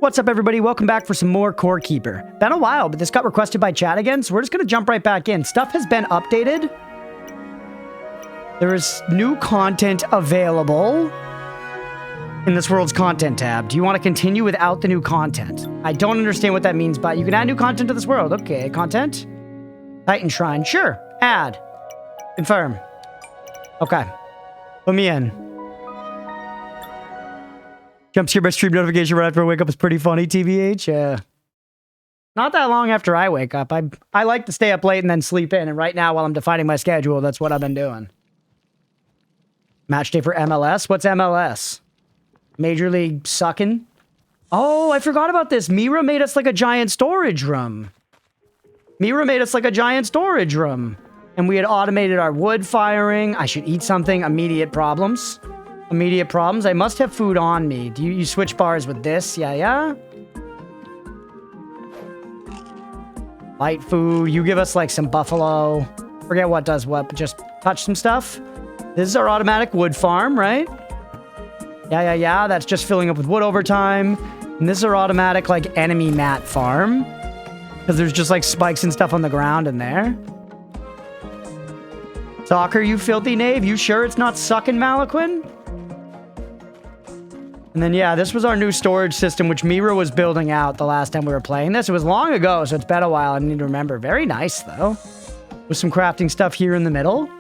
What's up, everybody? Welcome back for some more Core Keeper. Been a while, but this got requested by chat again, so we're just going to jump right back in. Stuff has been updated. There is new content available in this world's content tab. Do you want to continue without the new content? I don't understand what that means, but you can add new content to this world. Okay, content. Titan Shrine. Sure. Add. Confirm. Okay. Put me in. Jumps here by stream notification right after I wake up is pretty funny, TVH. Yeah. Not that long after I wake up. I like to stay up late and then sleep in. And right now, while I'm defining my schedule, that's what I've been doing. Match day for MLS? What's MLS? Major League sucking? Oh, I forgot about this. Mira made us like a giant storage room. And we had automated our wood firing. I should eat something. Immediate problems. I must have food on me. Do you switch bars with this? Yeah. Light food. You give us like some buffalo. Forget what does what, but just touch some stuff. This is our automatic wood farm, right? Yeah. That's just filling up with wood over time. And this is our automatic like enemy mat farm. Because there's just like spikes and stuff on the ground in there. Soccer, you filthy knave. You sure it's not sucking, Malaquin? And then, yeah, this was our new storage system, which Mira was building out the last time we were playing this. It was long ago, so it's been a while. I need to remember. Very nice, though. With some crafting stuff here in the middle.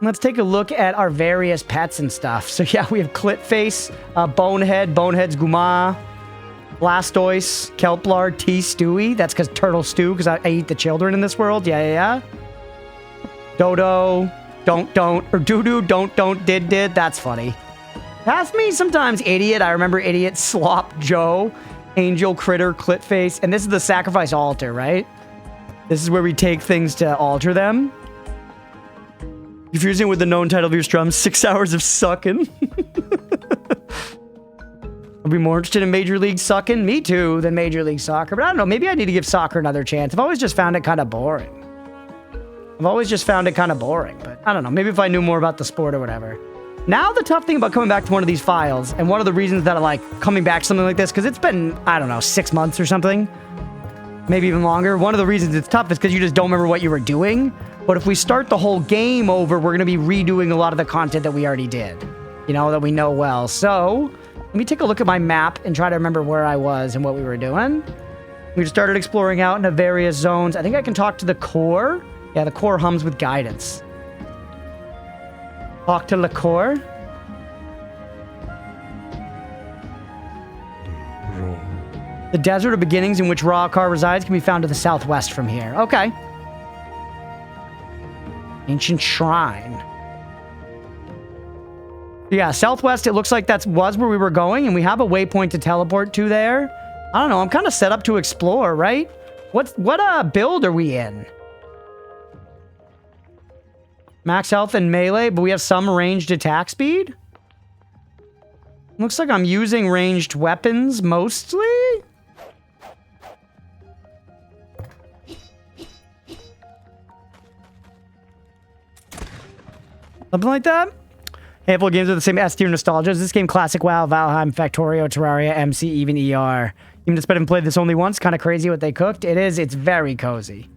Let's take a look at our various pets and stuff. So, yeah, we have Clitface, Bonehead, Bonehead's Guma, Blastoise, Kelplar, Stewie. That's because Turtle Stew, because I eat the children in this world. Yeah. Dodo, or Doo-doo, don't, did. That's funny. Pass me sometimes Idiot. I remember Idiot, Slop, Joe, Angel, Critter, Clitface. And this is the sacrifice altar, right? This is where we take things to alter them. Confusing with the known title of your strum, 6 hours of sucking. I'll be more interested in Major League sucking, me too, than Major League Soccer. But I don't know, maybe I need to give soccer another chance. I've always just found it kind of boring. But I don't know, maybe if I knew more about the sport or whatever. Now the tough thing about coming back to one of these files, and one of the reasons that I like coming back to something like this, because it's been, I don't know, 6 months or something, maybe even longer. One of the reasons it's tough is because you just don't remember what you were doing. But if we start the whole game over, we're going to be redoing a lot of the content that we already did, you know, that we know well. So let me take a look at my map and try to remember where I was and what we were doing. We started exploring out into various zones. I think I can talk to the core. Yeah, the core hums with guidance. Talk to the core. The desert of beginnings in which Rawcar resides can be found to the southwest from here. Okay. Ancient shrine. Yeah, southwest, it looks like that was where we were going, and we have a waypoint to teleport to there. I don't know, I'm kind of set up to explore, right? What build are we in? Max health and melee, but we have some ranged attack speed? Looks like I'm using ranged weapons mostly? Something like that? Handful of games with the same S tier nostalgia. Is this game classic? WoW, Valheim, Factorio, Terraria, MC, even ER. Even despite having played this only once, kind of crazy what they cooked. It is, it's very cozy.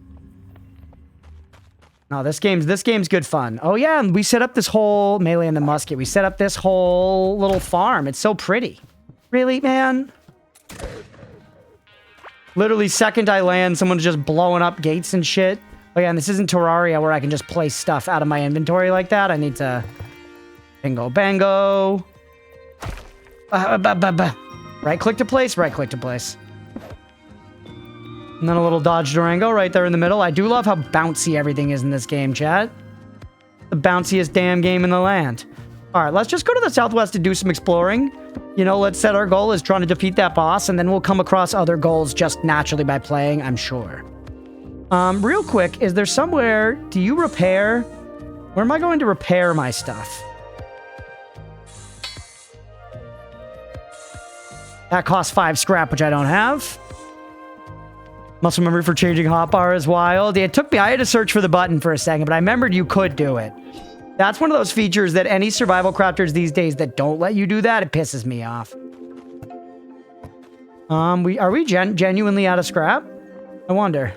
No, this game's good fun. Oh yeah, and we set up this whole melee and the musket. We set up this whole little farm. It's so pretty. Really, man? Literally, second I land, someone's just blowing up gates and shit. Oh yeah, and this isn't Terraria where I can just place stuff out of my inventory like that. I need to... Bingo, bango. Right click to place, right click to place. And then a little Dodge Durango right there in the middle. I do love how bouncy everything is in this game, chat. The bounciest damn game in the land. All right, let's just go to the southwest to do some exploring. You know, let's set our goal as trying to defeat that boss, and then we'll come across other goals just naturally by playing, I'm sure. Real quick, is there somewhere... Do you repair? Where am I going to repair my stuff? That costs 5 scrap, which I don't have. Muscle memory for changing hotbar is wild. It took me... I had to search for the button for a second, but I remembered you could do it. That's one of those features that any survival crafters these days that don't let you do that, it pisses me off. Are we genuinely out of scrap? I wonder.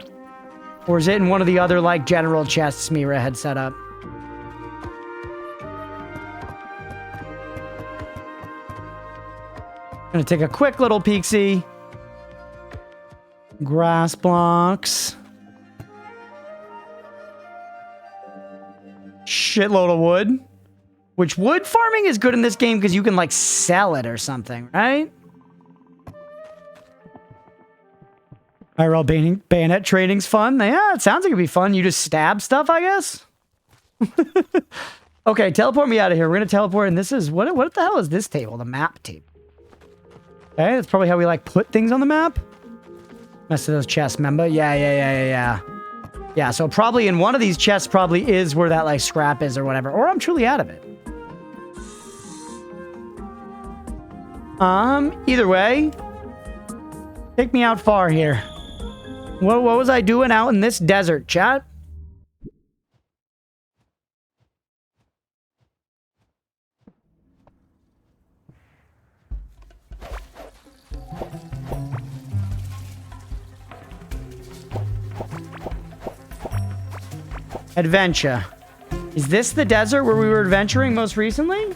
Or is it in one of the other, like, general chests Mira had set up? Gonna take a quick little peek-see. Grass blocks. Shitload of wood. Which wood farming is good in this game because you can, like, sell it or something, right? IRL bayonet training's fun. Yeah, it sounds like it'd be fun. You just stab stuff, I guess. Okay, teleport me out of here. We're gonna teleport, and this is... What the hell is this table? The map table. Okay, that's probably how we, like, put things on the map. Mess of those chests, remember? Yeah. Yeah, so probably in one of these chests probably is where that, like, scrap is or whatever. Or I'm truly out of it. Either way. Take me out far here. What was I doing out in this desert, chat? Adventure. Is this the desert where we were adventuring most recently?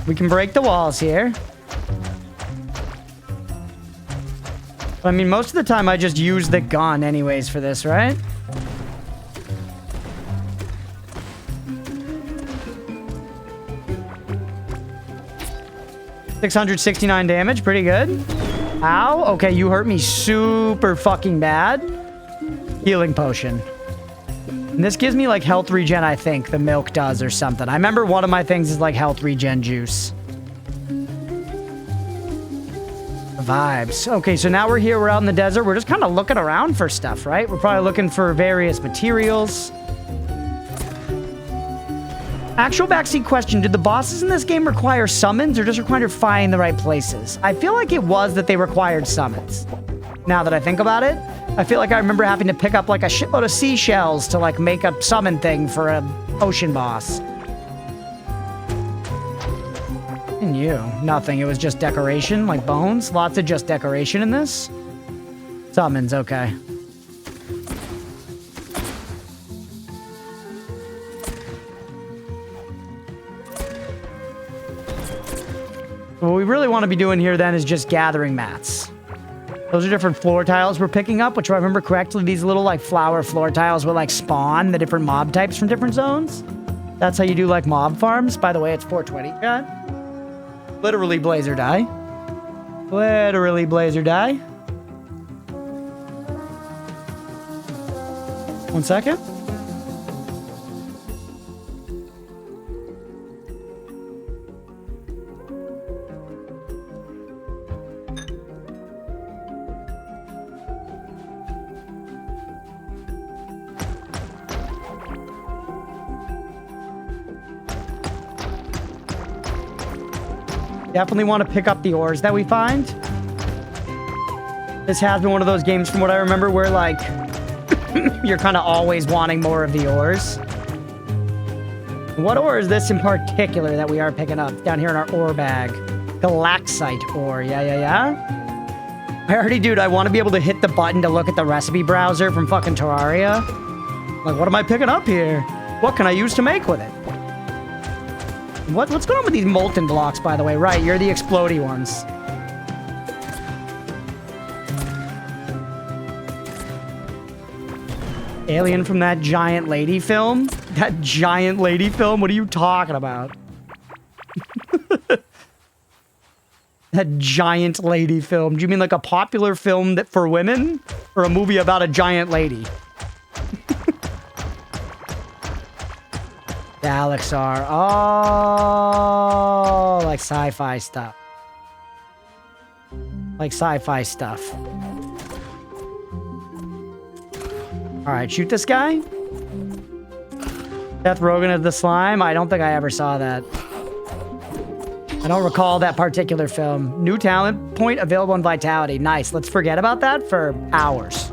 We can break the walls here. I mean, most of the time I just use the gun anyways for this, right? $669 damage, pretty good. Ow, okay, you hurt me super fucking bad. Healing potion. And this gives me, like, health regen, I think. The milk does or something. I remember one of my things is, like, health regen juice. Vibes. Okay, so now we're here. We're out in the desert. We're just kind of looking around for stuff, right? We're probably looking for various materials. Actual backseat question. Did the bosses in this game require summons or just require to find the right places? I feel like it was that they required summons. Now that I think about it, I feel like I remember having to pick up like a shitload of seashells to like make a summon thing for an ocean boss. And you? Nothing. It was just decoration, like bones. Lots of just decoration in this. Summons, okay. What we really want to be doing here then is just gathering mats. Those are different floor tiles we're picking up, which if I remember correctly, these little like flower floor tiles will like spawn the different mob types from different zones. That's how you do like mob farms. By the way, it's 420, chat. Literally blazer die. Literally blazer die. 1 second. Definitely want to pick up the ores that we find. This has been one of those games from what I remember where like you're kind of always wanting more of the ores. What ore is this in particular that we are picking up down here in our ore bag? Galaxite ore. Yeah. I already, dude, I want to be able to hit the button to look at the recipe browser from fucking Terraria. Like, what am I picking up here? What can I use to make with it? What's going on with these molten blocks, by the way? Right, you're the explodey ones. Alien from that giant lady film? That giant lady film? What are you talking about? That giant lady film. Do you mean like a popular film that for women? Or a movie about a giant lady? Alexar. Oh, like sci-fi stuff. Like sci-fi stuff. Alright, shoot this guy. Seth Rogen as the slime. I don't think I ever saw that. I don't recall that particular film. New talent point available in Vitality. Nice. Let's forget about that for hours.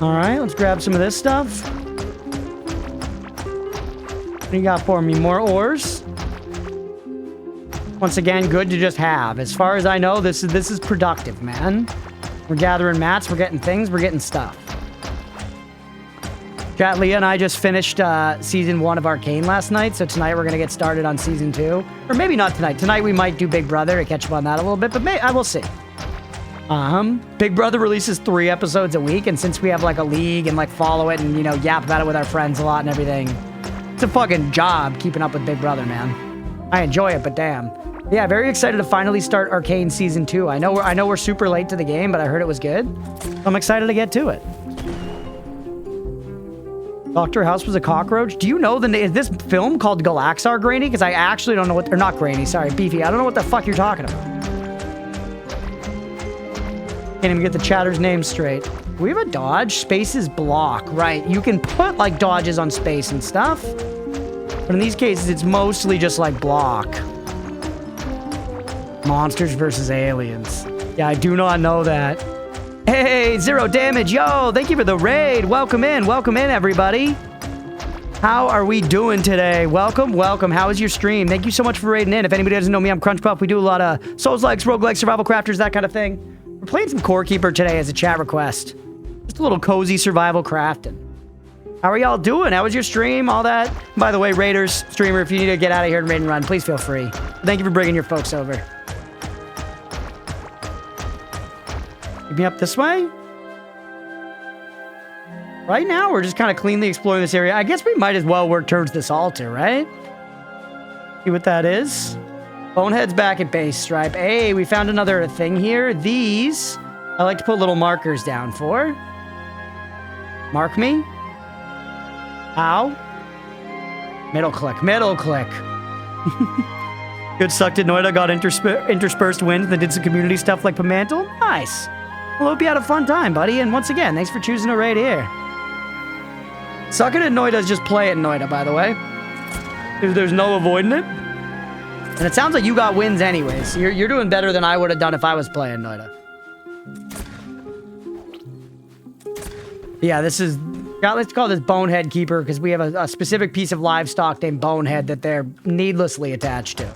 Alright, let's grab some of this stuff. What do you got for me? More ores? Once again, good to just have. As far as I know, this is productive, man. We're gathering mats, we're getting things, we're getting stuff. Chat, Leah and I just finished season 1 of Arcane last night, so tonight we're gonna get started on season 2. Or maybe not tonight. Tonight we might do Big Brother to catch up on that a little bit, but I will see. Big Brother releases 3 episodes a week, and since we have like a league and like follow it and, you know, yap about it with our friends a lot and everything, it's a fucking job keeping up with Big Brother, man. I enjoy it, but damn. Yeah, very excited to finally start Arcane season 2. I know we're super late to the game, but I heard it was good. I'm excited to get to it. Dr. House was a cockroach. Do you know is this film called Galaxar, Grainy? Because I actually don't know what, or not Grainy, sorry, Beefy. I don't know what the fuck you're talking about. Can't even get the chatter's name straight. We have a dodge. Space is block. Right. You can put like dodges on space and stuff. But in these cases, it's mostly just like block. Monsters versus aliens. Yeah, I do not know that. Hey, 0 damage. Yo, thank you for the raid. Welcome in, everybody. How are we doing today? Welcome. How was your stream? Thank you so much for raiding in. If anybody doesn't know me, I'm Crunchpuff. We do a lot of Souls-likes, roguelikes, survival crafters, that kind of thing. We're playing some Core Keeper today as a chat request. Just a little cozy survival crafting. How are y'all doing? How was your stream? All that? By the way, Raiders, streamer, if you need to get out of here and raid and run, please feel free. Thank you for bringing your folks over. Get me up this way? Right now, we're just kind of cleanly exploring this area. I guess we might as well work towards this altar, right? See what that is? Bonehead's back at base stripe. Hey, we found another thing here. These, I like to put little markers down for. Mark me. Ow. Middle click. Good suck to Noida, got interspersed wins, then did some community stuff like Pamantle. Nice. Well, hope you had a fun time, buddy. And once again, thanks for choosing to raid here. Suck it at Noida is just play at Noida, by the way. There's no avoiding it. And it sounds like you got wins anyways. You're doing better than I would have done if I was playing Noida. Yeah, let's call this Bonehead Keeper because we have a specific piece of livestock named Bonehead that they're needlessly attached to.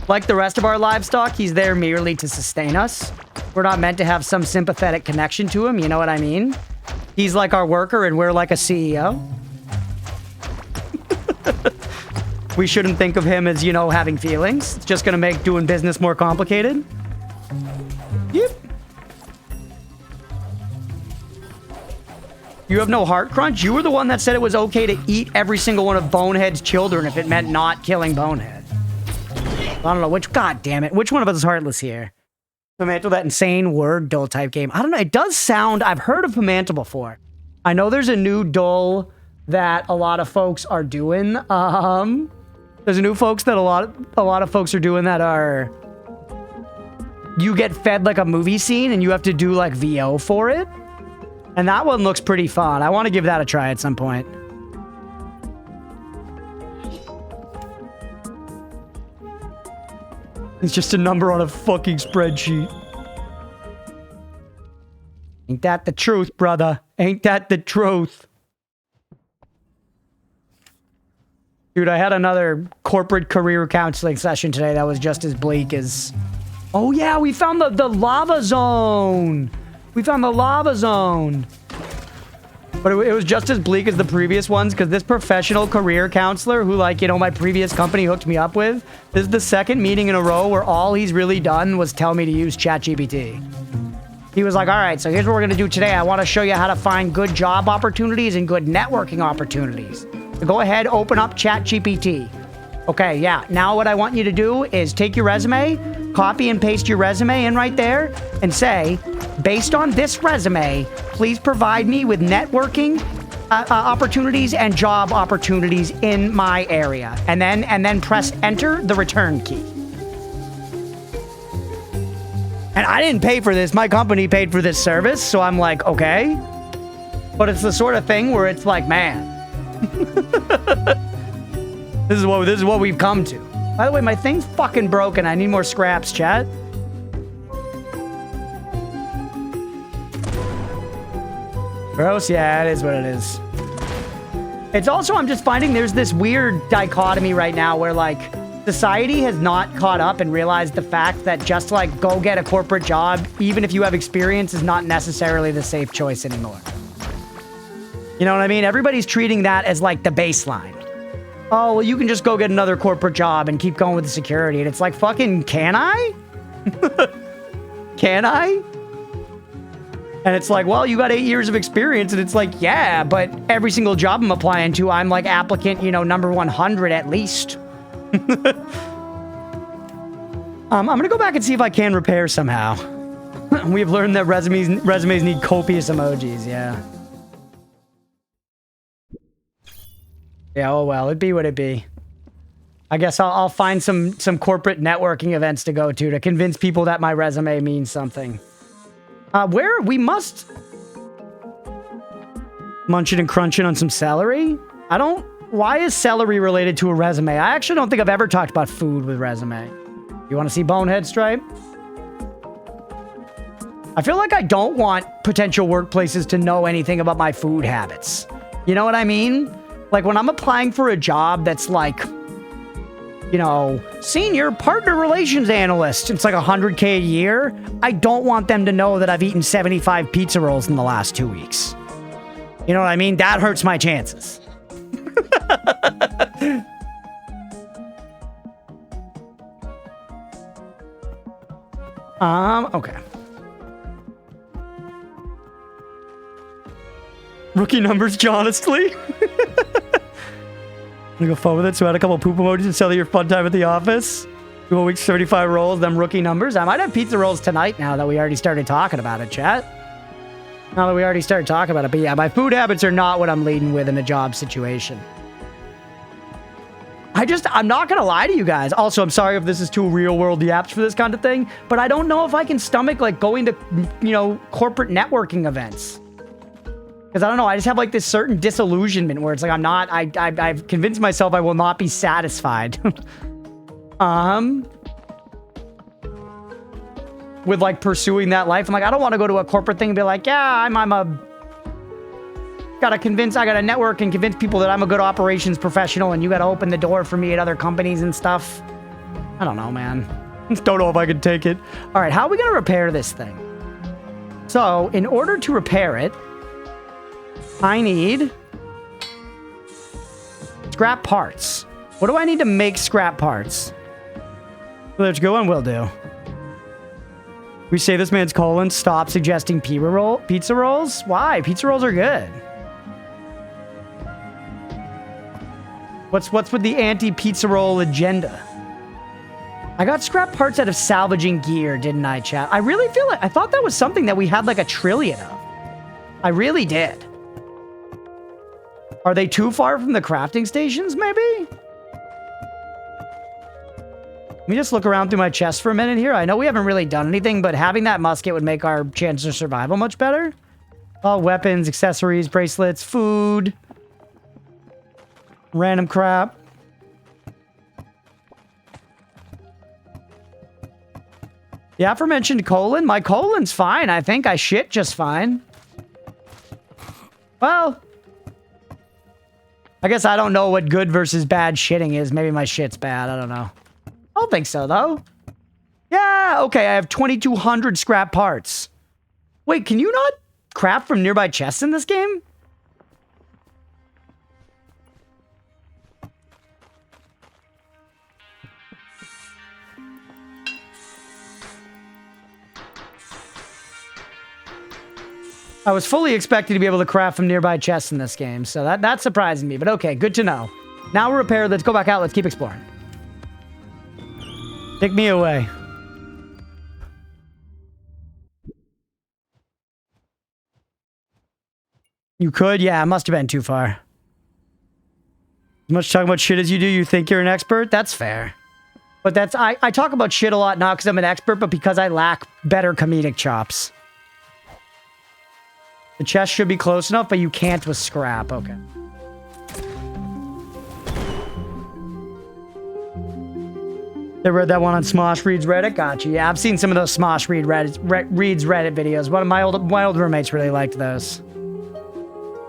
Like the rest of our livestock, he's there merely to sustain us. We're not meant to have some sympathetic connection to him, you know what I mean? He's like our worker and we're like a CEO. We shouldn't think of him as, you know, having feelings. It's just gonna make doing business more complicated. Yep. You have no heart, Crunch? You were the one that said it was okay to eat every single one of Bonehead's children if it meant not killing Bonehead. I don't know which, god damn it, which one of us is heartless here? Pamantle, that insane word dull type game. I don't know, it does sound, I've heard of Pamantle before. I know there's a new dull that a lot of folks are doing. There's a new folks that a lot of folks are doing that are, you get fed like a movie scene and you have to do like VO for it. And that one looks pretty fun. I want to give that a try at some point. It's just a number on a fucking spreadsheet. Ain't that the truth, brother? Ain't that the truth? Dude, I had another corporate career counseling session today that was just as bleak as... Oh yeah, we found the lava zone! We found the lava zone! But it was just as bleak as the previous ones because this professional career counselor who, like, you know, my previous company hooked me up with, this is the second meeting in a row where all he's really done was tell me to use ChatGPT. He was like, all right, so here's what we're going to do today. I want to show you how to find good job opportunities and good networking opportunities. So go ahead, open up ChatGPT. Okay, yeah. Now what I want you to do is take your resume, copy and paste your resume in right there, and say, based on this resume, please provide me with networking opportunities and job opportunities in my area. And then press enter, the return key. And I didn't pay for this. My company paid for this service, so I'm like, okay. But it's the sort of thing where it's like, man. This is what we've come to. By the way, my thing's fucking broken. I need more scraps, chat. Gross, yeah, it is what it is. It's also, I'm just finding there's this weird dichotomy right now where, like, Society has not caught up and realized the fact that just like go get a corporate job, even if you have experience, is not necessarily the safe choice anymore. You know what I mean? Everybody's treating that as like the baseline. Oh, well, you can just go get another corporate job and keep going with the security. And it's like, fucking, can I? Can I? And it's like, well, you got 8 years of experience. And it's like, yeah, but every single job I'm applying to, I'm like applicant, you know, number 100 at least. I'm going to go back and see if I can repair somehow. We've learned that resumes need copious emojis, yeah. Yeah, oh well, it'd be what it be. I guess I'll find some corporate networking events to go to convince people that my resume means something. Where we must munching and crunching on some celery. Why is celery related to a resume? I actually don't think I've ever talked about food with resume. You want to see Bonehead Stripe? I feel like I don't want potential workplaces to know anything about my food habits. You know what I mean? Like when I'm applying for a job that's like, you know, senior partner relations analyst, it's like $100K a year. I don't want them to know that I've eaten 75 pizza rolls in the last 2 weeks. You know what I mean? That hurts my chances. Okay. Rookie numbers, honestly. I'm gonna go forward with it. So add a couple poop emojis and sell your fun time at the office. 2 weeks, 75 rolls, them rookie numbers. I might have pizza rolls tonight now that we already started talking about it, chat. Now that we already started talking about it. But yeah, my food habits are not what I'm leading with in a job situation. I'm not gonna lie to you guys. Also, I'm sorry if this is too real world yaps for this kind of thing, but I don't know if I can stomach like going to, you know, corporate networking events. Because I don't know, I just have like this certain disillusionment where it's like I've convinced myself I will not be satisfied. With like pursuing that life. I'm like, I don't want to go to a corporate thing and be like, yeah, I gotta network and convince people that I'm a good operations professional and you gotta open the door for me at other companies and stuff. I don't know, man. Just don't know if I can take it. All right, how are we gonna repair this thing? So, in order to repair it, I need scrap parts. What do I need to make scrap parts? Let's go and will do. We say this man's colon, stop suggesting pizza rolls? Why? Pizza rolls are good. What's with the anti-pizza roll agenda? I got scrap parts out of salvaging gear, didn't I, chat? I really feel like I thought that was something that we had like a trillion of. I really did. Are they too far from the crafting stations, maybe? Let me just look around through my chest for a minute here. I know we haven't really done anything, but having that musket would make our chances of survival much better. All weapons, accessories, bracelets, food. Random crap. The aforementioned colon. My colon's fine. I think I shit just fine. Well, I guess I don't know what good versus bad shitting is. Maybe my shit's bad. I don't know. I don't think so, though. Yeah, okay, I have 2,200 scrap parts. Wait, can you not craft from nearby chests in this game? I was fully expecting to be able to craft from nearby chests in this game, so that surprised me, but okay, good to know. Now we're repaired, let's go back out, let's keep exploring. Take me away. You could? Yeah, it must have been too far. As much talking about shit as you do, you think you're an expert? That's fair. But that's... I talk about shit a lot, not because I'm an expert, but because I lack better comedic chops. The chest should be close enough, but you can't with scrap. Okay. They read that one on Smosh Reads Reddit? Gotcha. Yeah, I've seen some of those Smosh Reads Reddit videos. One of my old roommates really liked those.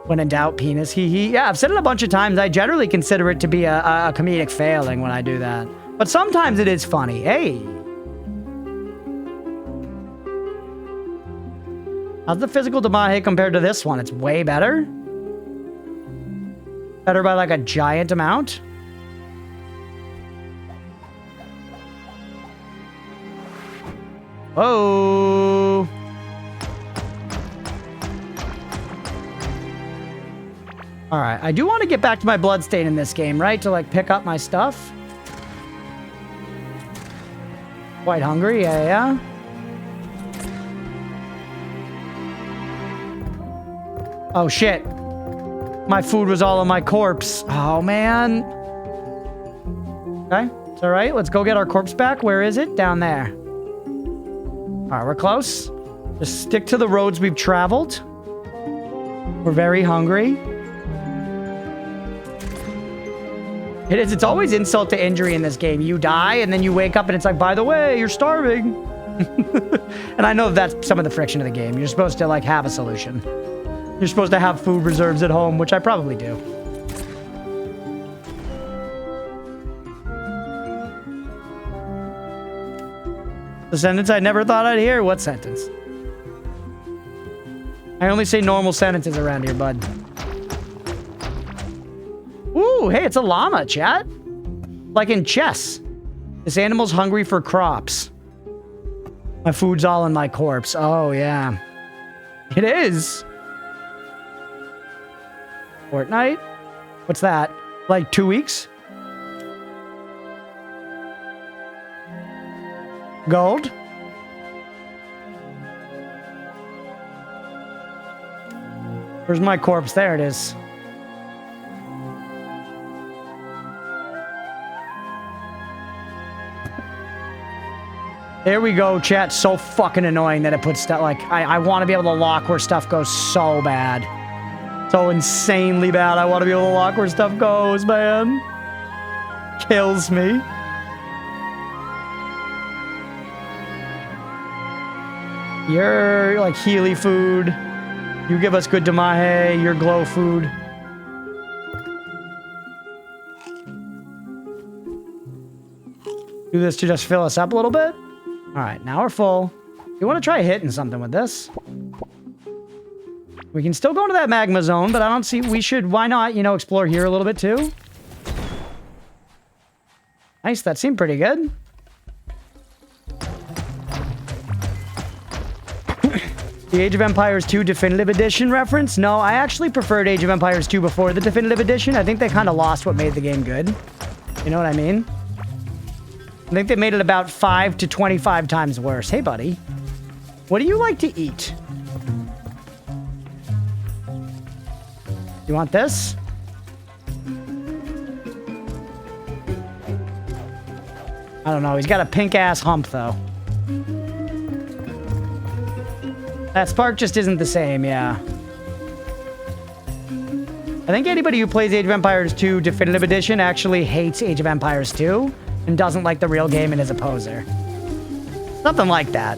When in doubt, penis. Hee hee. Yeah, I've said it a bunch of times. I generally consider it to be a comedic failing when I do that. But sometimes it is funny. Hey. How's the physical Bonehead compared to this one? It's way better. Better by like a giant amount. Whoa. All right, I do want to get back to my bloodstain in this game, right? To like pick up my stuff. Quite hungry, yeah. Oh shit. My food was all in my corpse. Oh man. Okay, it's all right. Let's go get our corpse back. Where is it? Down there. All right, we're close. Just stick to the roads we've traveled. We're very hungry. It is. It's always insult to injury in this game. You die, and then you wake up, and it's like, by the way, you're starving. And I know that's some of the friction of the game. You're supposed to, like, have a solution. You're supposed to have food reserves at home, which I probably do. The sentence I never thought I'd hear. What sentence? I only say normal sentences around here, bud. Ooh, hey, it's a llama, chat. Like in chess. This animal's hungry for crops. My food's all in my corpse. Oh, yeah. It is. Fortnite? What's that? Like 2 weeks? Gold? Where's my corpse? There it is. There we go, chat. So fucking annoying that it puts stuff like... I want to be able to lock where stuff goes so bad. So insanely bad. I want to be able to lock where stuff goes, man. Kills me. You're like Healy food. You give us good Bonehead. You're glow food. Do this to just fill us up a little bit. All right, now we're full. You want to try hitting something with this? We can still go into that magma zone, but I don't see... We should... Why not, you know, explore here a little bit, too? Nice, that seemed pretty good. The Age of Empires 2 Definitive Edition reference? No, I actually preferred Age of Empires 2 before the Definitive Edition. I think they kind of lost what made the game good. You know what I mean? I think they made it about 5 to 25 times worse. Hey, buddy. What do you like to eat? You want this? I don't know. He's got a pink-ass hump, though. That spark just isn't the same, yeah. I think anybody who plays Age of Empires 2 Definitive Edition actually hates Age of Empires 2 and doesn't like the real game and is a poser. Something like that.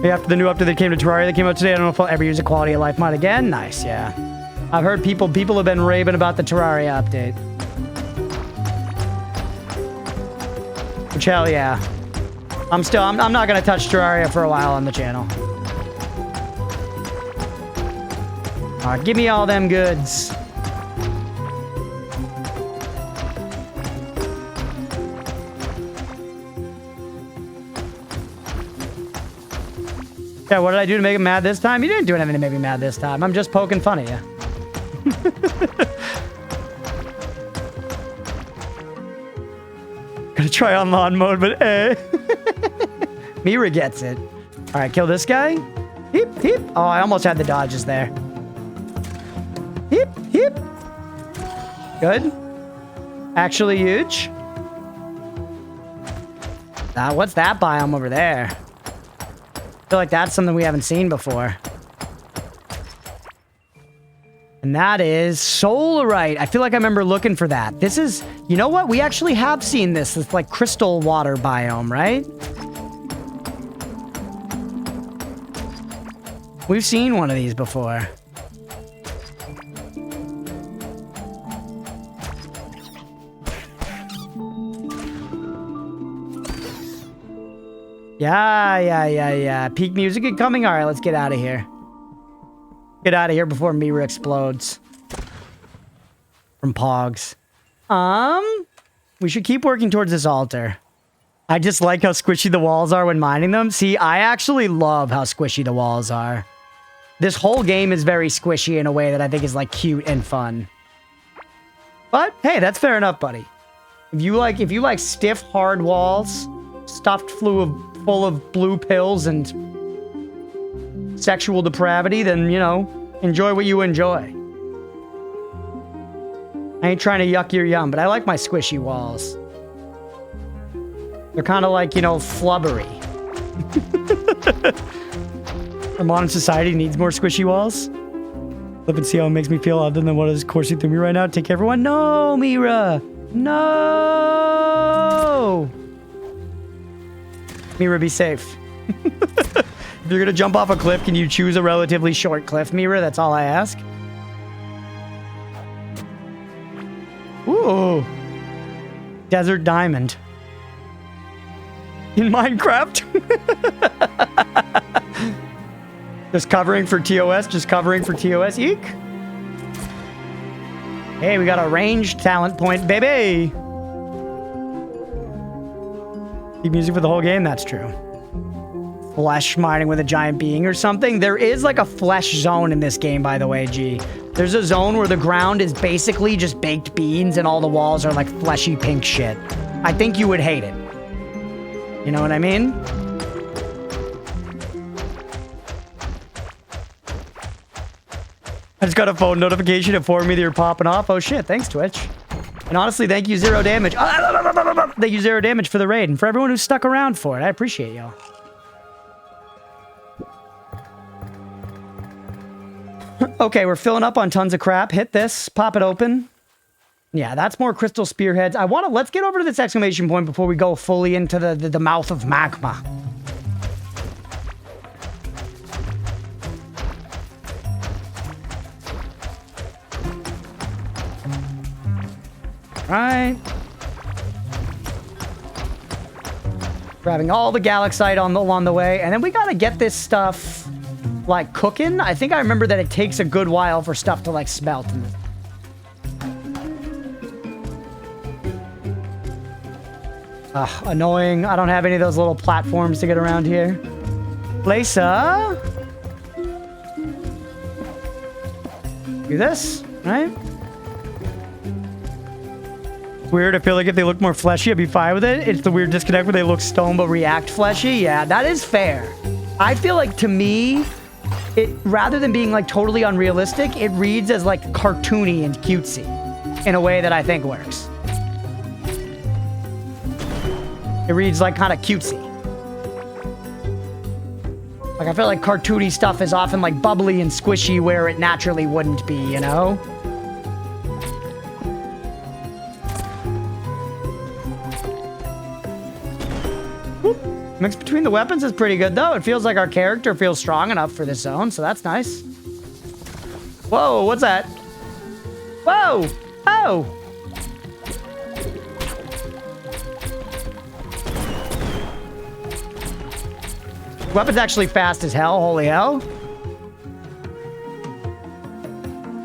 After the new update that came to Terraria that came out today, I don't know if I'll ever use a quality of life mod again. Nice, yeah. I've heard people have been raving about the Terraria update. Which, hell yeah. I'm not gonna touch Terraria for a while on the channel. Alright, give me all them goods. Yeah, what did I do to make him mad this time? You didn't do anything to make me mad this time. I'm just poking fun at you. Gonna try on lawn mode, but Mira gets it. All right, kill this guy. Heep, heep. Oh, I almost had the dodges there. Heep, heep. Good. Actually huge. What's that biome over there? I feel like that's something we haven't seen before. And that is solarite. I feel like I remember looking for that. This is, you know what? We actually have seen this. It's like crystal water biome, right? We've seen one of these before. Yeah. Peak music incoming. All right, let's get out of here. Get out of here before Mira explodes. From Pogs. We should keep working towards this altar. I just like how squishy the walls are when mining them. See, I actually love how squishy the walls are. This whole game is very squishy in a way that I think is like cute and fun. But hey, that's fair enough, buddy. If you like stiff, hard walls, stuffed full of blue pills and sexual depravity, then, you know, enjoy what you enjoy. I ain't trying to yuck your yum, but I like my squishy walls. They're kind of like, you know, flubbery. Our modern society needs more squishy walls. Look and see how it makes me feel other than what is coursing through me right now. Take care, everyone. No, Mira. No. Mira, be safe. If you're going to jump off a cliff, can you choose a relatively short cliff, Mira? That's all I ask. Ooh. Desert diamond. In Minecraft? Just covering for TOS. Just covering for TOS. Eek. Hey, we got a ranged talent point, baby. Keep music for the whole game. That's true. Flesh mining with a giant being or something. There is like a flesh zone in this game, by the way, G. There's a zone where the ground is basically just baked beans and all the walls are like fleshy pink shit. I think you would hate it. You know what I mean? I just got a phone notification informing me that you're popping off. Oh shit, thanks Twitch. And honestly, thank you Zero Damage. Thank you Zero Damage for the raid and for everyone who stuck around for it. I appreciate y'all. Okay, we're filling up on tons of crap. Hit this, pop it open. Yeah, that's more crystal spearheads. Let's get over to this exclamation point before we go fully into the mouth of magma. Right. Grabbing all the galaxite along the way, and then we gotta get this stuff like cooking. I think I remember that it takes a good while for stuff to like smelt in this. Annoying. I don't have any of those little platforms to get around here. Lisa. Do this, right? Weird. I feel like if they look more fleshy, I'd be fine with it. It's the weird disconnect where they look stone but react fleshy. Yeah, that is fair. I feel like to me, rather than being like totally unrealistic, it reads as like cartoony and cutesy in a way that I think works. It reads like kind of cutesy. Like I feel like cartoony stuff is often like bubbly and squishy where it naturally wouldn't be, you know? Whoop. Mix between the weapons is pretty good though. It feels like our character feels strong enough for this zone, so that's nice. Whoa, what's that? Whoa! Oh! Weapon's actually fast as hell. Holy hell.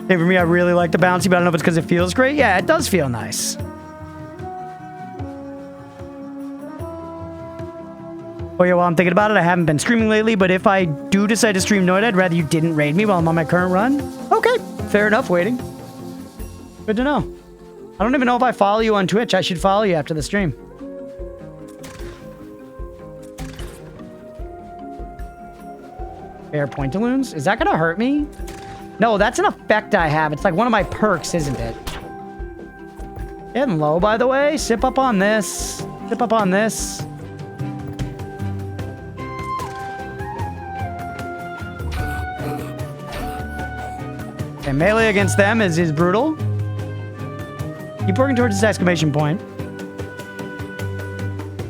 Hey, for me, I really like the bouncy, but I don't know if it's because it feels great. Yeah, it does feel nice. Oh yeah, while I'm thinking about it, I haven't been streaming lately, but if I do decide to stream Noid, I'd rather you didn't raid me while I'm on my current run. Okay, fair enough, waiting. Good to know. I don't even know if I follow you on Twitch. I should follow you after the stream. Air pointaloons? Is that gonna hurt me? No, that's an effect I have. It's like one of my perks, isn't it? Getting low, by the way. Sip up on this. Sip up on this. Okay, melee against them is brutal. Keep working towards this exclamation point.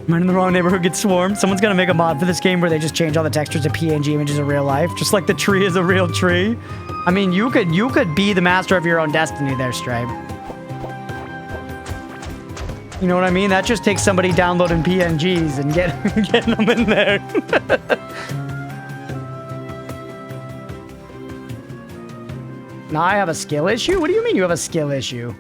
Mine in the wrong neighborhood gets swarmed. Someone's gonna make a mod for this game where they just change all the textures to PNG images of real life, just like the tree is a real tree. I mean, you could be the master of your own destiny there, Stripe. You know what I mean? That just takes somebody downloading PNGs and getting them in there. Now I have a skill issue? What do you mean you have a skill issue?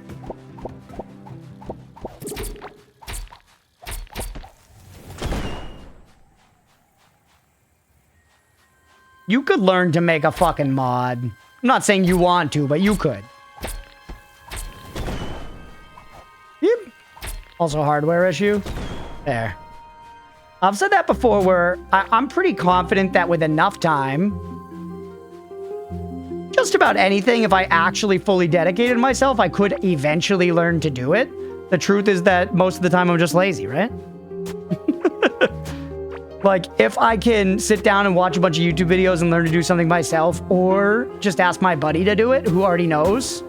You could learn to make a fucking mod. I'm not saying you want to, but you could. Yep. Also a hardware issue. There. I've said that before where I'm pretty confident that with enough time, just about anything, if I actually fully dedicated myself, I could eventually learn to do it. The truth is that most of the time I'm just lazy, right? Like, if I can sit down and watch a bunch of YouTube videos and learn to do something myself, or just ask my buddy to do it, who already knows,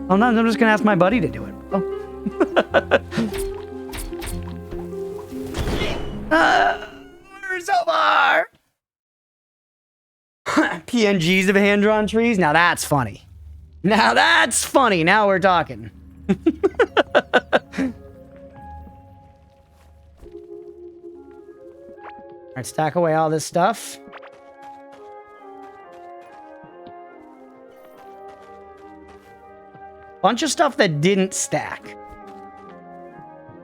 sometimes I'm just gonna ask my buddy to do it. Oh. We're so far. PNGs of hand-drawn trees? Now that's funny. Now that's funny. Now we're talking. Alright, stack away all this stuff. Bunch of stuff that didn't stack.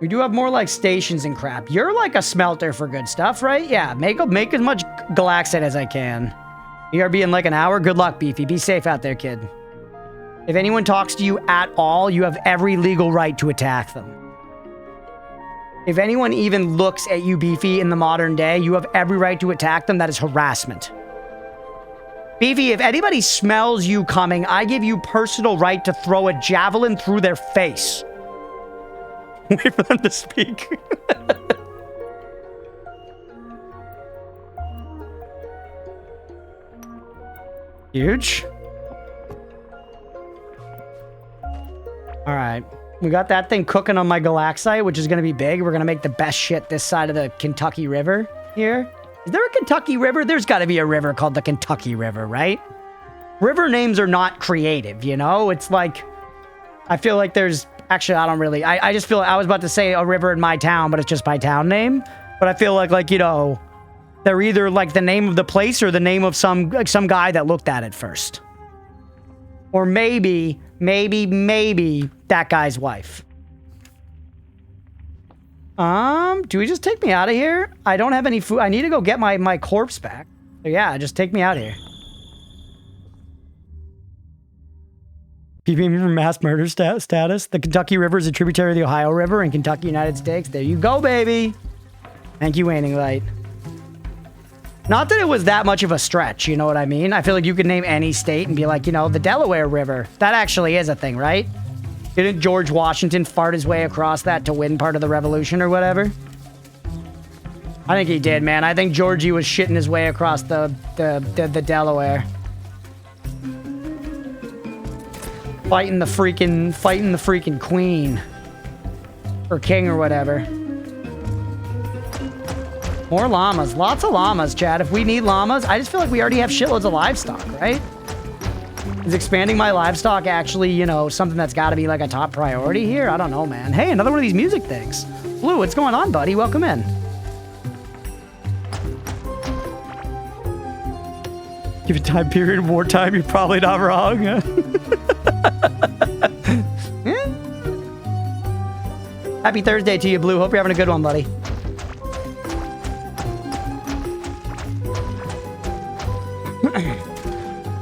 We do have more, like, stations and crap. You're like a smelter for good stuff, right? Yeah, make as much galaxite as I can. BRB in like an hour? Good luck, Beefy. Be safe out there, kid. If anyone talks to you at all, you have every legal right to attack them. If anyone even looks at you, Beefy, in the modern day, you have every right to attack them. That is harassment. Beefy, if anybody smells you coming, I give you personal right to throw a javelin through their face. Wait for them to speak. Huge. All right. We got that thing cooking on my galaxite, which is going to be big. We're going to make the best shit this side of the Kentucky River here. Is there a Kentucky River? There's got to be a river called the Kentucky River, right? River names are not creative, you know? It's like, I feel like there's, actually, I don't really, I just feel, I was about to say a river in my town, but it's just my town name. But I feel like, you know, they're either like the name of the place or the name of some guy that looked at it first. Or maybe that guy's wife. Do we just take me out of here? I don't have any food. I need to go get my corpse back. So yeah, just take me out of here. Keeping me from mass murder status. The Kentucky River is a tributary of the Ohio River in Kentucky, United States. There you go, baby. Thank you, Waning Light. Not that it was that much of a stretch, you know what I mean? I feel like you could name any state and be like, you know, the Delaware River. That actually is a thing, right? Didn't George Washington fart his way across that to win part of the Revolution or whatever? I think he did, man. I think Georgie was shitting his way across the Delaware. Fighting the freaking queen. Or king or whatever. More llamas. Lots of llamas, Chad. If we need llamas, I just feel like we already have shitloads of livestock, right? Is expanding my livestock actually, you know, something that's got to be like a top priority here? I don't know, man. Hey, another one of these music things. Blue, what's going on, buddy? Welcome in. Give it time period, wartime, you're probably not wrong. Happy Thursday to you, Blue. Hope you're having a good one, buddy.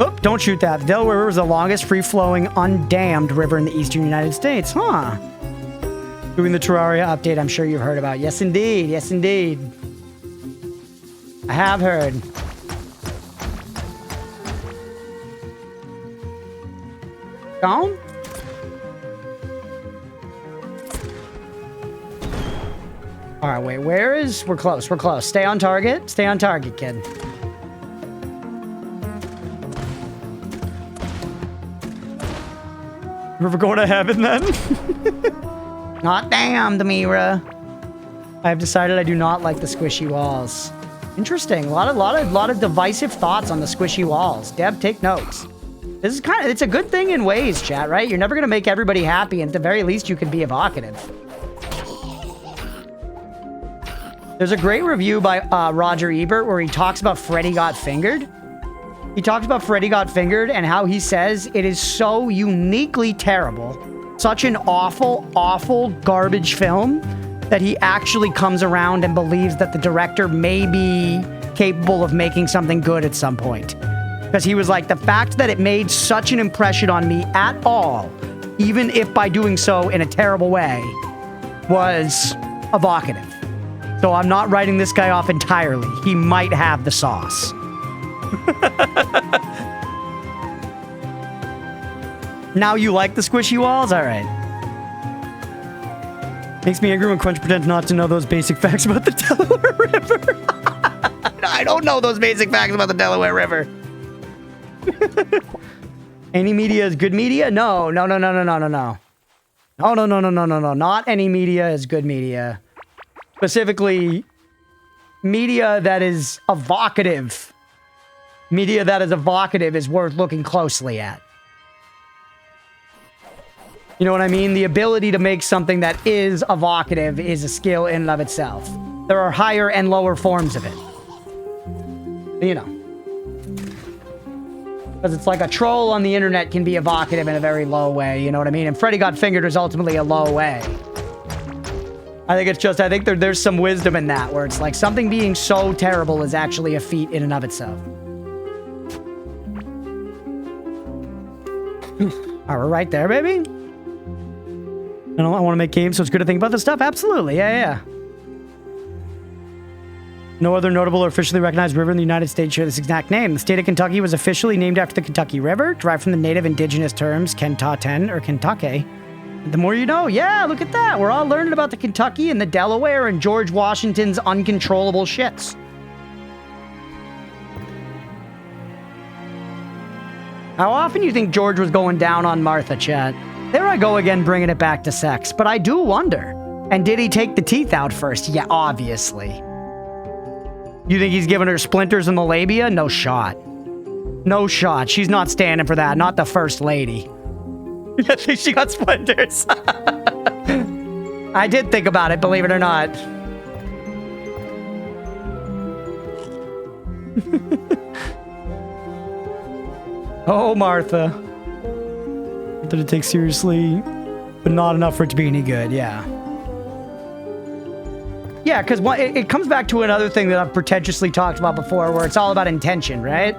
Oh, don't shoot that. The Delaware River is the longest free-flowing, undammed river in the eastern United States. Huh. Doing the Terraria update I'm sure you've heard about. Yes, indeed. Yes, indeed. I have heard. Gone? All right, wait. Where is... We're close. We're close. Stay on target. Stay on target, kid. We're going to heaven then? Not damned, Mira. I have decided I do not like the squishy walls. Interesting. A lot of divisive thoughts on the squishy walls. Deb, take notes. This is it's a good thing in ways, chat, right? You're never going to make everybody happy, and at the very least, you can be evocative. There's a great review by Roger Ebert where he talks about Freddy Got Fingered. He talks about Freddy Got Fingered and how he says it is so uniquely terrible, such an awful, awful garbage film, that he actually comes around and believes that the director may be capable of making something good at some point. Because he was like, the fact that it made such an impression on me at all, even if by doing so in a terrible way, was evocative. So I'm not writing this guy off entirely. He might have the sauce. Now you like the squishy walls? All right. Makes me angry when Crunch pretends not to know those basic facts about the Delaware River. I don't know those basic facts about the Delaware River. Any media is good media? No. No. Not any media is good media. Specifically, media that is evocative. Media that is evocative is worth looking closely at. You know what I mean? The ability to make something that is evocative is a skill in and of itself. There are higher and lower forms of it. You know. Because it's like a troll on the internet can be evocative in a very low way, you know what I mean? And Freddy Got Fingered is ultimately a low way. I think there's some wisdom in that, where it's like something being so terrible is actually a feat in and of itself. Are we right there, baby? I want to make games, so it's good to think about this stuff? Absolutely, yeah. No other notable or officially recognized river in the United States share this exact name. The state of Kentucky was officially named after the Kentucky River, derived from the native indigenous terms Kentaten or Kentucky. The more you know. Yeah, look at that. We're all learning about the Kentucky and the Delaware and George Washington's uncontrollable shits. How often do you think George was going down on Martha, chat? There I go again, bringing it back to sex. But I do wonder. And did he take the teeth out first? Yeah, obviously. You think he's giving her splinters in the labia? No shot. No shot. She's not standing for that. Not the first lady. I think she got splinters. I did think about it, believe it or not. Oh, Martha. Did it take seriously, but not enough for it to be any good, yeah. Yeah, because it comes back to another thing that I've pretentiously talked about before, where it's all about intention, right?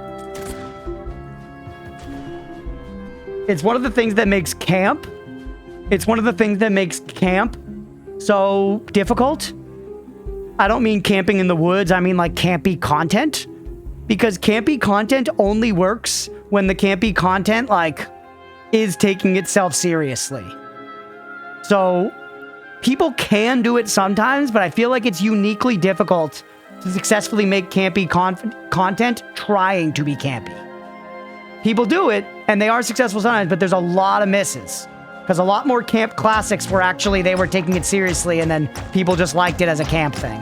It's one of the things that makes camp. It's one of the things that makes camp so difficult. I don't mean camping in the woods. I mean like campy content. Because campy content only works when the campy content, like, is taking itself seriously. So, people can do it sometimes, but I feel like it's uniquely difficult to successfully make campy content trying to be campy. People do it, and they are successful sometimes, but there's a lot of misses. Because a lot more camp classics were actually, they were taking it seriously, and then people just liked it as a camp thing.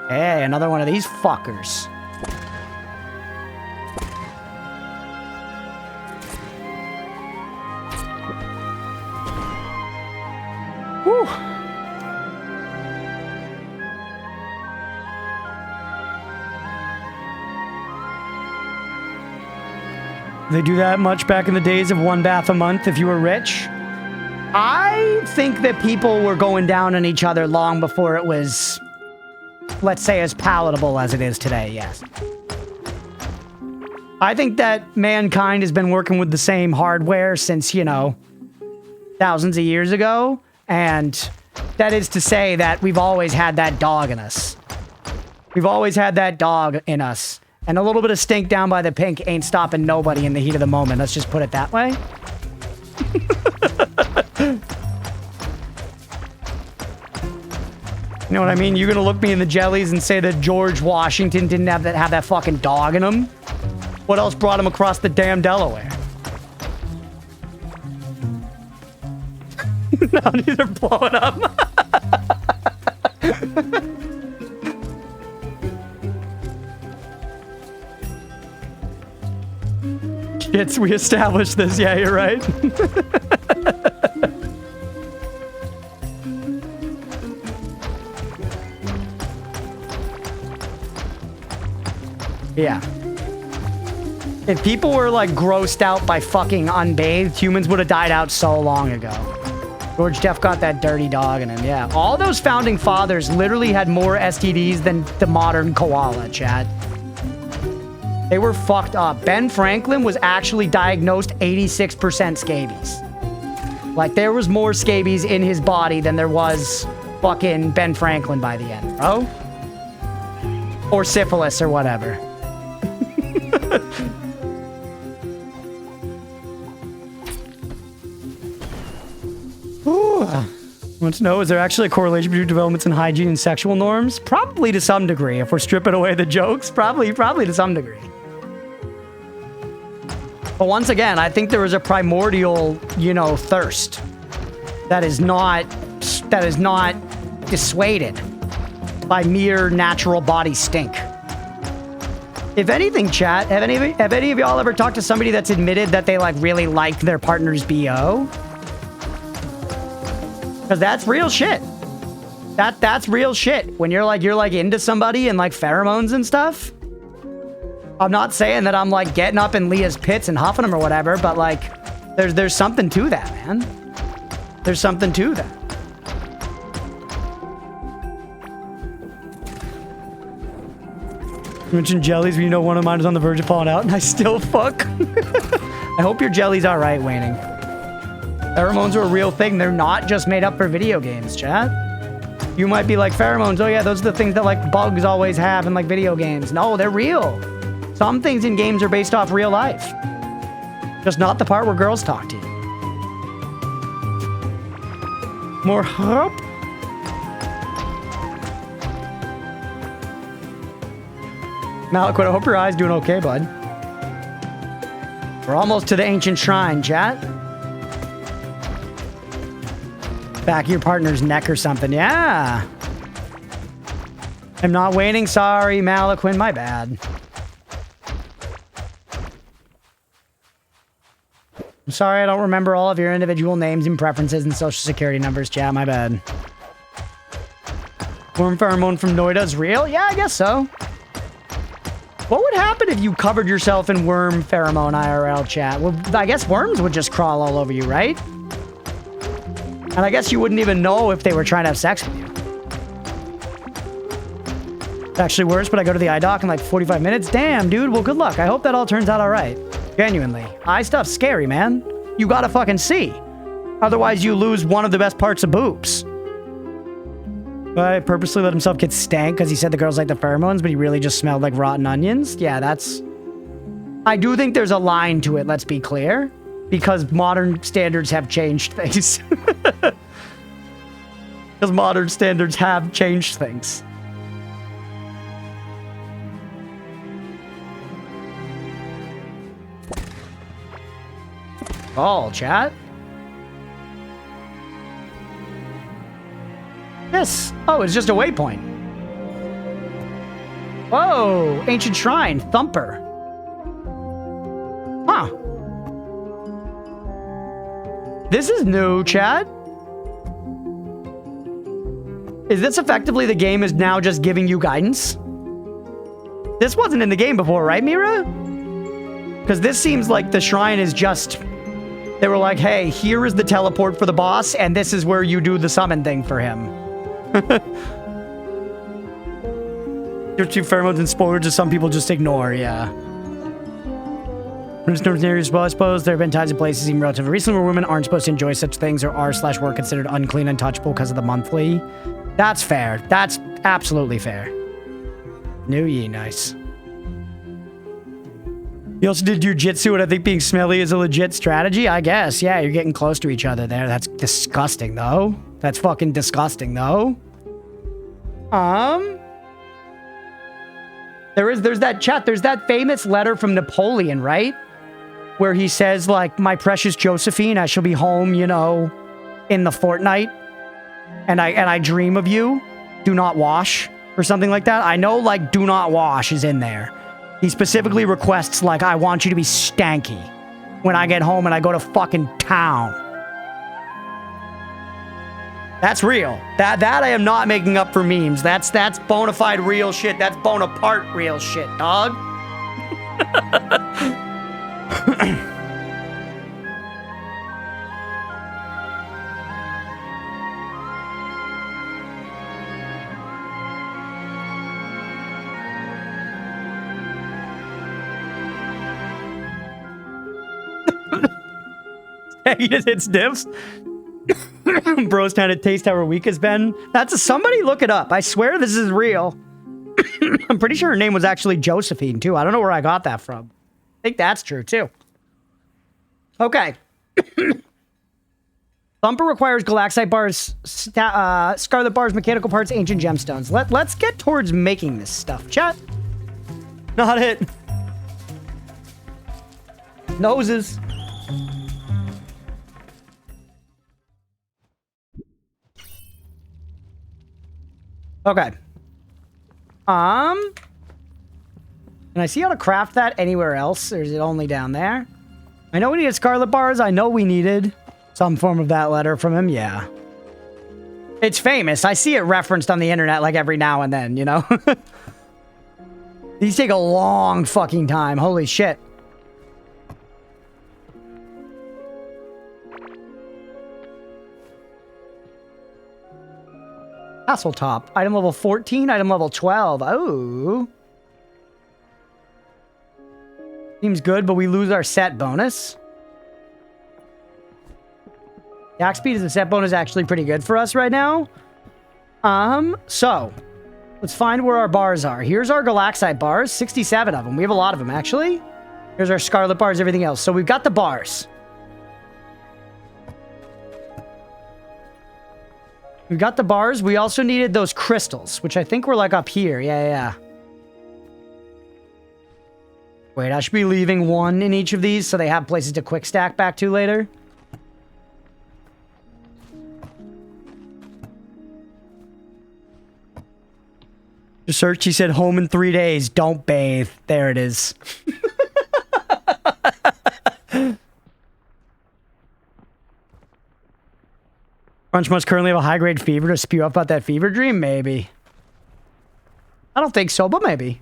Hey, another one of these fuckers. Whew. They do that much back in the days of one bath a month if you were rich? I think that people were going down on each other long before it was, let's say, as palatable as it is today, yes. I think that mankind has been working with the same hardware since, you know, thousands of years ago. And that is to say that we've always had that dog in us. We've always had that dog in us. And a little bit of stink down by the pink ain't stopping nobody in the heat of the moment. Let's just put it that way. You know what I mean? You're gonna look me in the jellies and say that George Washington didn't have that fucking dog in him? What else brought him across the damn Delaware? Now these are blowing up. Shits, we established this. Yeah, you're right. Yeah. If people were like grossed out by fucking unbathed, humans would have died out so long ago. George Jeff got that dirty dog in him, yeah. All those founding fathers literally had more STDs than the modern koala, chat. They were fucked up. Ben Franklin was actually diagnosed 86% scabies. Like, there was more scabies in his body than there was fucking Ben Franklin by the end, bro. Or syphilis or whatever. Want to know, is there actually a correlation between developments in hygiene and sexual norms? Probably to some degree. If we're stripping away the jokes, probably to some degree. But once again, I think there was a primordial, you know, thirst that is not dissuaded by mere natural body stink. If anything, chat, have any of y'all ever talked to somebody that's admitted that they like really like their partner's BO? Because that's real shit. That's real shit. When you're like into somebody and like pheromones and stuff. I'm not saying that I'm like getting up in Leah's pits and huffing them or whatever, but like there's something to that, man. There's something to that. You mentioned jellies, but you know one of mine is on the verge of falling out and I still fuck. I hope your jelly's all right, Waning. Pheromones are a real thing. They're not just made up for video games, chat. You might be like, pheromones, oh yeah, those are the things that like bugs always have in like video games. No, they're real. Some things in games are based off real life. Just not the part where girls talk to you. More hope. Maliquid, I hope your eye's doing okay, bud. We're almost to the ancient shrine, chat. Back of your partner's neck or something. Yeah. I'm not waiting. Sorry, Maliquin. My bad. I'm sorry I don't remember all of your individual names and preferences and social security numbers, chat. My bad. Worm pheromone from Noida is real? Yeah, I guess so. What would happen if you covered yourself in worm pheromone IRL, chat? Well, I guess worms would just crawl all over you, right? And I guess you wouldn't even know if they were trying to have sex with you. It's actually worse, but I go to the eye doc in like 45 minutes. Damn, dude. Well, good luck. I hope that all turns out all right. Genuinely. Eye stuff's scary, man. You gotta fucking see. Otherwise, you lose one of the best parts of boobs. I purposely let himself get stank because he said the girls like the pheromones, but he really just smelled like rotten onions. Yeah, that's... I do think there's a line to it, let's be clear. Because modern standards have changed things. Because modern standards have changed things. Oh, chat. Yes. Oh, it's just a waypoint. Whoa. Ancient Shrine. Thumper. Huh. This is new, chat. Is this effectively the game is now just giving you guidance? This wasn't in the game before, right, Mira? Because this seems like the shrine is just... They were like, hey, here is the teleport for the boss, and this is where you do the summon thing for him. Your two pheromones and spoilers that some people just ignore, yeah. Well, I suppose there have been times and places, even relatively recently, where women aren't supposed to enjoy such things or are/were considered unclean, untouchable because of the monthly. That's fair. That's absolutely fair. New ye, nice. You also did jujitsu, and I think being smelly is a legit strategy, I guess. Yeah, you're getting close to each other there. That's disgusting, though. That's fucking disgusting, though. There's that chat. There's that famous letter from Napoleon, right? Where he says, like, my precious Josephine, I shall be home, you know, in the fortnight. And I dream of you. Do not wash. Or something like that. I know, like, do not wash is in there. He specifically requests, like, I want you to be stanky when I get home and I go to fucking town. That's real. That I am not making up for memes. That's bona fide real shit. That's Bonaparte real shit, dog. He just hits diffs. Bro's trying to taste how her week has been. Somebody look it up. I swear this is real. I'm pretty sure her name was actually Josephine, too. I don't know where I got that from. I think that's true, too. Okay. Thumper requires Galaxite bars, Scarlet bars, mechanical parts, ancient gemstones. Let's get towards making this stuff, chat. Not it. Noses. Okay. Can I see how to craft that anywhere else, or is it only down there? I know we needed Scarlet bars. I know we needed some form of that letter from him. Yeah. It's famous. I see it referenced on the internet like every now and then, you know? These take a long fucking time. Holy shit. Castle top. Item level 14, item level 12. Oh. Seems good, but we lose our set bonus. Yak speed as a set bonus is actually pretty good for us right now. So let's find where our bars are. Here's our Galaxite bars, 67 of them. We have a lot of them, actually. Here's our Scarlet bars, everything else. So we've got the bars. We've got the bars. We also needed those crystals, which I think were like up here. Yeah. Wait, I should be leaving one in each of these so they have places to quick stack back to later. Just search, he said, home in 3 days. Don't bathe. There it is. Crunch must currently have a high-grade fever to spew up about that fever dream? Maybe. I don't think so, but maybe.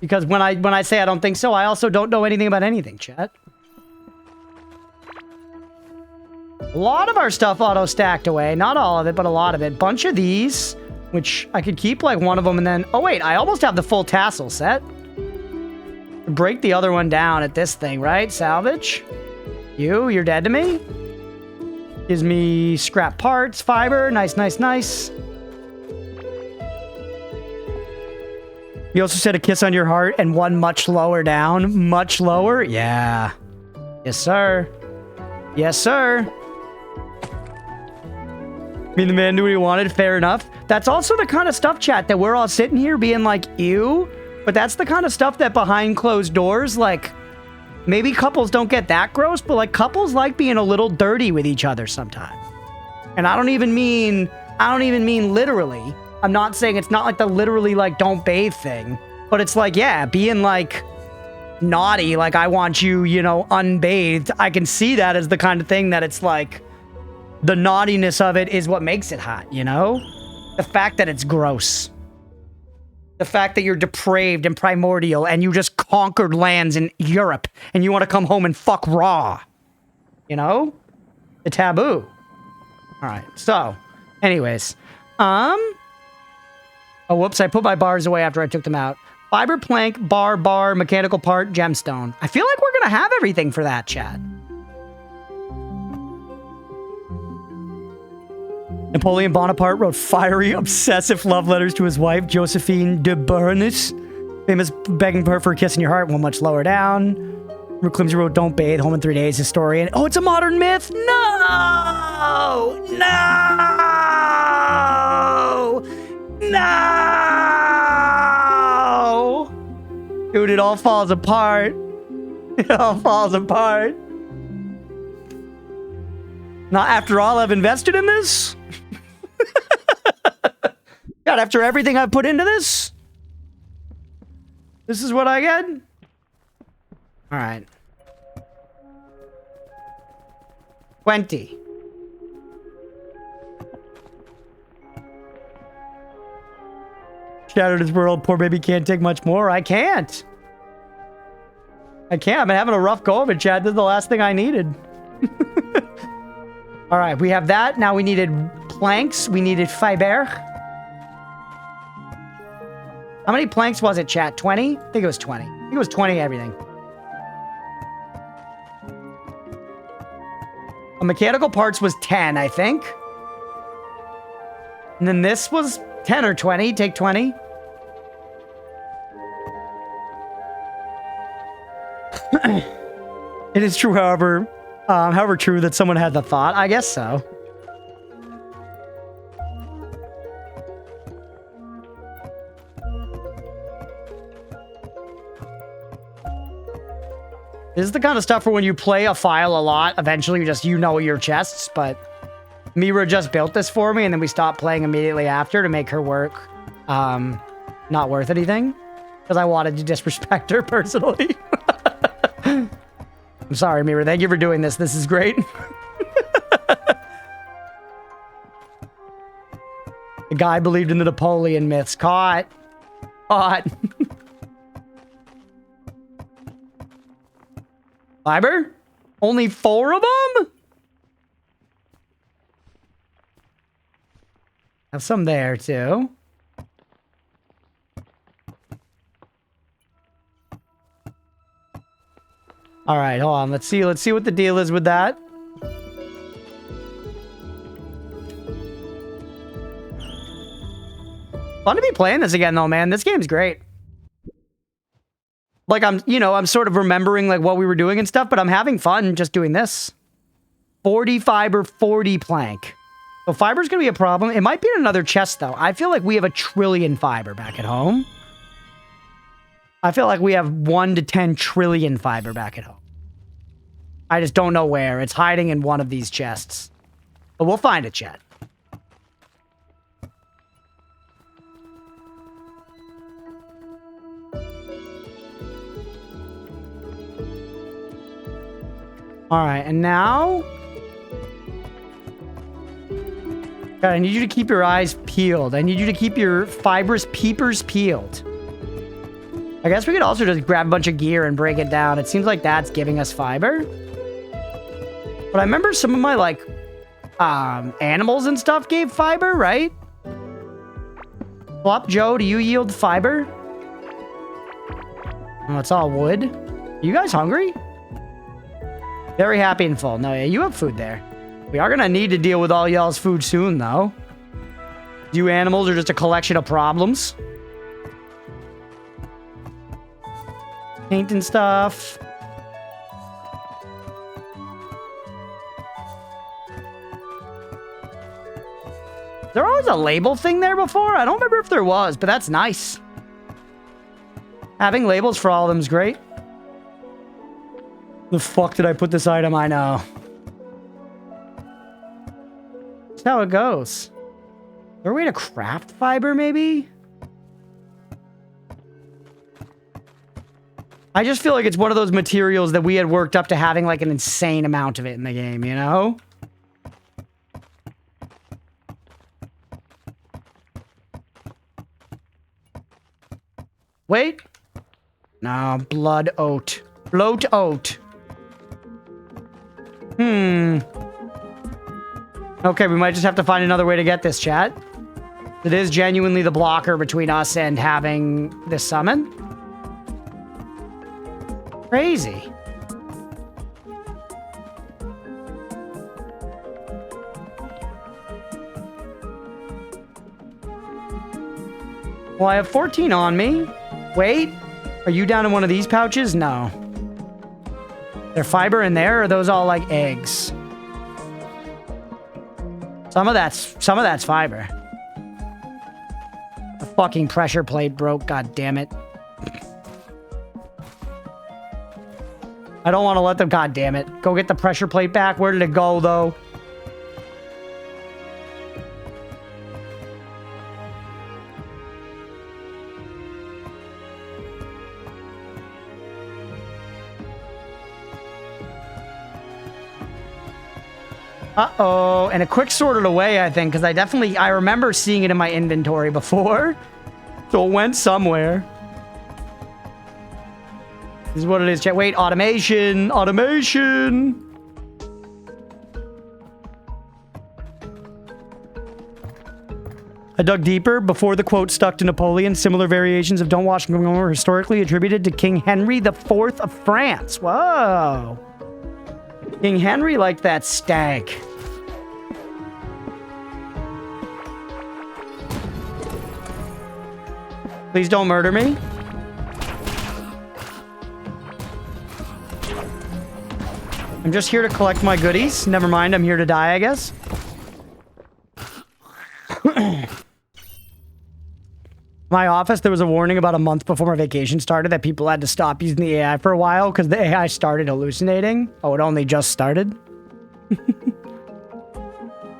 Because when I say I don't think so, I also don't know anything about anything, chat. A lot of our stuff auto-stacked away. Not all of it, but a lot of it. Bunch of these, which I could keep like one of them and then... Oh, wait, I almost have the full tassel set. Break the other one down at this thing, right? Salvage. You're dead to me? Gives me scrap parts, fiber. Nice. You also said a kiss on your heart and one much lower down. Much lower? Yeah. Yes, sir. Yes, sir. I mean, the man knew what he wanted. Fair enough. That's also the kind of stuff, chat, that we're all sitting here being like, ew. But that's the kind of stuff that behind closed doors, like... Maybe couples don't get that gross, but like couples like being a little dirty with each other sometimes. And I don't even mean literally. I'm not saying it's not like the literally like don't bathe thing, but it's like, yeah, being like naughty, like I want you, you know, unbathed. I can see that as the kind of thing that it's like the naughtiness of it is what makes it hot, you know? The fact that it's gross. The fact that you're depraved and primordial and you just conquered lands in Europe and you want to come home and fuck raw. You know? The taboo. Alright, so, anyways. Oh, whoops, I put my bars away after I took them out. Fiber plank, bar, mechanical part, gemstone. I feel like we're gonna have everything for that, chat. Napoleon Bonaparte wrote fiery, obsessive love letters to his wife, Josephine de Beauharnais. Famous begging her for a kiss in your heart, one much lower down. Climsey wrote, don't bathe, home in 3 days, historian. Oh, it's a modern myth? No! Dude, it all falls apart. It all falls apart. Not after all I've invested in this? God, after everything I've put into this? This is what I get? Alright. 20. Shattered his world. Poor baby can't take much more. I can't. I can't. I've been having a rough go of it, Chad. This is the last thing I needed. All right, we have that. Now we needed planks. We needed fiber. How many planks was it, chat? 20? I think it was 20. I think it was 20 everything. Mechanical parts was 10, I think. And then this was 10 or 20. Take 20. It is true, however true that someone had the thought. I guess so. This is the kind of stuff where when you play a file a lot, eventually you know your chests, but Mira just built this for me, and then we stopped playing immediately after to make her work not worth anything, because I wanted to disrespect her personally. I'm sorry, Mira. Thank you for doing this. This is great. The guy believed in the Napoleon myths. Caught. Caught. Fiber? Only 4 of them? Have some there, too. All right, hold on. Let's see what the deal is with that. Fun to be playing this again, though, man. This game's great. Like, I'm sort of remembering, like, what we were doing and stuff, but I'm having fun just doing this. 40 fiber, 40 plank. So fiber's gonna be a problem. It might be in another chest, though. I feel like we have 1 trillion fiber back at home. I feel like we have 1 to 10 trillion fiber back at home. I just don't know where. It's hiding in one of these chests. But we'll find it, chat. Alright, and now... God, I need you to keep your eyes peeled. I need you to keep your fibrous peepers peeled. I guess we could also just grab a bunch of gear and break it down. It seems like that's giving us fiber. But I remember some of my, like, animals and stuff gave fiber, right? Flop Joe, do you yield fiber? Oh, it's all wood. Are you guys hungry? Very happy and full. No, yeah, you have food there. We are gonna need to deal with all y'all's food soon, though. You animals are just a collection of problems. Paint and stuff. There was a label thing there before? I don't remember if there was, but that's nice. Having labels for all of them is great. The fuck did I put this item? I know. That's how it goes. Is there a way to craft fiber, maybe? I just feel like it's one of those materials that we had worked up to having like an insane amount of it in the game, you know? Wait. No, blood oat. Bloat oat. Okay, we might just have to find another way to get this, chat. It is genuinely the blocker between us and having this summon. Crazy. Well, I have 14 on me. Wait, are you down in one of these pouches? No. There fiber in there, or are those all like eggs? Some of that's fiber. The fucking pressure plate broke, god damn it. I don't want to let them, god damn it. Go get the pressure plate back. Where did it go, though? Uh-oh. And a quick sorted away, I think, because I remember seeing it in my inventory before. So it went somewhere. This is what it is, chat. Wait, automation. Automation. I dug deeper. Before the quote stuck to Napoleon, similar variations of "Don't Watch Me" were historically attributed to King Henry IV of France. Whoa. King Henry liked that stank. Please don't murder me. I'm just here to collect my goodies. Never mind, I'm here to die, I guess. My office, there was a warning about a month before my vacation started that people had to stop using the AI for a while because the AI started hallucinating. Oh, it only just started?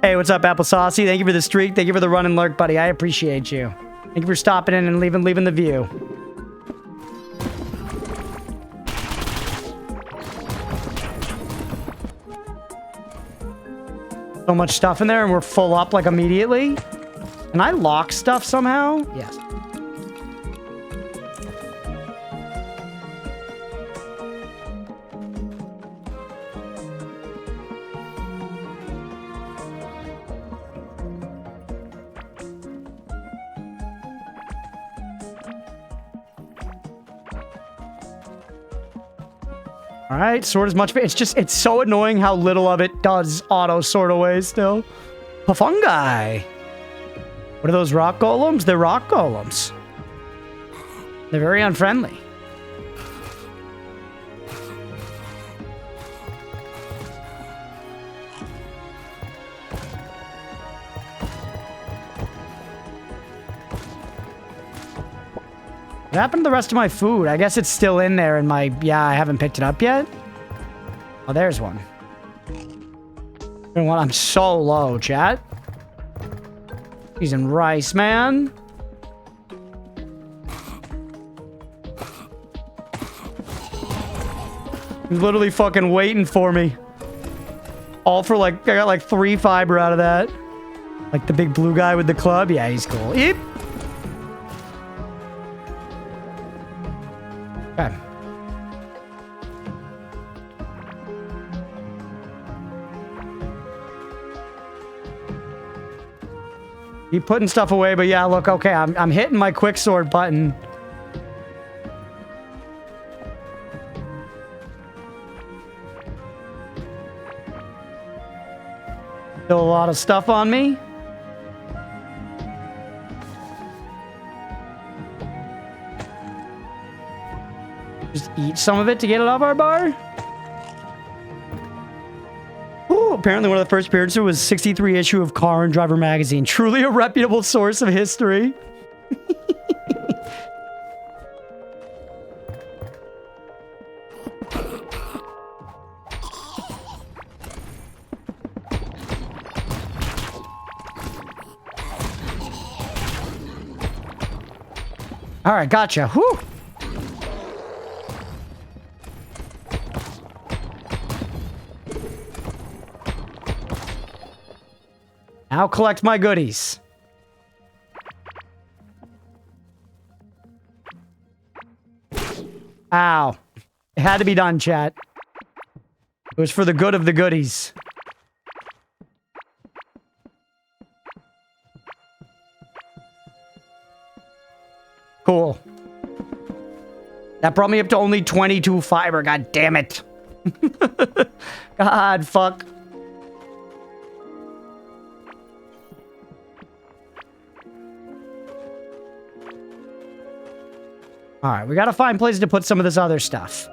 Hey, what's up, Apple Saucy? Thank you for the streak. Thank you for the run and lurk, buddy. I appreciate you. Thank you for stopping in and leaving the view. So much stuff in there and we're full up like immediately. Can I lock stuff somehow? Yes. All right, sort as much. It's so annoying how little of it does auto sort away still. Fungi. What are those rock golems? They're rock golems. They're very unfriendly. What happened to the rest of my food? I guess it's still in there in my... Yeah, I haven't picked it up yet. Oh, there's one. You know what? I'm so low, chat. Cheese and rice, man. He's literally fucking waiting for me. All for like... I got like 3 fiber out of that. Like the big blue guy with the club. Yeah, he's cool. Yep. Okay. Keep putting stuff away, but yeah, look, okay, I'm hitting my quick sort button. Still a lot of stuff on me. Just eat some of it to get it off our bar. Ooh, apparently one of the first appearances was 63 issue of Car and Driver magazine. Truly a reputable source of history. All right, gotcha. Whew. Now collect my goodies. Ow. It had to be done, chat. It was for the good of the goodies. Cool. That brought me up to only 22 fiber. God damn it. God, fuck. All right, we got to find places to put some of this other stuff.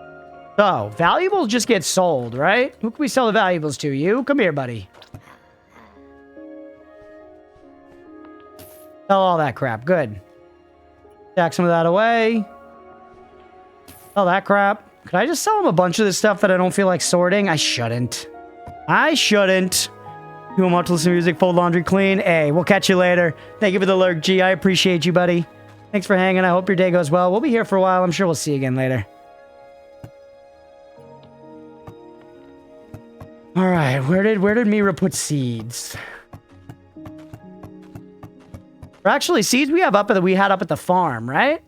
So, valuables just get sold, right? Who can we sell the valuables to? You? Come here, buddy. Sell all that crap. Good. Stack some of that away. Sell that crap. Could I just sell him a bunch of this stuff that I don't feel like sorting? I shouldn't. I shouldn't. You want to listen to music, fold laundry, clean? Hey, we'll catch you later. Thank you for the lurk, G. I appreciate you, buddy. Thanks for hanging. I hope your day goes well. We'll be here for a while. I'm sure we'll see you again later. All right, where did Mira put seeds? Or actually, seeds we had up at the farm, right?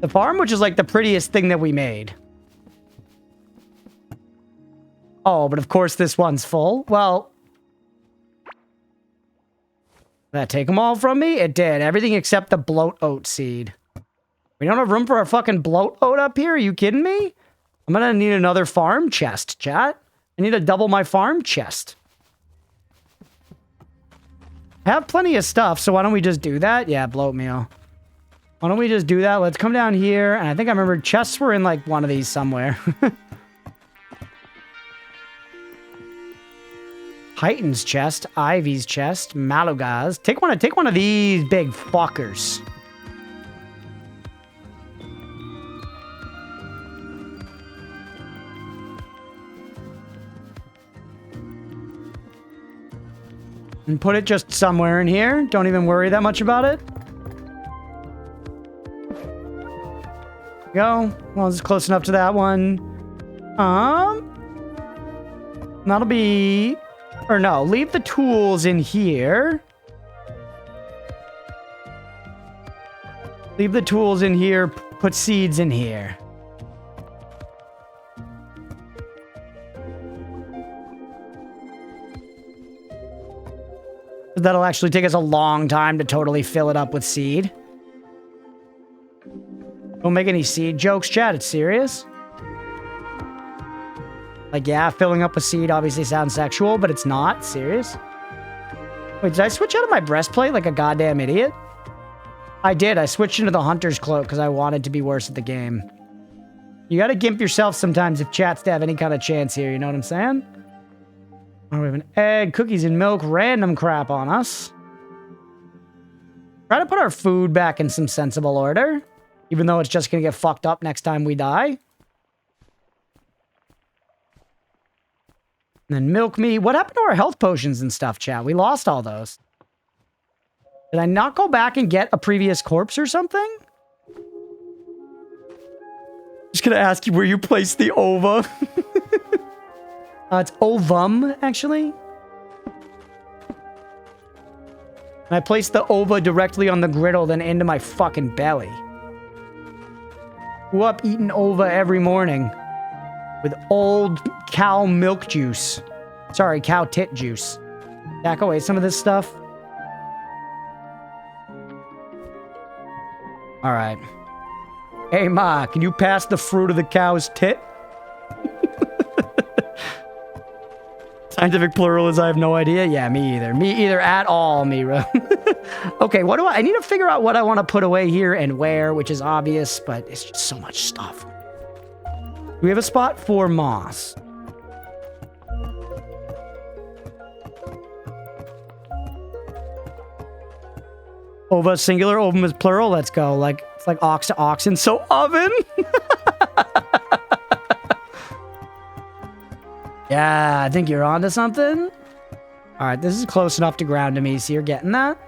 The farm, which is like the prettiest thing that we made. Oh, but of course this one's full. Well, did that take them all from me? It did. Everything except the bloat oat seed. We don't have room for a fucking bloat oat up here? Are you kidding me? I'm gonna need another farm chest, chat. I need to double my farm chest. I have plenty of stuff, so why don't we just do that? Yeah, bloat meal. Why don't we just do that? Let's come down here, and I think I remember chests were in, like, one of these somewhere. Heighton's chest, Ivy's chest, Malugaz. Take one of these big fuckers. And put it just somewhere in here. Don't even worry that much about it. Go. Well, it's close enough to that one. That'll be... Or no, leave the tools in here. Leave the tools in here. Put seeds in here. That'll actually take us a long time to totally fill it up with seed. Don't make any seed jokes, chat. It's serious. Like, yeah, filling up a seed obviously sounds sexual, but it's not. Serious? Wait, did I switch out of my breastplate like a goddamn idiot? I did. I switched into the hunter's cloak because I wanted to be worse at the game. You gotta gimp yourself sometimes if chats to have any kind of chance here, you know what I'm saying? Oh, we have an egg, cookies and milk, random crap on us. Try to put our food back in some sensible order, even though it's just gonna get fucked up next time we die. And then milk me. What happened to our health potions and stuff, chat? We lost all those. Did I not go back and get a previous corpse or something? Just gonna ask you where you placed the ova. It's ovum, actually. And I placed the ova directly on the griddle, then into my fucking belly. Grew up eating ova every morning. With old cow milk juice. Sorry, cow tit juice. Back away some of this stuff. Alright. Hey, Ma, can you pass the fruit of the cow's tit? Scientific plural is I have no idea. Yeah, me either. Me either at all, Mira. Okay, what do I need to figure out what I want to put away here and where, which is obvious, but it's just so much stuff. We have a spot for moss. Ova singular, ovum is plural. Let's go. Like it's like ox to oxen. So oven. Yeah, I think you're onto something. All right, this is close enough to ground to me. So you're getting that.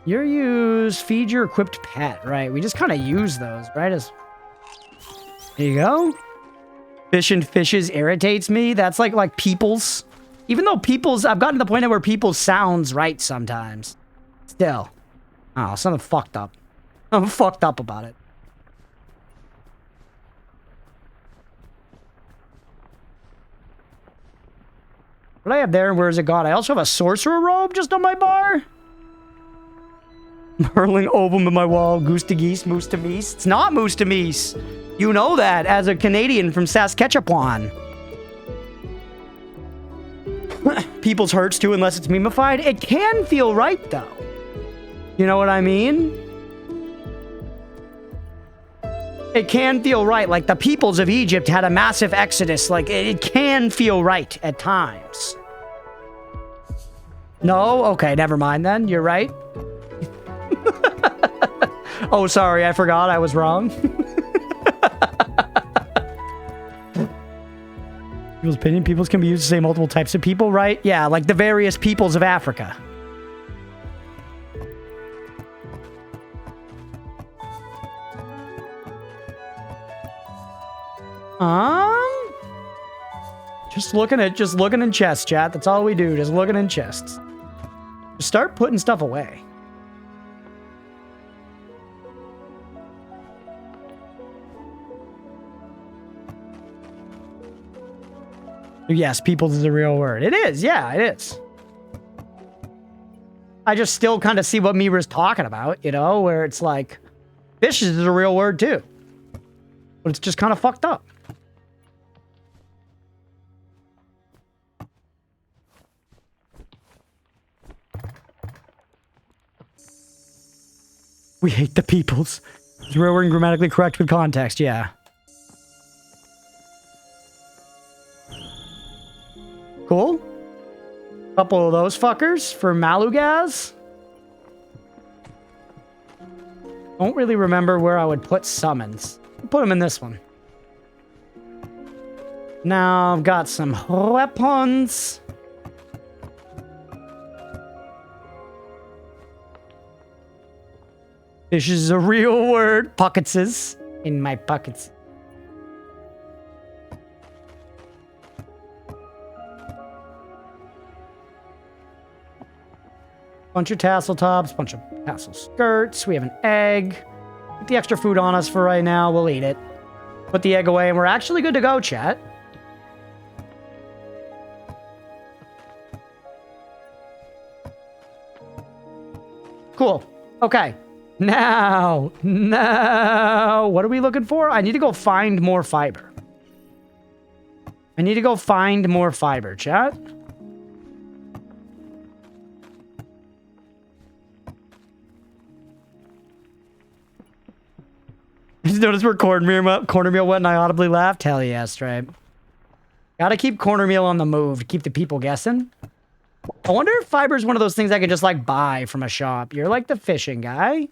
Your use feed your equipped pet, right? We just kind of use those, right? As there you go. Fish and fishes irritates me. That's like people's. Even though people's, I've gotten to the point where people's sounds right sometimes. Still. Oh, something fucked up. I'm fucked up about it. What do I have there and where is it gone? I also have a sorcerer robe just on my bar. Hurling ovum in my wall. Goose to geese, moose to meese. It's not moose to meese. You know that as a Canadian from Saskatchewan. People's hurts too unless it's memified. It can feel right though. You know what I mean? It can feel right. Like the peoples of Egypt had a massive exodus. Like it can feel right at times. No? Okay, never mind then. You're right. Oh, sorry. I forgot I was wrong. People's opinion. Peoples can be used to say multiple types of people, right? Yeah, like the various peoples of Africa. Just looking in chests, chat. That's all we do. Just looking in chests. Just start putting stuff away. Yes, peoples is a real word. It is. Yeah, it is. I just still kind of see what Mira's talking about, you know, where it's like, fishes is a real word too. But it's just kind of fucked up. We hate the peoples. It's rare and grammatically correct with context, yeah. Cool. Couple of those fuckers for Malugaz. Don't really remember where I would put summons. I'll put them in this one. Now I've got some weapons. This is a real word. Pocketses. In my pockets. Bunch of tassel tops, bunch of tassel skirts. We have an egg. Put the extra food on us for right now. We'll eat it. Put the egg away, and we're actually good to go, chat. Cool. Okay. Now, what are we looking for? I need to go find more fiber. I need to go find more fiber, chat. Just notice where cornmeal went and I audibly laughed? Hell yeah, Stripe. Gotta keep cornmeal on the move to keep the people guessing. I wonder if fiber is one of those things I can just, like, buy from a shop. You're like the fishing guy.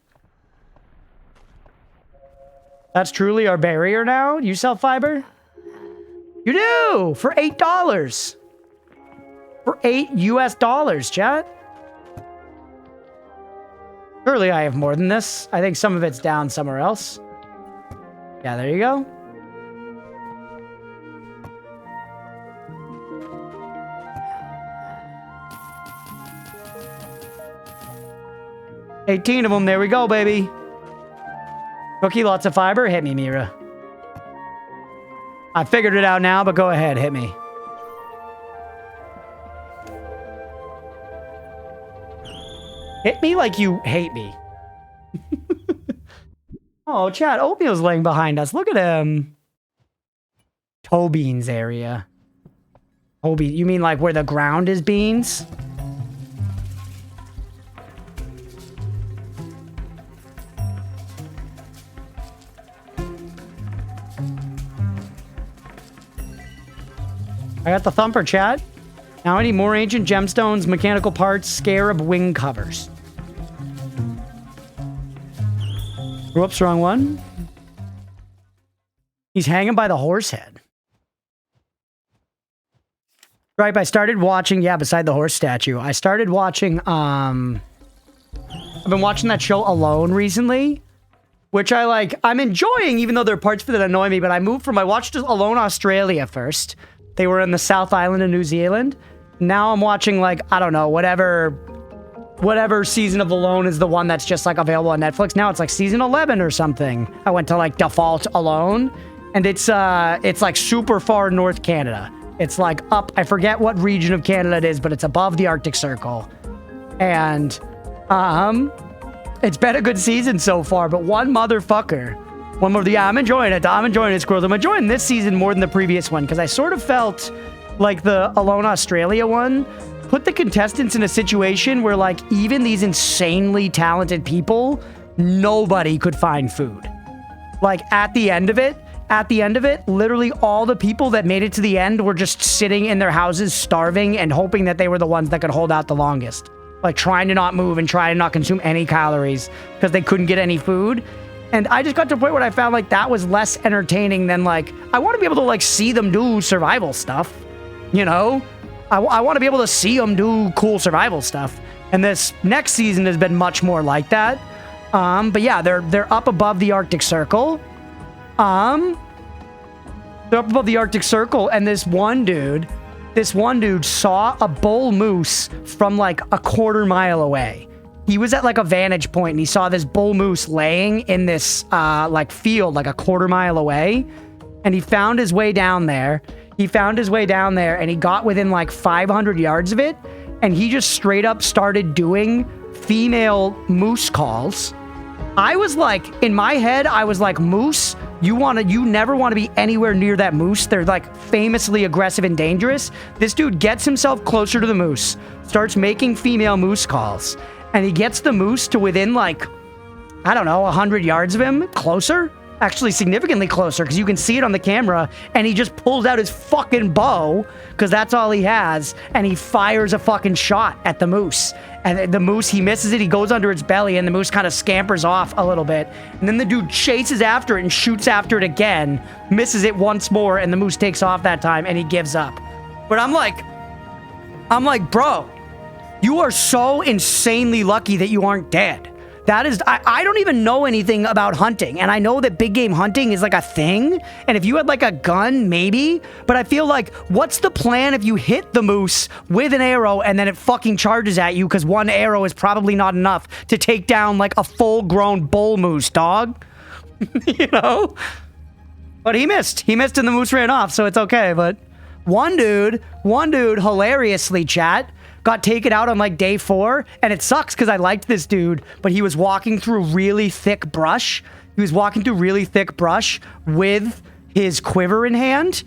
That's truly our barrier now? You sell fiber? You do! For $8. For $8 US, chat. Surely I have more than this. I think some of it's down somewhere else. Yeah, there you go. $18 of them. There we go, baby. Cookie, lots of fiber. Hit me, Mira. I figured it out now, but go ahead. Hit me. Hit me like you hate me. Oh, chat. Oatmeal's laying behind us. Look at him. Toe beans area. Toe beans. You mean like where the ground is beans? I got the thumper, chat. Now I need more ancient gemstones, mechanical parts, scarab wing covers. Whoops, wrong one. He's hanging by the horse head. Right, I started watching, yeah, beside the horse statue. I started watching, I've been watching that show Alone recently, which I'm enjoying, even though there are parts of it that annoy me, but I watched Alone Australia first. They were in the South Island of New Zealand. Now I'm watching, like, I don't know, whatever season of Alone is the one that's just, like, available on Netflix. Now it's, like, season 11 or something. I went to, like, default Alone, and it's like, super far North Canada. It's, like, up, I forget what region of Canada it is, but it's above the Arctic Circle. And, it's been a good season so far, but one motherfucker... Yeah, I'm enjoying it. I'm enjoying it, Squirrels. I'm enjoying this season more than the previous one, because I sort of felt like the Alone Australia one put the contestants in a situation where, like, even these insanely talented people, nobody could find food. Like, at the end of it, literally all the people that made it to the end were just sitting in their houses starving and hoping that they were the ones that could hold out the longest. Like, trying to not move and trying to not consume any calories because they couldn't get any food. And I just got to a point where I found, like, that was less entertaining than, like, I want to be able to, like, see them do survival stuff, you know? I want to be able to see them do cool survival stuff. And this next season has been much more like that. But yeah, they're up above the Arctic Circle. They're up above the Arctic Circle, and this one dude saw a bull moose from, like, a quarter mile away. He was at, like, a vantage point, and he saw this bull moose laying in this, like, field, like, a quarter mile away. And he found his way down there. He found his way down there and he got within like 500 yards of it. And he just straight up started doing female moose calls. I was like, in my head, I was like, moose, you never want to be anywhere near that moose. They're like famously aggressive and dangerous. This dude gets himself closer to the moose, starts making female moose calls, and he gets the moose to within like, I don't know, 100 yards of him, closer. Actually significantly closer, because you can see it on the camera, and he just pulls out his fucking bow, because that's all he has, and he fires a fucking shot at the moose. And the moose, he misses it, he goes under its belly, and the moose kind of scampers off a little bit. And then the dude chases after it and shoots after it again, misses it once more, and the moose takes off that time, and he gives up. But I'm like, bro, you are so insanely lucky that you aren't dead. That is, I don't even know anything about hunting, and I know that big game hunting is like a thing, and if you had like a gun, maybe, but I feel like, what's the plan if you hit the moose with an arrow and then it fucking charges at you because one arrow is probably not enough to take down like a full-grown bull moose, dog? You know? But he missed and the moose ran off, so it's okay, but one dude, hilariously, chat, got taken out on like day 4, and it sucks because I liked this dude, but he was walking through really thick brush. He was walking through really thick brush with his quiver in hand,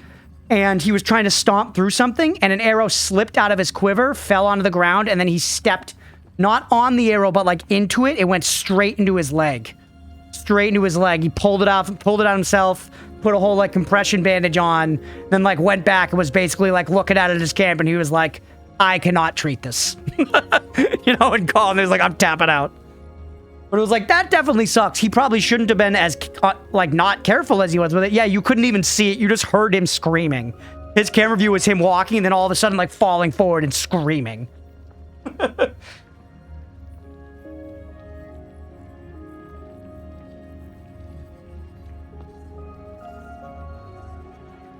and he was trying to stomp through something, and an arrow slipped out of his quiver, fell onto the ground, and then he stepped not on the arrow, but like into it. It went straight into his leg. Straight into his leg. He pulled it out himself, put a whole like compression bandage on, then like went back and was basically like looking at it at his camp, and he was like, I cannot treat this. You know, and call, and there's like, I'm tapping out. But it was like, that definitely sucks. He probably shouldn't have been as, like, not careful as he was with it. Yeah, you couldn't even see it. You just heard him screaming. His camera view was him walking, and then all of a sudden, like, falling forward and screaming. But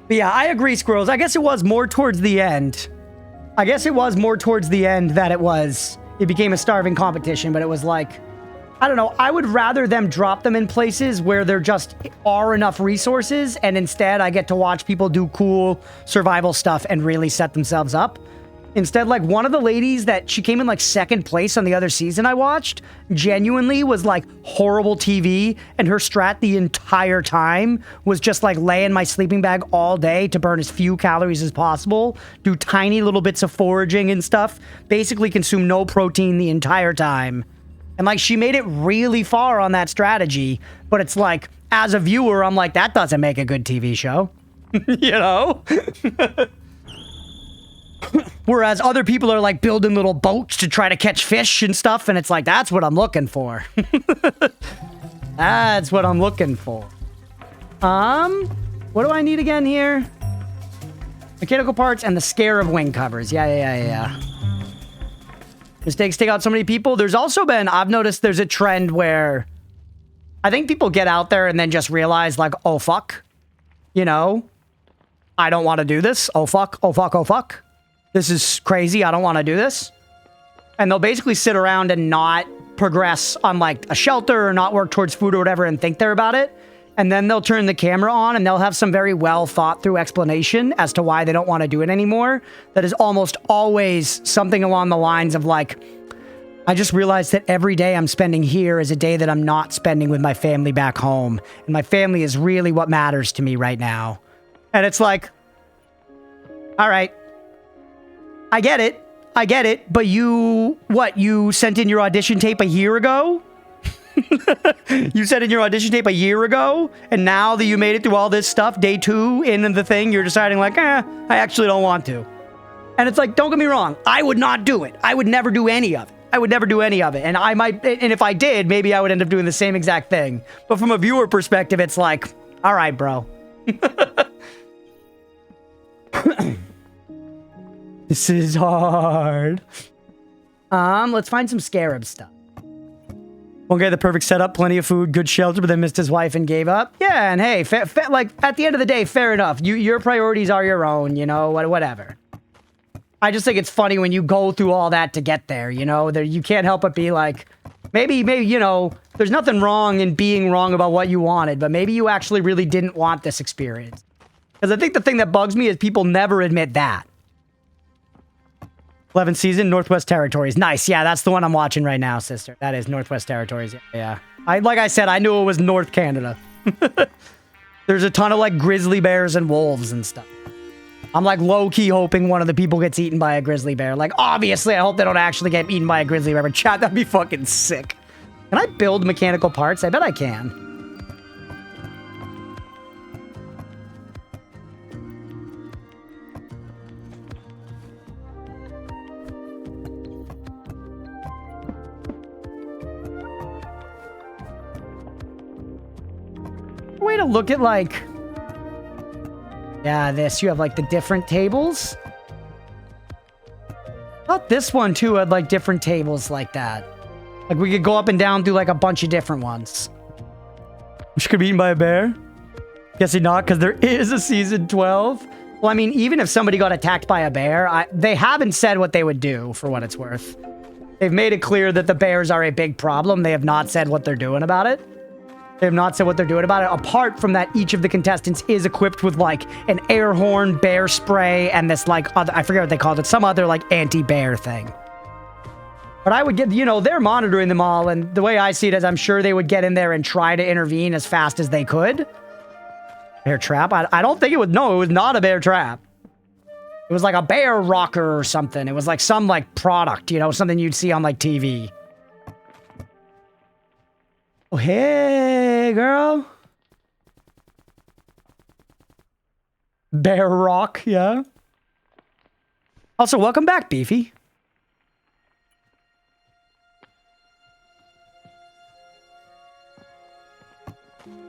yeah, I agree, Squirrels. I guess it was more towards the end. That it became a starving competition, but it was like, I don't know, I would rather them drop them in places where there just are enough resources, and instead I get to watch people do cool survival stuff and really set themselves up. Instead, like, one of the ladies that she came in like 2nd place on the other season I watched genuinely was like horrible TV, and her strat the entire time was just like lay in my sleeping bag all day to burn as few calories as possible, do tiny little bits of foraging and stuff, basically consume no protein the entire time. And like, she made it really far on that strategy, but it's like, as a viewer, I'm like, that doesn't make a good TV show. You know? Whereas other people are like building little boats to try to catch fish and stuff, and it's like, that's what I'm looking for. That's what I'm looking for. What do I need again here? Mechanical parts and the scarab wing covers. Yeah. Mistakes take out so many people. There's also been, I've noticed there's a trend where I think people get out there and then just realize like, oh fuck, you know, I don't want to do this. Oh fuck. This is crazy. I don't want to do this. And they'll basically sit around and not progress on like a shelter or not work towards food or whatever and think they're about it. And then they'll turn the camera on and they'll have some very well thought through explanation as to why they don't want to do it anymore. That is almost always something along the lines of like, I just realized that every day I'm spending here is a day that I'm not spending with my family back home. And my family is really what matters to me right now. And it's like, all right, I get it, but you sent in your audition tape a year ago? You sent in your audition tape a year ago, and now that you made it through all this stuff, day 2 in the thing, you're deciding like, I actually don't want to. And it's like, don't get me wrong, I would not do it. I would never do any of it. And I might, and if I did, maybe I would end up doing the same exact thing. But from a viewer perspective, it's like, all right, bro. This is hard. Let's find some scarab stuff. One guy, the perfect setup, plenty of food, good shelter, but then missed his wife and gave up. Yeah, and hey, like, at the end of the day, fair enough. Your priorities are your own, you know, whatever. I just think it's funny when you go through all that to get there, you know? You can't help but be like, maybe, you know, there's nothing wrong in being wrong about what you wanted, but maybe you actually really didn't want this experience. Because I think the thing that bugs me is people never admit that. 11th season, Northwest Territories. Nice. Yeah, that's the one I'm watching right now, sister. That is Northwest Territories. Yeah. Like I said, I knew it was North Canada. There's a ton of like grizzly bears and wolves and stuff. I'm like low-key hoping one of the people gets eaten by a grizzly bear. Like, obviously, I hope they don't actually get eaten by a grizzly bear. But chat, that'd be fucking sick. Can I build mechanical parts? I bet I can. Way to look at like... Yeah, this. You have like the different tables. I thought this one too had like different tables like that. Like we could go up and down through like a bunch of different ones. Which could be eaten by a bear? Guessing not, because there is a season 12. Well, I mean, even if somebody got attacked by a bear, they haven't said what they would do, for what it's worth. They've made it clear that the bears are a big problem. They have not said what they're doing about it. They have not said what they're doing about it. Apart from that, each of the contestants is equipped with like an air horn, bear spray, and this like other, I forget what they called it, some other like anti-bear thing. But I would get, you know, they're monitoring them all, and the way I see it is I'm sure they would get in there and try to intervene as fast as they could. Bear trap? I don't think it was, no, it was not a bear trap. It was like a bear rocker or something. It was like some like product, you know, something you'd see on like TV. Oh, hey, girl. Bear rock, yeah. Also, welcome back, Beefy.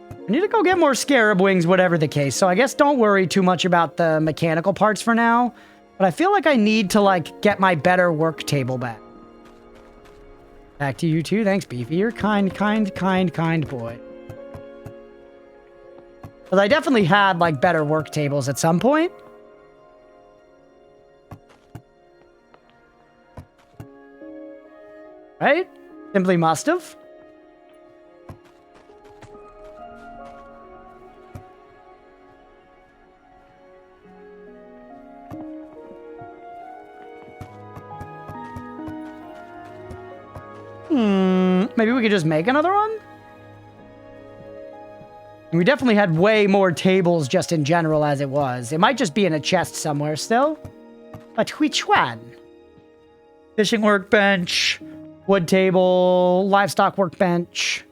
I need to go get more scarab wings, whatever the case. So I guess don't worry too much about the mechanical parts for now. But I feel like I need to, like, get my better work table back. Back to you too. Thanks, Beefy. You're kind boy. But I definitely had, like, better work tables at some point. Right? Simply must have. Maybe we could just make another one? We definitely had way more tables just in general as it was. It might just be in a chest somewhere still. But which one? Fishing workbench, wood table, livestock workbench.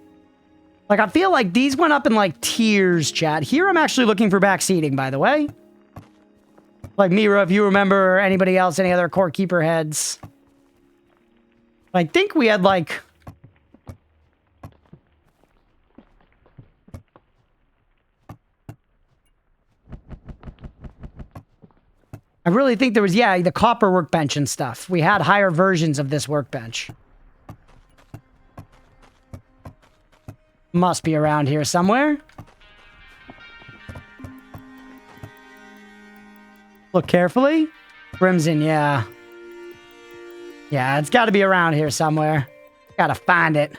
Like, I feel like these went up in, like, tiers, chat. Here I'm actually looking for back seating, by the way. Like, Mira, if you remember, or anybody else, any other core keeper heads. I think we had, like... I really think there was, yeah, the copper workbench and stuff. We had higher versions of this workbench. Must be around here somewhere. Look carefully. Crimson, yeah. Yeah, it's got to be around here somewhere. Gotta find it.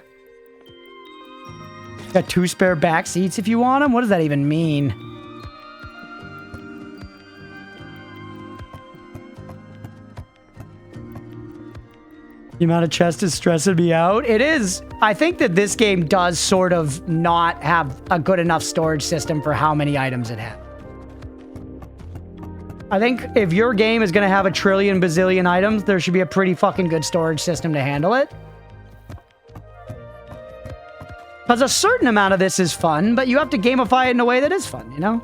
Got 2 spare back seats if you want them. What does that even mean? The amount of chest is stressing me out. It is. I think that this game does sort of not have a good enough storage system for how many items it has. I think if your game is going to have a trillion bazillion items, there should be a pretty fucking good storage system to handle it. Because a certain amount of this is fun, but you have to gamify it in a way that is fun, you know?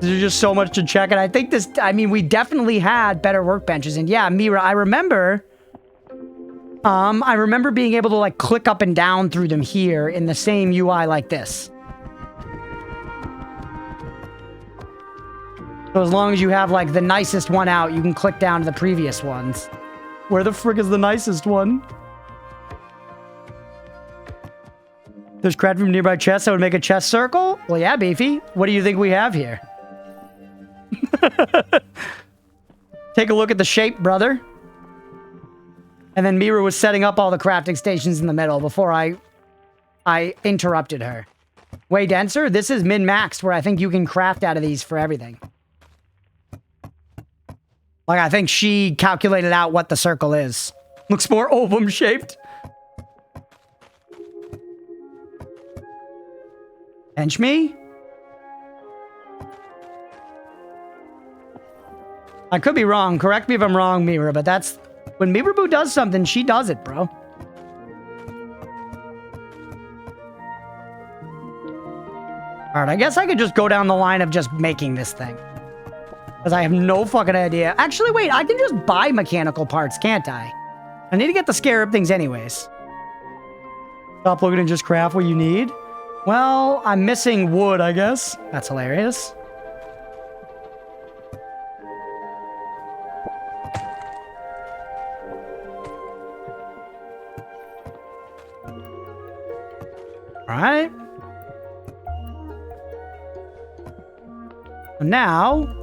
There's just so much to check. And I think this, I mean, we definitely had better workbenches. And yeah, Mira, I remember being able to like click up and down through them here in the same UI like this. So as long as you have like the nicest one out, you can click down to the previous ones. Where the frick is the nicest one? There's cred from nearby chests that would make a chest circle? Well, yeah, Beefy. What do you think we have here? Take a look at the shape, brother. And then Mira was setting up all the crafting stations in the middle before I interrupted her. Way denser? This is min-maxed, where I think you can craft out of these for everything. Like, I think she calculated out what the circle is. Looks more ovum-shaped. Bench me? I could be wrong. Correct me if I'm wrong, Mira, but that's... When Mibraboo does something, she does it, bro. Alright, I guess I could just go down the line of just making this thing. Because I have no fucking idea. Actually, wait, I can just buy mechanical parts, can't I? I need to get the scarab things anyways. Stop looking and just craft what you need? Well, I'm missing wood, I guess. That's hilarious. Alright. Now...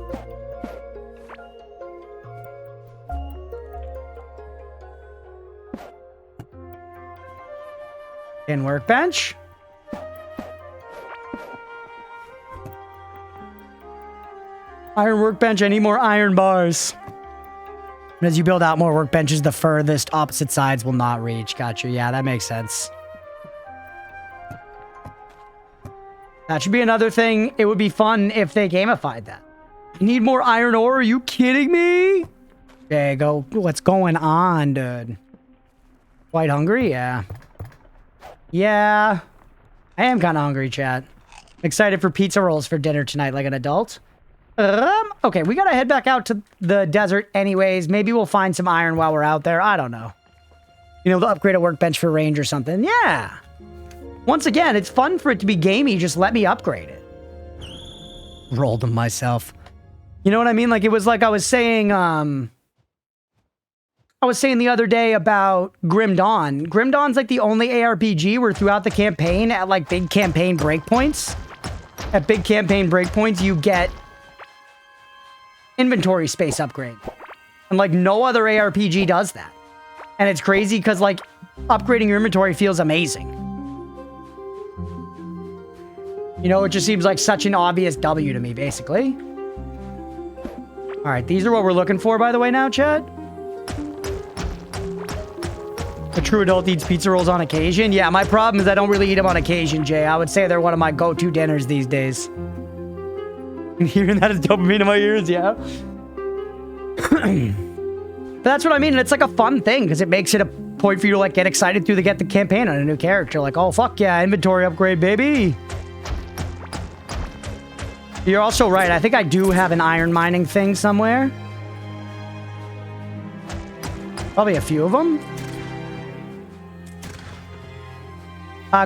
in workbench. Iron workbench, I need more iron bars. And as you build out more workbenches, the furthest opposite sides will not reach. Gotcha. Yeah, that makes sense. That should be another thing. It would be fun if they gamified that. I need more iron ore. Are you kidding me? Okay, go. What's going on, dude? Quite hungry? Yeah. Yeah. I am kind of hungry, chat. Excited for pizza rolls for dinner tonight like an adult. Okay, we gotta head back out to the desert anyways. Maybe we'll find some iron while we're out there. I don't know. You know, to upgrade a workbench for range or something. Yeah. Once again, it's fun for it to be gamey. Just let me upgrade it. Rolled them myself. You know what I mean? Like, it was like I was saying the other day about Grim Dawn. Grim Dawn's like the only ARPG where throughout the campaign, at like big campaign breakpoints, you get inventory space upgrade. And like no other ARPG does that. And it's crazy because like upgrading your inventory feels amazing. You know, it just seems like such an obvious W to me, basically. All right, these are what we're looking for, by the way, now, Chad. A true adult eats pizza rolls on occasion. Yeah, my problem is I don't really eat them on occasion, Jay. I would say they're one of my go-to dinners these days. Hearing that is dopamine in my ears, yeah. But that's what I mean, and it's like a fun thing, because it makes it a point for you to like get excited through the campaign on a new character. Like, oh, fuck yeah, inventory upgrade, baby. You're also right. I think I do have an iron mining thing somewhere. Probably a few of them.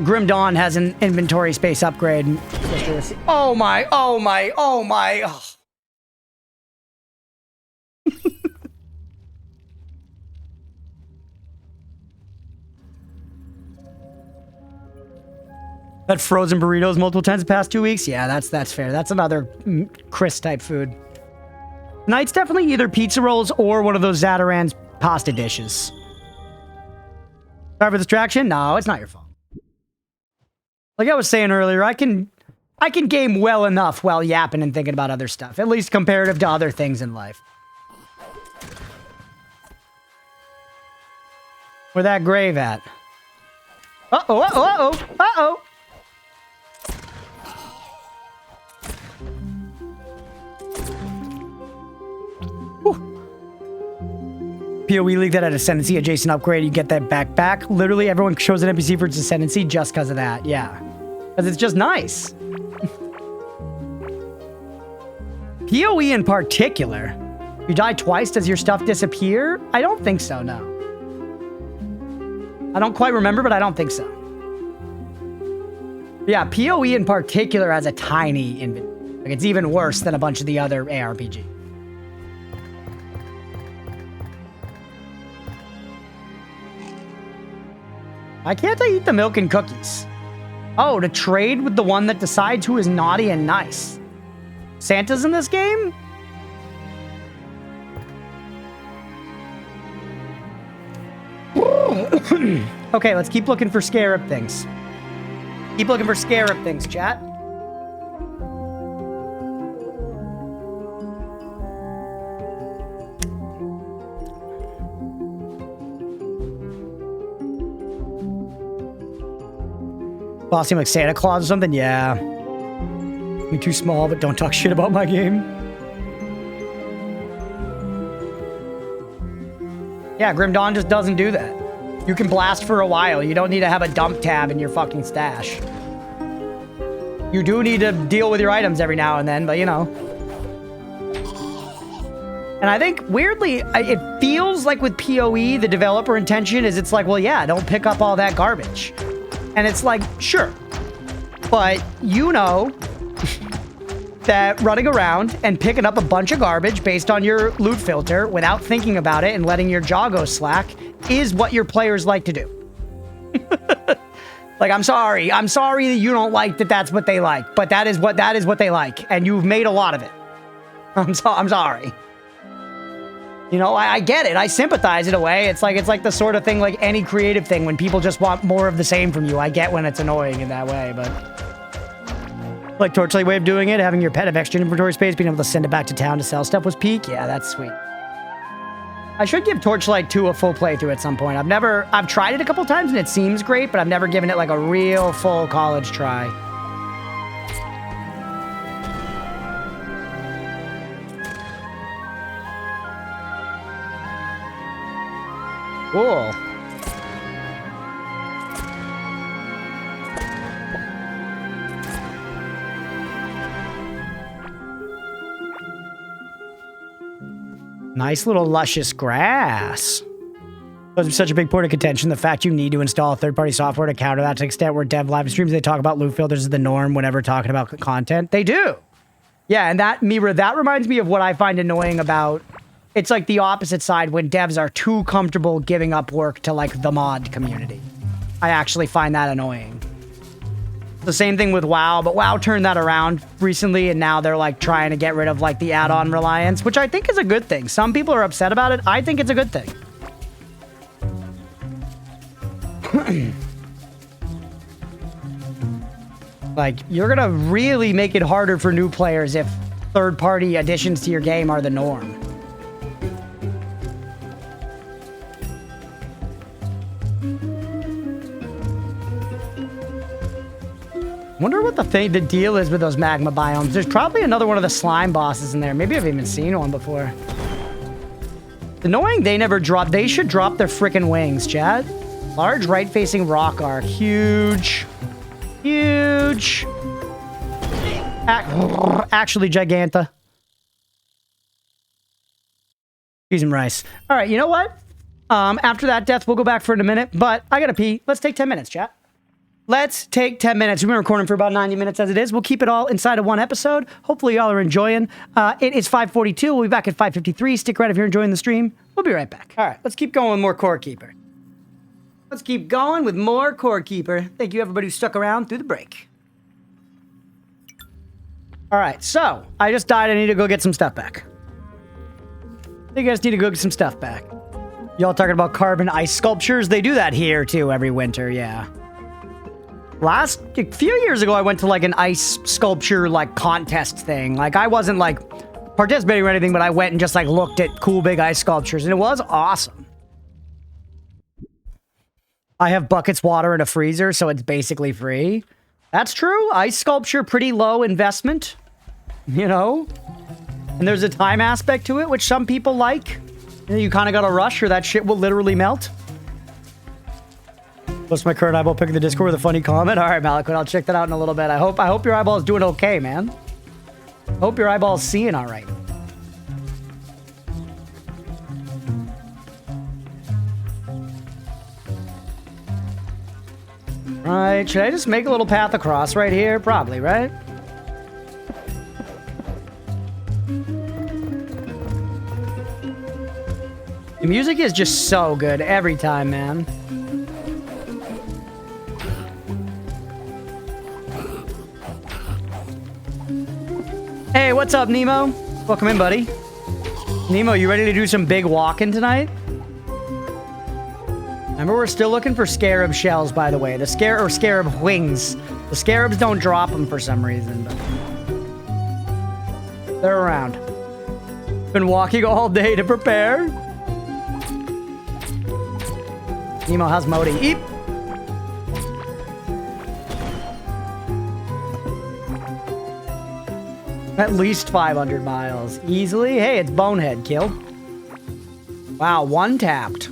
Grim Dawn has an inventory space upgrade. Oh my, oh my, oh my. Oh. Had frozen burritos multiple times the past 2 weeks. Yeah, that's fair. That's another Chris type food. Tonight's definitely either pizza rolls or one of those Zataran's pasta dishes. Sorry for the distraction? No, it's not your fault. Like I was saying earlier, I can game well enough while yapping and thinking about other stuff, at least comparative to other things in life. Where that grave at? Uh-oh, uh-oh, uh-oh, uh-oh. PoE League that had Ascendancy adjacent upgrade, you get that back. Literally everyone shows an NPC for its Ascendancy just because of that. Yeah. Because it's just nice. PoE in particular. You die twice, does your stuff disappear? I don't think so, no. I don't quite remember, but I don't think so. Yeah, PoE in particular has a tiny inventory. Like, it's even worse than a bunch of the other ARPG. Why can't I eat the milk and cookies? Oh, to trade with the one that decides who is naughty and nice. Santa's in this game? Okay, let's keep looking for scarab things. Keep looking for scarab things, chat. Boss seem like Santa Claus or something? Yeah. You're too small, but don't talk shit about my game. Yeah, Grim Dawn just doesn't do that. You can blast for a while. You don't need to have a dump tab in your fucking stash. You do need to deal with your items every now and then, but you know. And I think, weirdly, it feels like with PoE, the developer intention is it's like, well, yeah, don't pick up all that garbage. And it's like, sure. But you know that running around and picking up a bunch of garbage based on your loot filter without thinking about it and letting your jaw go slack is what your players like to do. Like, I'm sorry that you don't like that that's what they like, but that is what they like, and you've made a lot of it. I'm sorry. You know, I get it. I sympathize in a way. It's like the sort of thing, like any creative thing, when people just want more of the same from you. I get when it's annoying in that way, but like Torchlight way of doing it, having your pet have extra inventory space, being able to send it back to town to sell stuff was peak. Yeah, that's sweet. I should give Torchlight 2 a full playthrough at some point. I've tried it a couple times and it seems great, but I've never given it like a real full college try. Cool. Nice little luscious grass. Those are such a big point of contention. The fact you need to install third-party software to counter that to the extent where dev live streams, they talk about loot filters is the norm whenever talking about content. They do. Yeah, and that reminds me of what I find annoying about... It's like the opposite side when devs are too comfortable giving up work to like the mod community. I actually find that annoying. The same thing with WoW, but WoW turned that around recently and now they're like trying to get rid of like the add-on reliance, which I think is a good thing. Some people are upset about it. I think it's a good thing. Like, you're gonna really make it harder for new players if third-party additions to your game are the norm. Wonder what the deal is with those magma biomes. There's probably another one of the slime bosses in there. Maybe I've even seen one before. It's annoying they never drop. They should drop their frickin' wings, chat. Large right-facing rock arc. Huge. Huge. Actually, Giganta. Cheese and rice. All right, you know what? After that death, we'll go back for in a minute, but I gotta pee. Let's take 10 minutes, chat. Let's take 10 minutes. We've been recording for about 90 minutes as it is. We'll keep it all inside of one episode. Hopefully y'all are enjoying. It is 5:42. We'll be back at 5:53. Stick around if you're enjoying the stream. We'll be right back. All right, let's keep going with more Core Keeper. Let's keep going with more Core Keeper. Thank you everybody who stuck around through the break. All right, so I just died. I need to go get some stuff back. I think I just need to go get some stuff back. Y'all talking about carbon ice sculptures? They do that here too every winter, yeah. A few years ago, I went to like an ice sculpture like contest thing. Like I wasn't like participating or anything, but I went and just like looked at cool big ice sculptures and it was awesome. I have buckets, water, and a freezer, so it's basically free. That's true. Ice sculpture, pretty low investment, you know? And there's a time aspect to it, which some people like. You kind of got to rush or that shit will literally melt. Post my current eyeball pic in the Discord with a funny comment. All right, Malakut, I'll check that out in a little bit. I hope your eyeball's doing okay, man. Hope your eyeball's seeing all right. Right, should I just make a little path across right here? Probably, right? The music is just so good every time, man. Hey, what's up, Nemo? Welcome in, buddy. Nemo, you ready to do some big walking tonight? Remember, we're still looking for scarab shells, by the way. The scarab wings. The scarabs don't drop them for some reason, but they're around. Been walking all day to prepare. Nemo, how's Modi? Eep. At least 500 miles. Easily. Hey, it's Bonehead. Kill. Wow, one tapped.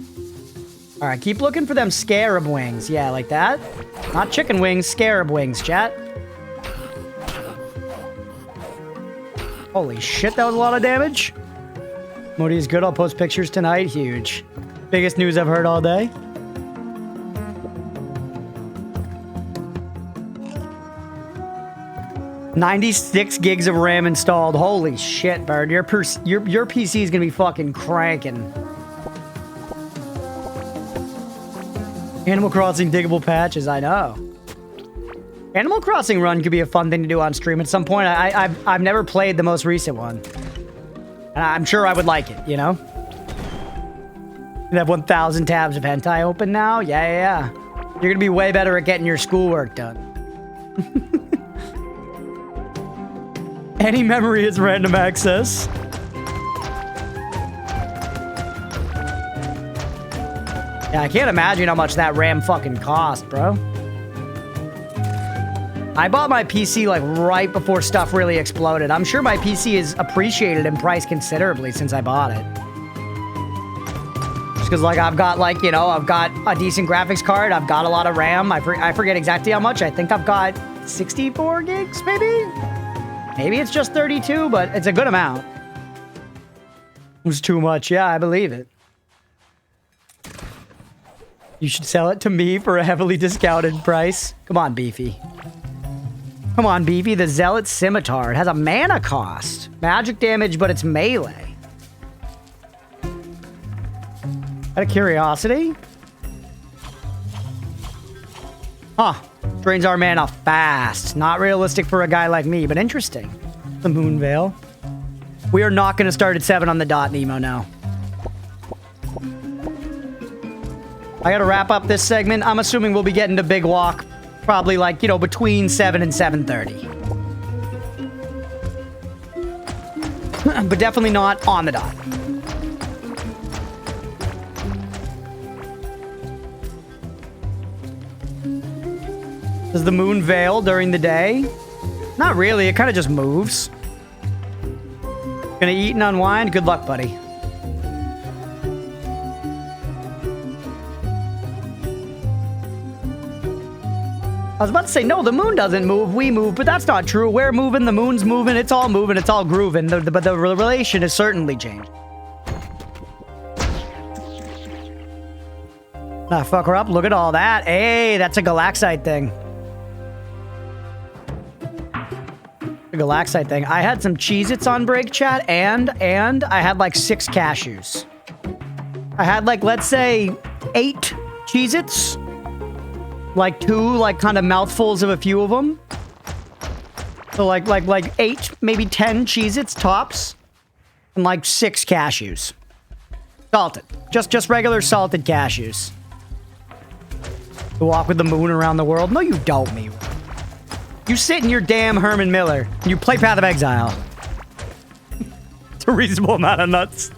All right, keep looking for them scarab wings. Yeah, like that. Not chicken wings, scarab wings, chat. Holy shit, that was a lot of damage. Modi is good. I'll post pictures tonight. Huge. Biggest news I've heard all day. $96 gigs of RAM installed. Holy shit, Bird. Your PC is gonna be fucking cranking. Animal Crossing diggable patches, I know. Animal Crossing run could be a fun thing to do on stream at some point. I've never played the most recent one. And I'm sure I would like it, you know? You have 1,000 tabs of hentai open now? Yeah. You're gonna be way better at getting your schoolwork done. Any memory is random access. Yeah, I can't imagine how much that RAM fucking cost, bro. I bought my PC like right before stuff really exploded. I'm sure my PC is appreciated in price considerably since I bought it. Just because like I've got like, you know, I've got a decent graphics card. I've got a lot of RAM. I forget exactly how much. I think I've got 64 gigs maybe? Maybe it's just 32, but it's a good amount. It was too much. Yeah, I believe it. You should sell it to me for a heavily discounted price. Come on, Beefy. Come on, Beefy. The Zealot Scimitar. It has a mana cost. Magic damage, but it's melee. Out of curiosity? Huh. Drains our mana fast. Not realistic for a guy like me, but interesting. The Moon Veil. We are not going to start at 7 on the dot, Nemo, now. I gotta wrap up this segment. I'm assuming we'll be getting to Big Walk probably like, you know, between 7 and 7:30. But definitely not on the dot. Does the moon veil during the day? Not really. It kind of just moves. Gonna eat and unwind? Good luck, buddy. I was about to say, no, the moon doesn't move. We move, but that's not true. We're moving, the moon's moving, it's all moving, it's all grooving. But the relation has certainly changed. Ah, fuck her up. Look at all that. Hey, that's a galaxite thing. A galaxite thing. I had some Cheez-Its on break, chat, and I had like 6 cashews. I had like, let's say, 8 Cheez-Its. Like 2, like, kind of mouthfuls of a few of them. So, like 8, maybe 10 Cheez-Its tops. And, like, 6 cashews. Salted. Just regular salted cashews. To walk with the moon around the world? No, you don't, me. You sit in your damn Herman Miller. And you play Path of Exile. It's a reasonable amount of nuts.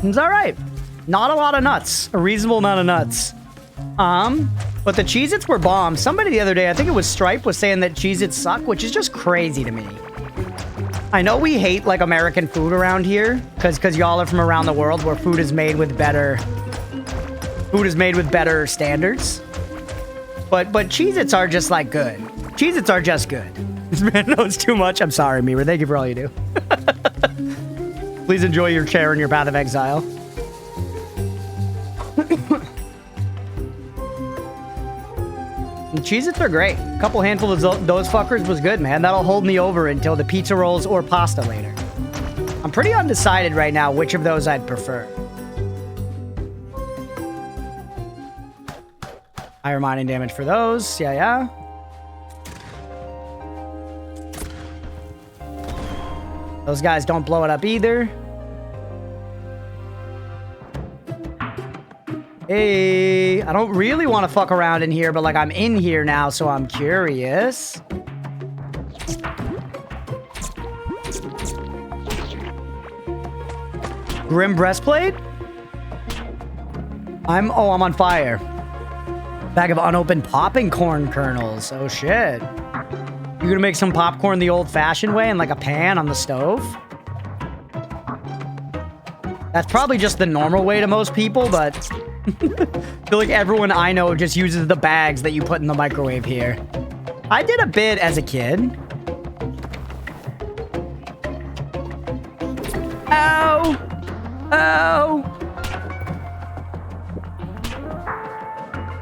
It's alright. Not a lot of nuts. A reasonable amount of nuts. But the Cheez-Its were bomb. Somebody the other day, I think it was Stripe, was saying that Cheez-Its suck, which is just crazy to me. I know we hate, like, American food around here, because y'all are from around the world where food is made with better... Food is made with better standards. But Cheez-Its are just, like, good. Cheez-Its are just good. This man knows too much. I'm sorry, Meaver. Thank you for all you do. Please enjoy your chair and your Path of Exile. Cheez-Its are great. A couple handfuls of those fuckers was good, man. That'll hold me over until the pizza rolls or pasta later. I'm pretty undecided right now which of those I'd prefer. Higher mining damage for those. Yeah. Those guys don't blow it up either. Hey, I don't really want to fuck around in here, but like I'm in here now, so I'm curious. Grim breastplate? I'm on fire. Bag of unopened popping corn kernels. Oh shit. You gonna make some popcorn the old-fashioned way in like a pan on the stove? That's probably just the normal way to most people, but I feel like everyone I know just uses the bags that you put in the microwave here. I did a bit as a kid. Ow! Ow!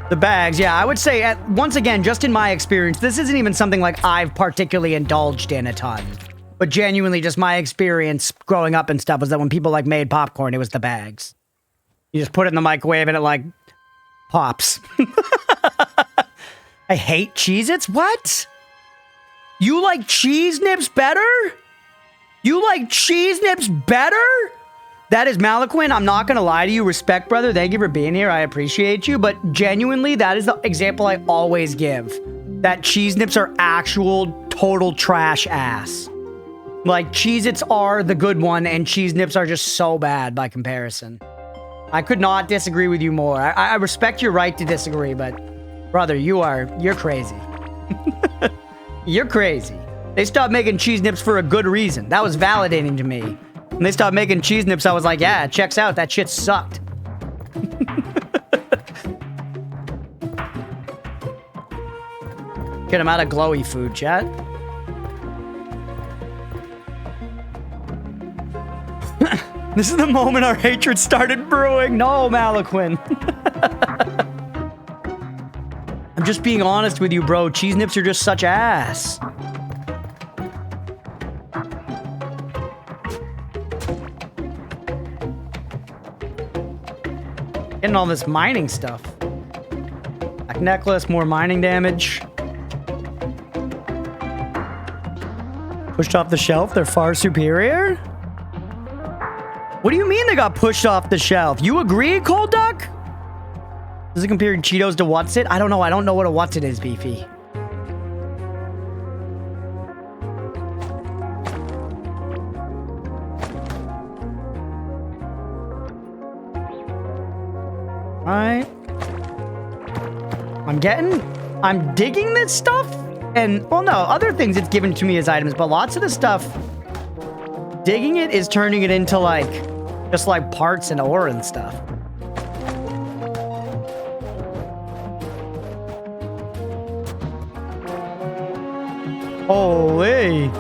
The bags, yeah, I would say, once again, just in my experience, this isn't even something like I've particularly indulged in a ton. But genuinely, just my experience growing up and stuff was that when people, like, made popcorn, it was the bags. You just put it in the microwave and it, like, pops. I hate Cheez-Its? What? You like Cheese Nips better? You like Cheese Nips better? That is Malaquin. I'm not going to lie to you. Respect, brother. Thank you for being here. I appreciate you. But genuinely, that is the example I always give. That Cheese Nips are actual total trash ass. Like, Cheez-Its are the good one, and Cheese Nips are just so bad by comparison. I could not disagree with you more. I respect your right to disagree, but brother, you're crazy. You're crazy. They stopped making Cheese Nips for a good reason. That was validating to me. When they stopped making Cheese Nips, I was like, yeah, it checks out. That shit sucked. Get him out of glowy food, chat. This is the moment our hatred started brewing. No, Malaquin. I'm just being honest with you, bro. Cheese Nips are just such ass. Getting all this mining stuff. Black necklace, more mining damage. Pushed off the shelf, they're far superior? What do you mean they got pushed off the shelf? You agree, Cold Duck? Does it compare Cheetos to What's It? I don't know. I don't know what a What's It is, Beefy. Alright. I'm digging this stuff. And, well, no, other things it's given to me as items, but lots of the stuff, digging it is turning it into, like, just like parts and ore and stuff. Holy.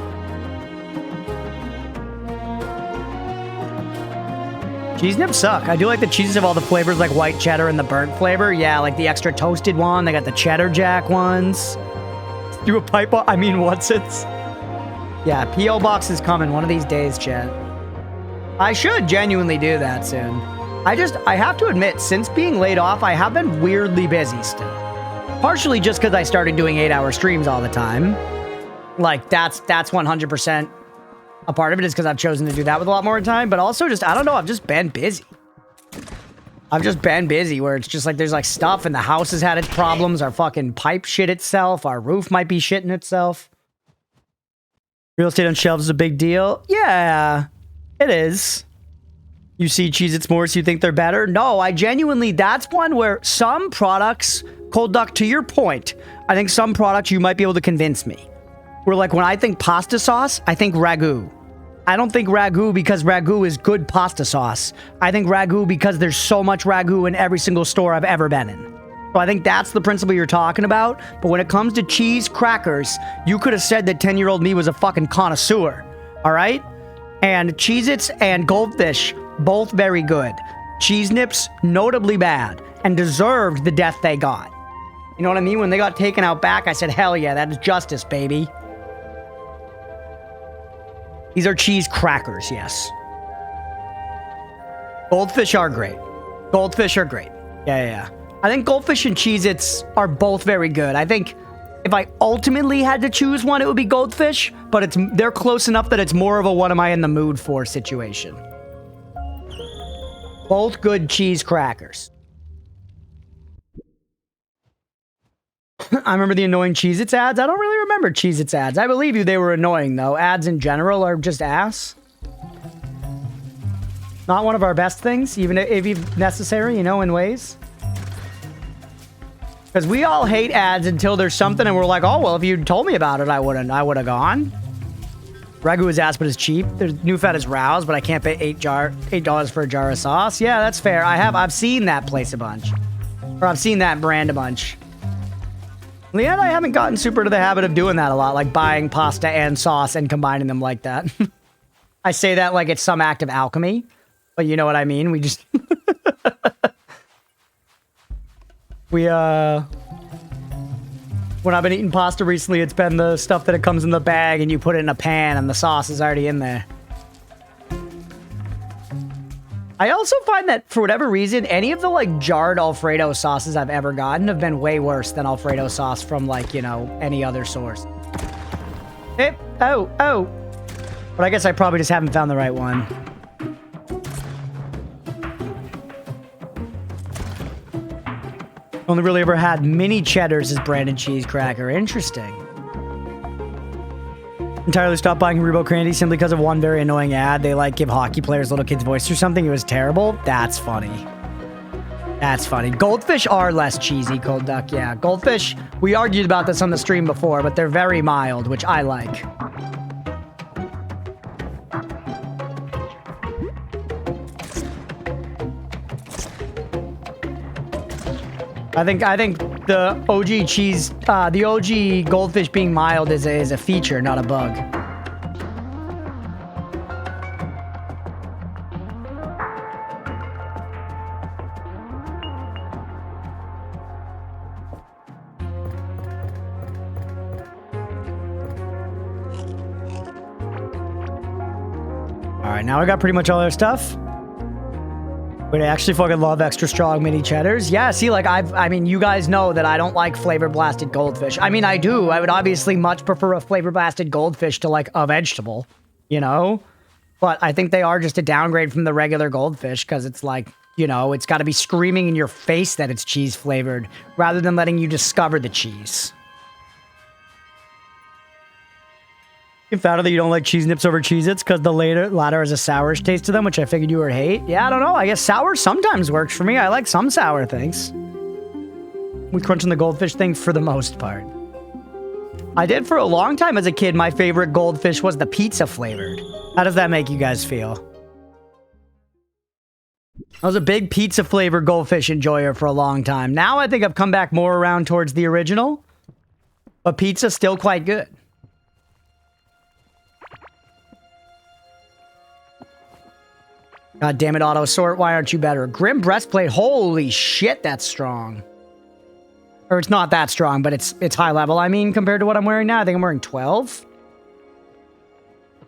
Cheese Nips suck. I do like the cheeses have all the flavors like white cheddar and the burnt flavor. Yeah, like the extra toasted one. They got the cheddar jack ones. Do a pipe, what's it? Yeah, P.O. Box is coming one of these days, chat. I should genuinely do that soon. I have to admit, since being laid off, I have been weirdly busy still. Partially just because I started doing 8-hour streams all the time. Like, that's 100% a part of it is because I've chosen to do that with a lot more time. But also just, I don't know, I've just been busy. Where it's just like there's like stuff and the house has had its problems. Our fucking pipe shit itself. Our roof might be shitting itself. Real estate on shelves is a big deal. Yeah, it is. You see Cheez-Its more so you think they're better? No, I genuinely, that's one where some products, Cold Duck, to your point, I think some products you might be able to convince me. Where like when I think pasta sauce, I think ragu. I don't think ragu because ragu is good pasta sauce. I think ragu because there's so much ragu in every single store I've ever been in. So I think that's the principle you're talking about. But when it comes to cheese crackers, you could have said that 10-year-old me was a fucking connoisseur. All right? And Cheez-Its and Goldfish, both very good. Cheese Nips, notably bad. And deserved the death they got. You know what I mean? When they got taken out back, I said, hell yeah, that is justice, baby. These are cheese crackers, yes. Goldfish are great. Goldfish are great. Yeah. I think Goldfish and Cheez-Its are both very good. I think if I ultimately had to choose one, it would be Goldfish, but they're close enough that it's more of a what am I in the mood for situation. Both good cheese crackers. I remember the annoying Cheez-Its ads. I don't really remember Cheez-Its ads. I believe you they were annoying, though. Ads in general are just ass. Not one of our best things, even if necessary, you know, in ways. Because we all hate ads until there's something and we're like, oh, well, if you told me about it, I would have gone. Ragu is ass, but it's cheap. There's new fat is Rouse, but I can't pay $8 for a jar of sauce. Yeah, that's fair. I've seen that place a bunch. Or I've seen that brand a bunch. Yet I haven't gotten super into the habit of doing that a lot, like buying pasta and sauce and combining them like that. I say that like it's some act of alchemy, but you know what I mean? We just... when I've been eating pasta recently, it's been the stuff that it comes in the bag and you put it in a pan and the sauce is already in there. I also find that, for whatever reason, any of the, like, jarred Alfredo sauces I've ever gotten have been way worse than Alfredo sauce from, like, you know, any other source. Oh. But I guess I probably just haven't found the right one. Only really ever had mini cheddars as branded cheese cracker. Interesting. Entirely stopped buying Haribo candy simply because of one very annoying ad. They like give hockey players little kids' voice or something. It was terrible. That's funny. That's funny. Goldfish are less cheesy, Cold Duck. Yeah, goldfish. We argued about this on the stream before, but they're very mild, which I like. I think the OG cheese, the OG goldfish being mild is a feature, not a bug. All right, now I got pretty much all their stuff. But I actually fucking love extra strong mini cheddars. Yeah, see, like, I mean, you guys know that I don't like flavor blasted goldfish. I mean, I do. I would obviously much prefer a flavor blasted goldfish to, like, a vegetable, you know? But I think they are just a downgrade from the regular goldfish because it's like, you know, it's got to be screaming in your face that it's cheese flavored rather than letting you discover the cheese. You found out that you don't like cheese nips over Cheez-Its because the latter has a sourish taste to them, which I figured you would hate. Yeah, I don't know. I guess sour sometimes works for me. I like some sour things. We crunch on the goldfish thing for the most part. I did for a long time as a kid. My favorite goldfish was the pizza flavored. How does that make you guys feel? I was a big pizza flavored goldfish enjoyer for a long time. Now I think I've come back more around towards the original, but pizza's still quite good. God damn it, Auto Sort. Why aren't you better? Grim Breastplate. Holy shit, that's strong. Or it's not that strong, but it's high level. I mean, compared to what I'm wearing now, I think I'm wearing 12.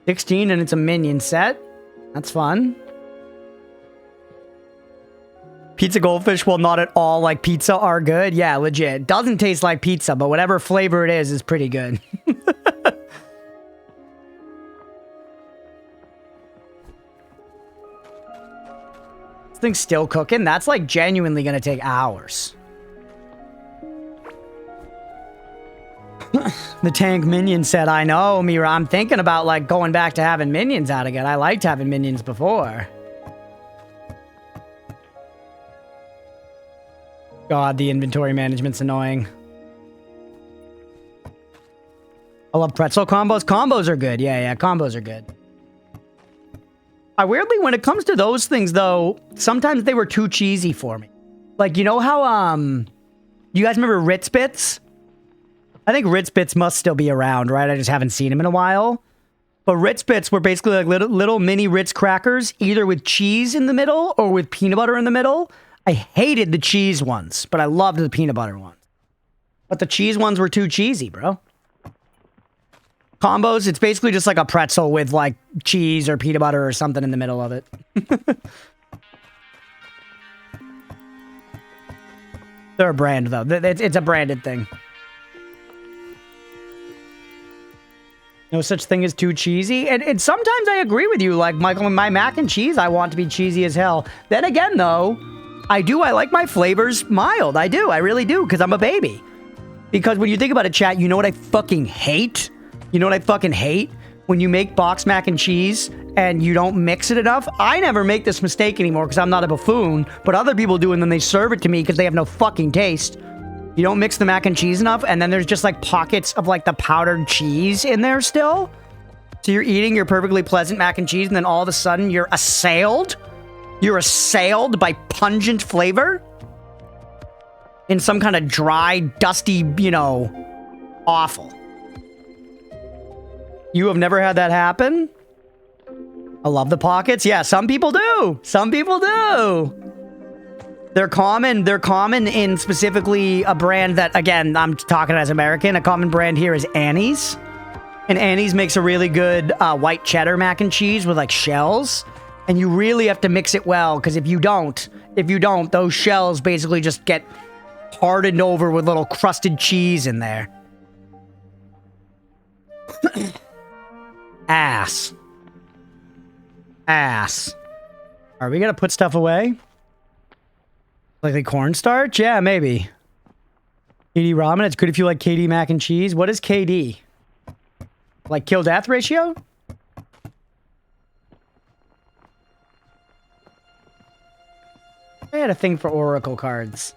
16, and it's a minion set. That's fun. Pizza goldfish, well, not at all like pizza, are good. Yeah, legit. Doesn't taste like pizza, but whatever flavor it is pretty good. This thing's still cooking. That's like genuinely gonna take hours. The tank minion said, I know, Mira. I'm thinking about like going back to having minions out again. I liked having minions before. God, the inventory management's annoying. I love pretzel combos. Combos are good. Yeah, combos are good. I weirdly, when it comes to those things, though, sometimes they were too cheesy for me. Like, you know how, you guys remember Ritz Bits? I think Ritz Bits must still be around, right? I just haven't seen them in a while. But Ritz Bits were basically like little mini Ritz crackers, either with cheese in the middle or with peanut butter in the middle. I hated the cheese ones, but I loved the peanut butter ones. But the cheese ones were too cheesy, bro. Combos, it's basically just like a pretzel with like cheese or peanut butter or something in the middle of it. They're a brand, though. It's a branded thing. No such thing as too cheesy. And sometimes I agree with you. Like, Michael, my mac and cheese, I want to be cheesy as hell. Then again, though, I like my flavors mild. I do. I really do, because I'm a baby. Because when you think about it, chat, you know what I fucking hate? You know what I fucking hate? When you make box mac and cheese and you don't mix it enough. I never make this mistake anymore because I'm not a buffoon, but other people do, and then they serve it to me because they have no fucking taste. You don't mix the mac and cheese enough, and then there's just like pockets of like the powdered cheese in there still. So you're eating your perfectly pleasant mac and cheese, and then all of a sudden you're assailed. You're assailed by pungent flavor in some kind of dry, dusty, you know, awful. You have never had that happen? I love the pockets. Yeah, some people do. Some people do. They're common. They're common in specifically a brand that, again, I'm talking as American. A common brand here is Annie's. And Annie's makes a really good white cheddar mac and cheese with like shells. And you really have to mix it well, because if you don't, those shells basically just get hardened over with little crusted cheese in there. Ass. Are we gonna put stuff away? Like the cornstarch? Yeah, maybe. KD ramen, it's good if you like KD mac and cheese. What is KD? Like kill-death ratio? I had a thing for Oracle cards.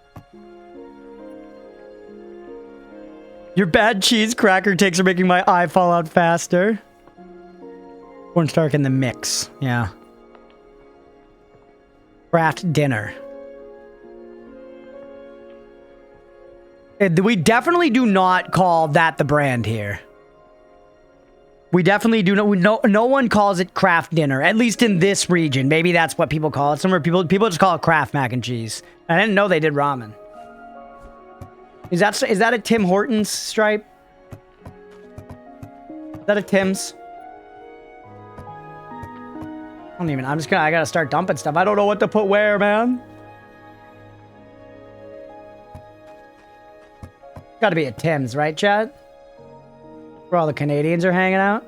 Your bad cheese cracker takes are making my eye fall out faster. Cornstarch in the mix. Yeah. Kraft dinner. We definitely do not call that the brand here. We definitely do not. No one calls it Kraft dinner, at least in this region. Maybe that's what people call it. Somewhere people just call it Kraft mac and cheese. I didn't know they did ramen. Is that a Tim Hortons stripe? Is that a Tim's? I gotta start dumping stuff. I don't know what to put where, man. Gotta be a Tim's, right, Chad? Where all the Canadians are hanging out.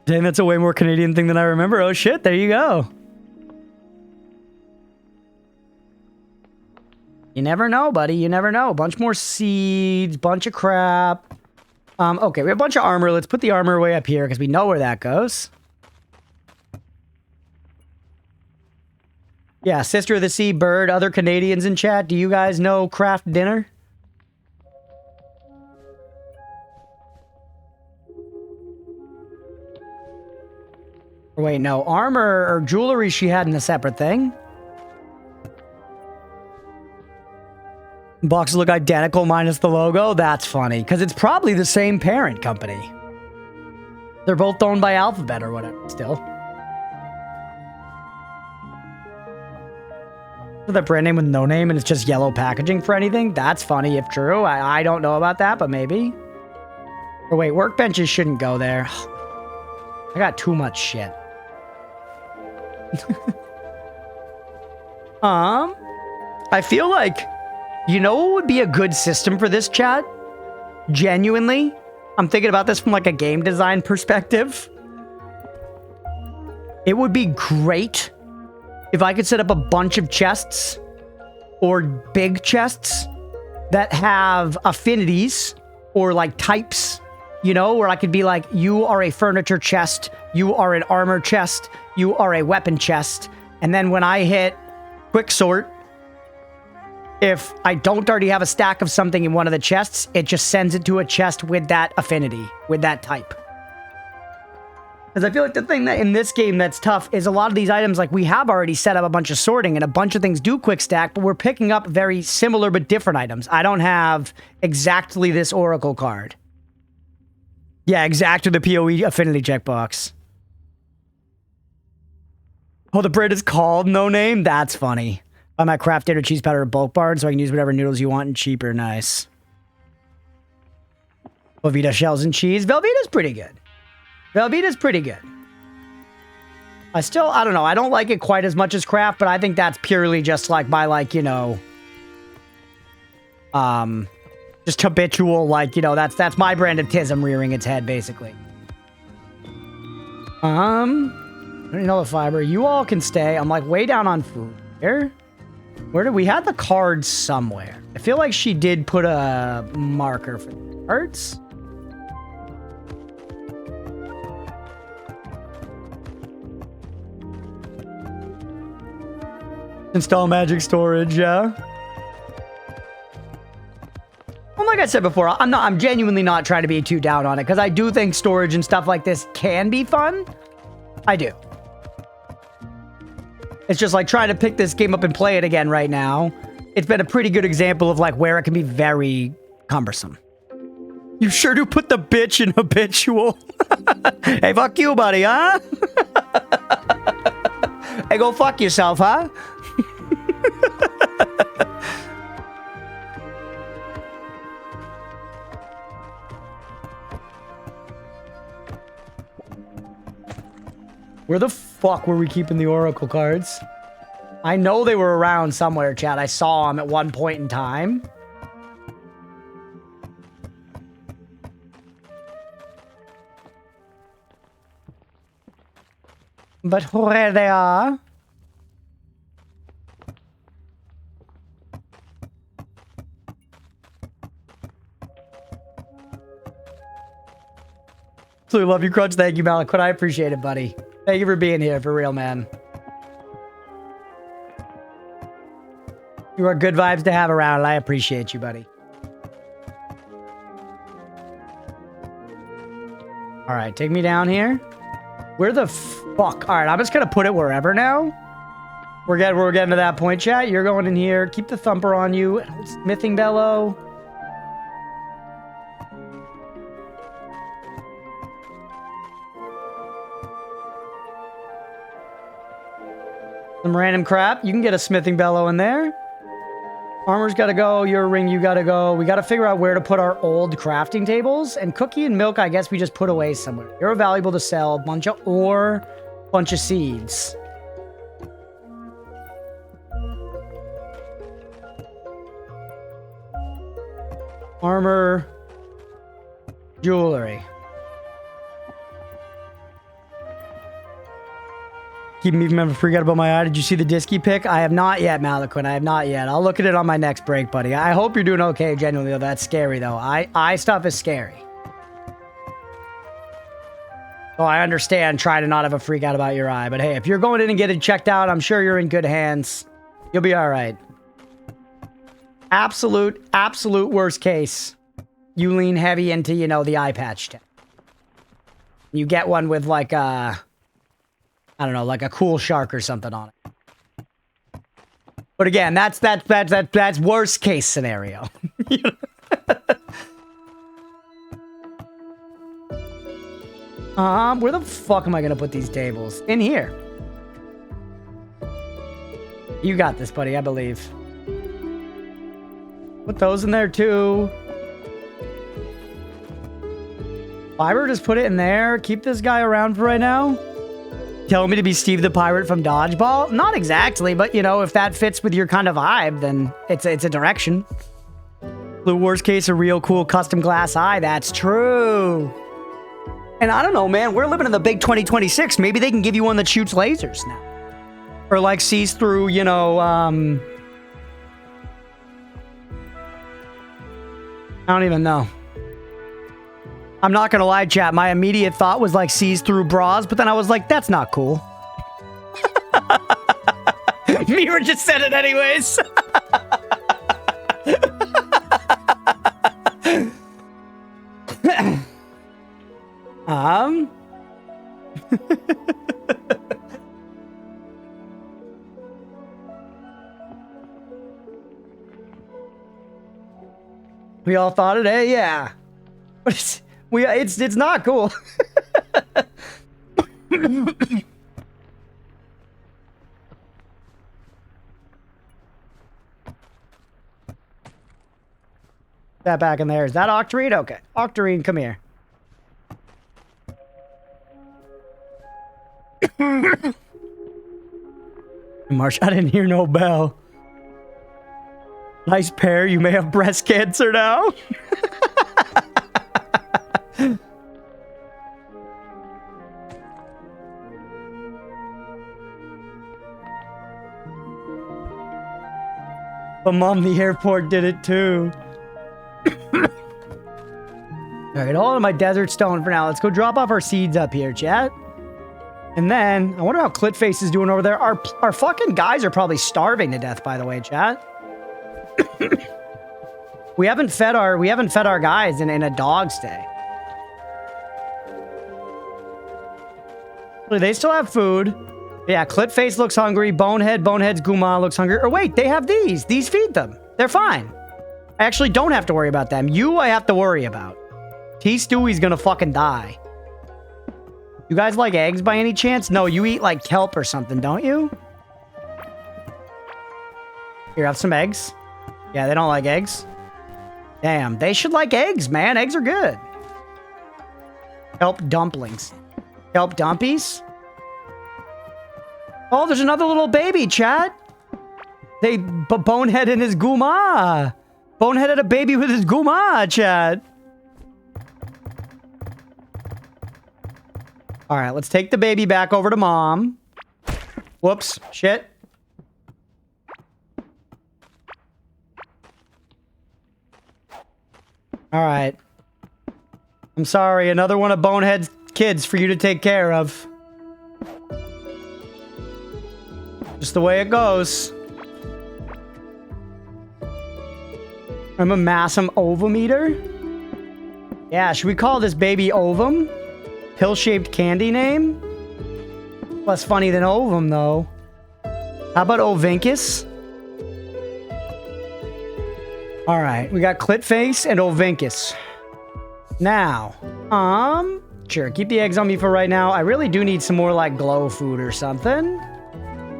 Dang, that's a way more Canadian thing than I remember. Oh shit, there you go. You never know, buddy. You never know. Bunch more seeds, bunch of crap. Okay, we have a bunch of armor. Let's put the armor way up here because we know where that goes. Yeah, Sister of the Sea, Bird, other Canadians in chat. Do you guys know Kraft dinner? Or wait, no. Armor or jewelry she had in a separate thing. Boxes look identical minus the logo. That's funny, because it's probably the same parent company. They're both owned by Alphabet or whatever, still. That brand name with no name and it's just yellow packaging for anything? That's funny if true. I don't know about that, but maybe. Or wait, workbenches shouldn't go there. I got too much shit. I feel like, you know what would be a good system for this, chat? Genuinely, I'm thinking about this from like a game design perspective. It would be great if I could set up a bunch of chests or big chests that have affinities or like types, you know, where I could be like, you are a furniture chest, you are an armor chest, you are a weapon chest. And then when I hit quick sort, if I don't already have a stack of something in one of the chests, it just sends it to a chest with that affinity, with that type. Because I feel like the thing that in this game that's tough is a lot of these items, like we have already set up a bunch of sorting and a bunch of things do quick stack, but we're picking up very similar but different items. I don't have exactly this Oracle card. Yeah, exactly the PoE affinity checkbox. Oh, the bread is called No Name? That's funny. Buy my Kraft dinner cheese powder at Bulk Barn so I can use whatever noodles you want and cheaper. Nice. Velveeta shells and cheese. Velveeta's pretty good. Velveeta's pretty good. I don't know. I don't like it quite as much as Kraft, but I think that's purely just like by like, you know, just habitual, like, you know, that's my brand of tism rearing its head, basically. You know the fiber. You all can stay. I'm like way down on food. Here? Where did we had the cards somewhere? I feel like she did put a marker for the cards. Install magic storage, yeah. Well, like I said before, I'm genuinely not trying to be too down on it because I do think storage and stuff like this can be fun. I do. It's just like trying to pick this game up and play it again right now. It's been a pretty good example of like where it can be very cumbersome. You sure do put the bitch in habitual. Hey, fuck you, buddy, huh? Hey, go fuck yourself, huh? Where the fuck were we keeping the Oracle cards? I know they were around somewhere, chat. I saw them at one point in time. But where they are? So love you, Crunch. Thank you, Malakut. I appreciate it, buddy. Thank you for being here, for real, man. You are good vibes to have around, and I appreciate you, buddy. All right, take me down here. Where the fuck? All right, I'm just gonna put it wherever now. We're getting to that point, chat. You're going in here. Keep the thumper on you. Smithing bellow. Some random crap. You can get a smithing bellow in there. Armor's got to go. Your ring, you got to go. We got to figure out where to put our old crafting tables. And cookie and milk, I guess we just put away somewhere. You're valuable to sell. Bunch of ore, bunch of seeds. Armor, jewelry. Keep me from ever forget about my eye. Did you see the Disky pick? I have not yet, Malakun. I have not yet. I'll look at it on my next break, buddy. I hope you're doing okay, genuinely, though. That's scary, though. Eye stuff is scary. So I understand trying to not have a freak out about your eye. But hey, if you're going in and getting checked out, I'm sure you're in good hands. You'll be all right. Absolute worst case. You lean heavy into, you know, the eye patch tip. You get one with like a... I don't know, like a cool shark or something on it. But again, that's worst case scenario. Where the fuck am I gonna put these tables? In here. You got this, buddy, I believe. Put those in there too. Fiber, just put it in there. Keep this guy around for right now. Telling me to be Steve the Pirate from Dodgeball? Not exactly, but you know, if that fits with your kind of vibe, then it's a direction. The worst case, a real cool custom glass eye. That's true. And I don't know, man. We're living in the big 2026. Maybe they can give you one that shoots lasers now. Or like sees through, you know, I don't even know. I'm not gonna lie, chat. My immediate thought was like sees through bras, but then I was like, that's not cool. Mirror just said it anyways. We all thought it, eh? Yeah. But it's not cool. That back in there. Is that Octarine? Okay. Octarine, come here. Marsh, I didn't hear no bell. Nice pair. You may have breast cancer now. But Mom, the airport did it too. All right, hold on my desert stone for now. Let's go drop off our seeds up here, chat. And then, I wonder how Clitface is doing over there. Our fucking guys are probably starving to death, by the way, chat. We haven't fed our guys in a dog's day. They still have food. Yeah, Clitface looks hungry. Bonehead's Guma looks hungry. Or wait, they have these. These feed them. They're fine. I actually don't have to worry about them. You, I have to worry about. T Stewie's gonna fucking die. You guys like eggs by any chance? No, you eat like kelp or something, don't you? Here, have some eggs. Yeah, they don't like eggs. Damn, they should like eggs, man. Eggs are good. Kelp dumplings. Kelp dumpies? Oh, there's another little baby, chat. Bonehead and his Guma. Bonehead had a baby with his Guma, chat. All right, let's take the baby back over to Mom. Whoops, shit. All right. I'm sorry, another one of Bonehead's kids for you to take care of. Just the way it goes. I'm a Massum ovum eater. Yeah, should we call this baby Ovum? Pill-shaped candy name? Less funny than ovum, though. How about Ovincus? All right, we got Clitface and Ovincus. Now, sure, keep the eggs on me for right now. I really do need some more, like, glow food or something.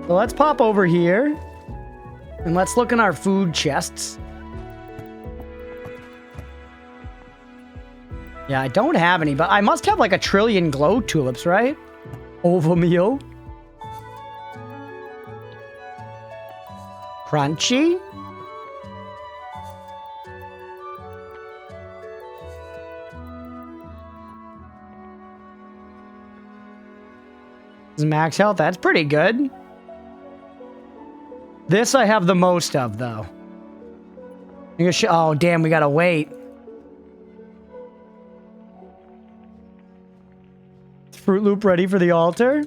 So let's pop over here. And let's look in our food chests. Yeah, I don't have any, but I must have like 1 trillion glow tulips, right? Ovamio. Crunchy. This is max health. That's pretty good. This I have the most of, though. Oh, damn, we gotta wait. Fruit Loop ready for the altar?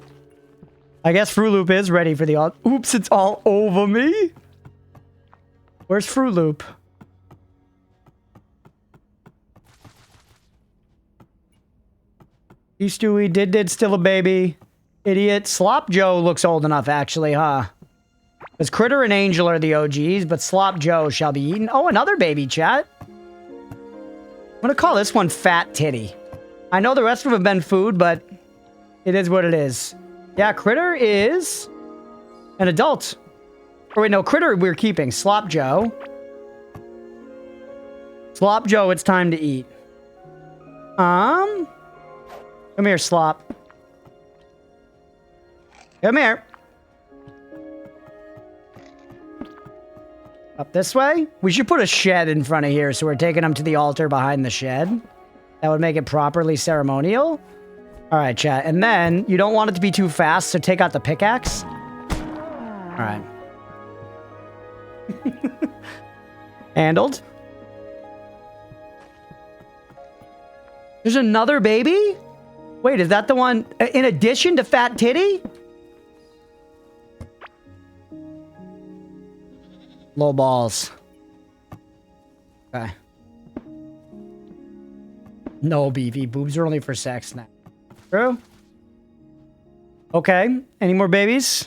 I guess Fruit Loop is ready for the altar. Oops, it's all over me. Where's Fruit Loop? You Stewie, did still a baby. Idiot. Slop Joe looks old enough, actually, huh? Because Critter and Angel are the OGs, but Slop Joe shall be eaten. Oh, another baby, chat. I'm gonna call this one Fat Titty. I know the rest of them have been food, but it is what it is. Yeah, Critter is an adult. Or wait, no, Critter we're keeping. Slop Joe. Slop Joe, it's time to eat. Come here, Slop. Come here. Up this way? We should put a shed in front of here, so we're taking them to the altar behind the shed. That would make it properly ceremonial. All right, chat. And then, you don't want it to be too fast, so take out the pickaxe. All right. Handled. There's another baby? Wait, is that the one in addition to Fat Titty? Low balls. Okay. No, BV. Boobs are only for sex now. True? Okay. Any more babies?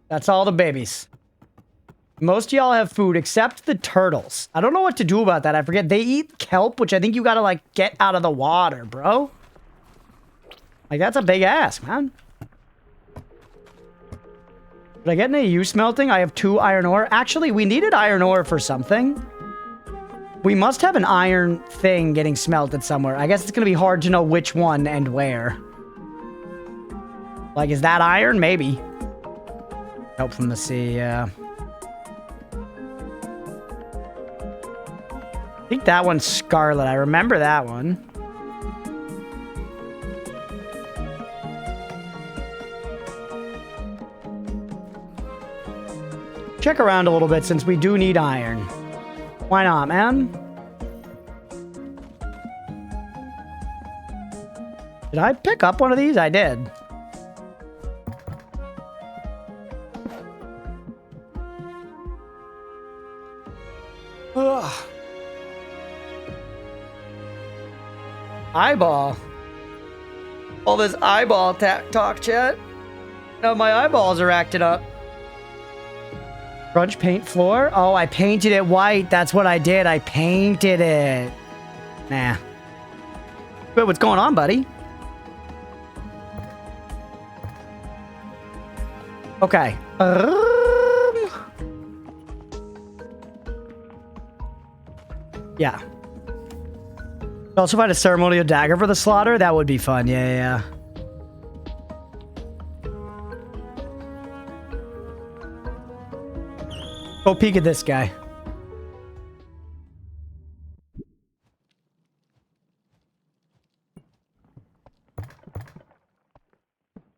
That's all the babies. Most of y'all have food except the turtles. I don't know what to do about that. I forget. They eat kelp, which I think you gotta, like, get out of the water, bro. Like, that's a big ask, man. Did I get an AU smelting? I have 2 iron ore. Actually, we needed iron ore for something. We must have an iron thing getting smelted somewhere. I guess it's going to be hard to know which one and where. Like, is that iron? Maybe. Help from the sea, yeah. I think that one's Scarlet. I remember that one. check around a little bit since we do need iron. Why not, man? Did I pick up one of these? I did. Ugh. Eyeball. All this eyeball talk, chat. Now my eyeballs are acting up. Crunch paint floor? Oh, I painted it white. That's what I did. I painted it. Nah. Wait, what's going on, buddy? Okay. Yeah. Also find a ceremonial dagger for the slaughter? That would be fun. Yeah. Go peek at this guy.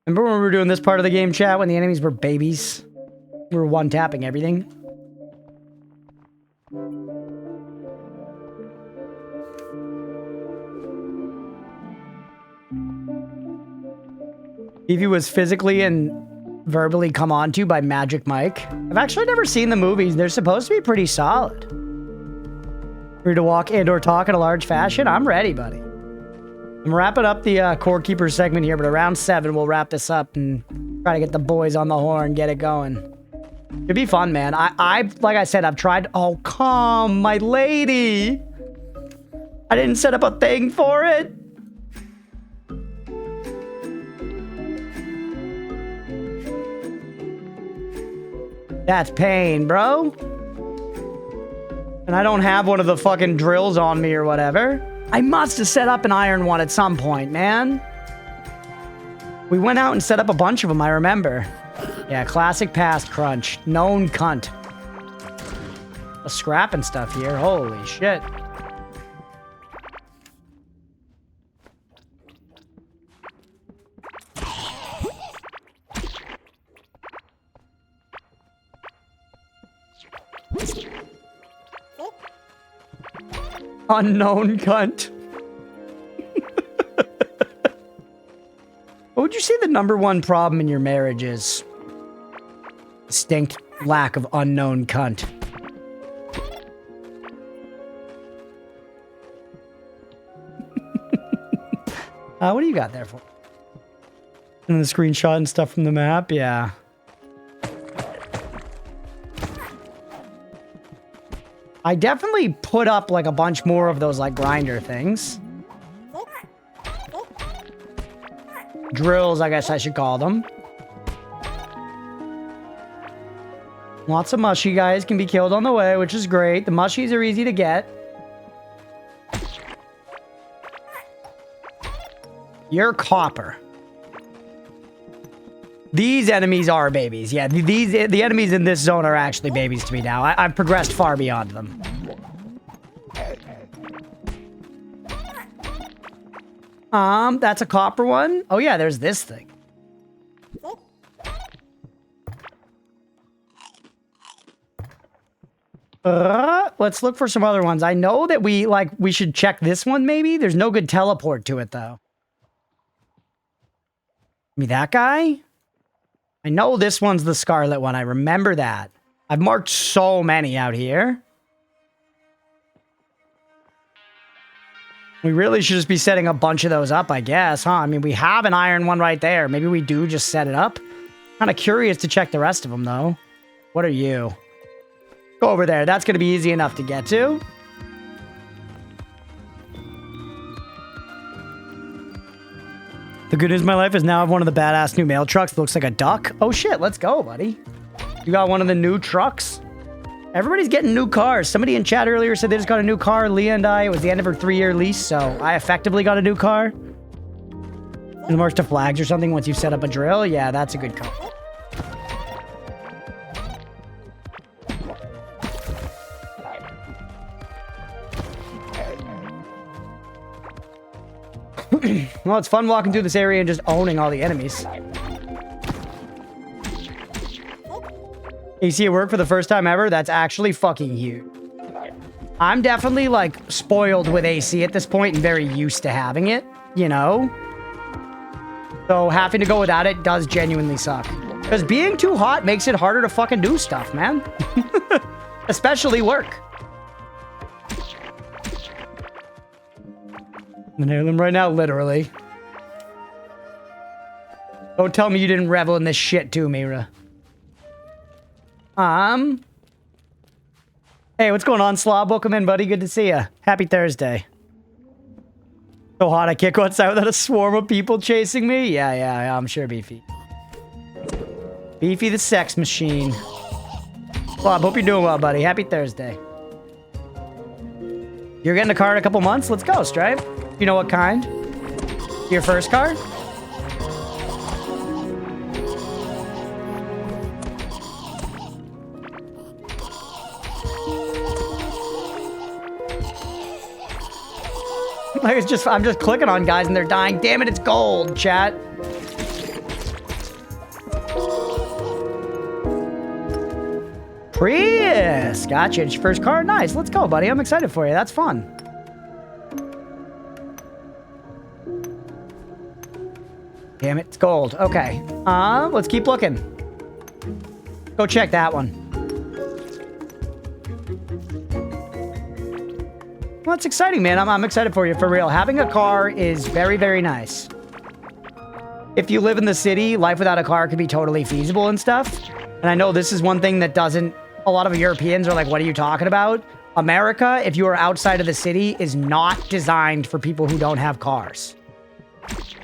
Remember when we were doing this part of the game, chat, when the enemies were babies? We were one-tapping everything. Evie was physically and verbally come on to by Magic Mike. I've actually never seen the movies. They're supposed to be pretty solid. Ready to walk and or talk in a large fashion? I'm ready, buddy. I'm wrapping up the Core Keeper segment here, but around 7, we'll wrap this up and try to get the boys on the horn, get it going. It'd be fun, man. I like I said, I've tried. Oh, come, my lady. I didn't set up a thing for it. That's pain, bro. And I don't have one of the fucking drills on me or whatever. I must have set up an iron one at some point, man. We went out and set up a bunch of them, I remember. Yeah, classic past crunch. Known cunt. A scrapping stuff here. Holy shit. Unknown cunt. What would you say the #1 problem in your marriage is? Distinct lack of unknown cunt. What do you got there for? And the screenshot and stuff from the map? Yeah. I definitely put up like a bunch more of those like grinder things. Drills, I guess I should call them. Lots of mushy guys can be killed on the way, which is great. The mushies are easy to get. You're copper. These enemies are babies. Yeah, the enemies in this zone are actually babies to me now. I've progressed far beyond them. That's a copper one. Oh yeah, there's this thing. Let's look for some other ones. I know that we should check this one maybe. There's no good teleport to it though. Me that guy? I know this one's the Scarlet one. I remember that. I've marked so many out here. We really should just be setting a bunch of those up, I guess, huh? I mean, we have an iron one right there. Maybe we do just set it up. Kind of curious to check the rest of them, though. What are you? Go over there. That's going to be easy enough to get to. The good news in my life is now I have one of the badass new mail trucks that looks like a duck. Oh shit, let's go, buddy. You got one of the new trucks? Everybody's getting new cars. Somebody in chat earlier said they just got a new car. Leah and I, it was the end of her 3-year lease, so I effectively got a new car. And march to flags or something once you've set up a drill. Yeah, that's a good car. Well, it's fun walking through this area and just owning all the enemies. AC at work for the first time ever? That's actually fucking huge. I'm definitely, like, spoiled with AC at this point and very used to having it, you know? So having to go without it does genuinely suck. Because being too hot makes it harder to fucking do stuff, man. Especially work. I'm nail him right now, literally. Don't tell me you didn't revel in this shit too, Mira. Hey, what's going on, Slob? Welcome in, buddy. Good to see ya. Happy Thursday. So hot, I can't go outside without a swarm of people chasing me? Yeah, I'm sure, Beefy. Beefy the sex machine. Slob, hope you're doing well, buddy. Happy Thursday. You're getting a car in a couple months? Let's go, Stripe. You know what kind? Your first car? I'm just clicking on guys and they're dying. Damn it, it's gold, chat. Prius. Gotcha. It's your first car? Nice. Let's go, buddy. I'm excited for you. That's fun. Damn it, it's gold. Okay. Let's keep looking. Go check that one. Well, it's exciting, man. I'm excited for you, for real. Having a car is very, very nice. If you live in the city, life without a car can be totally feasible and stuff. And I know this is one thing that doesn't... A lot of Europeans are like, what are you talking about? America, if you are outside of the city, is not designed for people who don't have cars.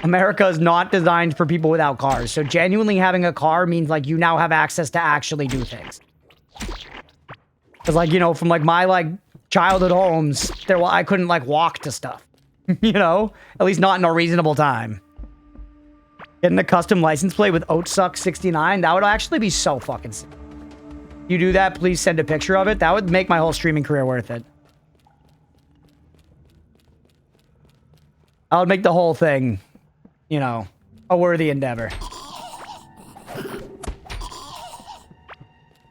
America is not designed for people without cars. So genuinely having a car means like you now have access to actually do things. Because like, you know, from like my like... childhood homes, I couldn't, like, walk to stuff. You know? At least not in a reasonable time. Getting a custom license plate with Oatsuck69, that would actually be so fucking sick. You do that, please send a picture of it. That would make my whole streaming career worth it. I would make the whole thing, you know, a worthy endeavor.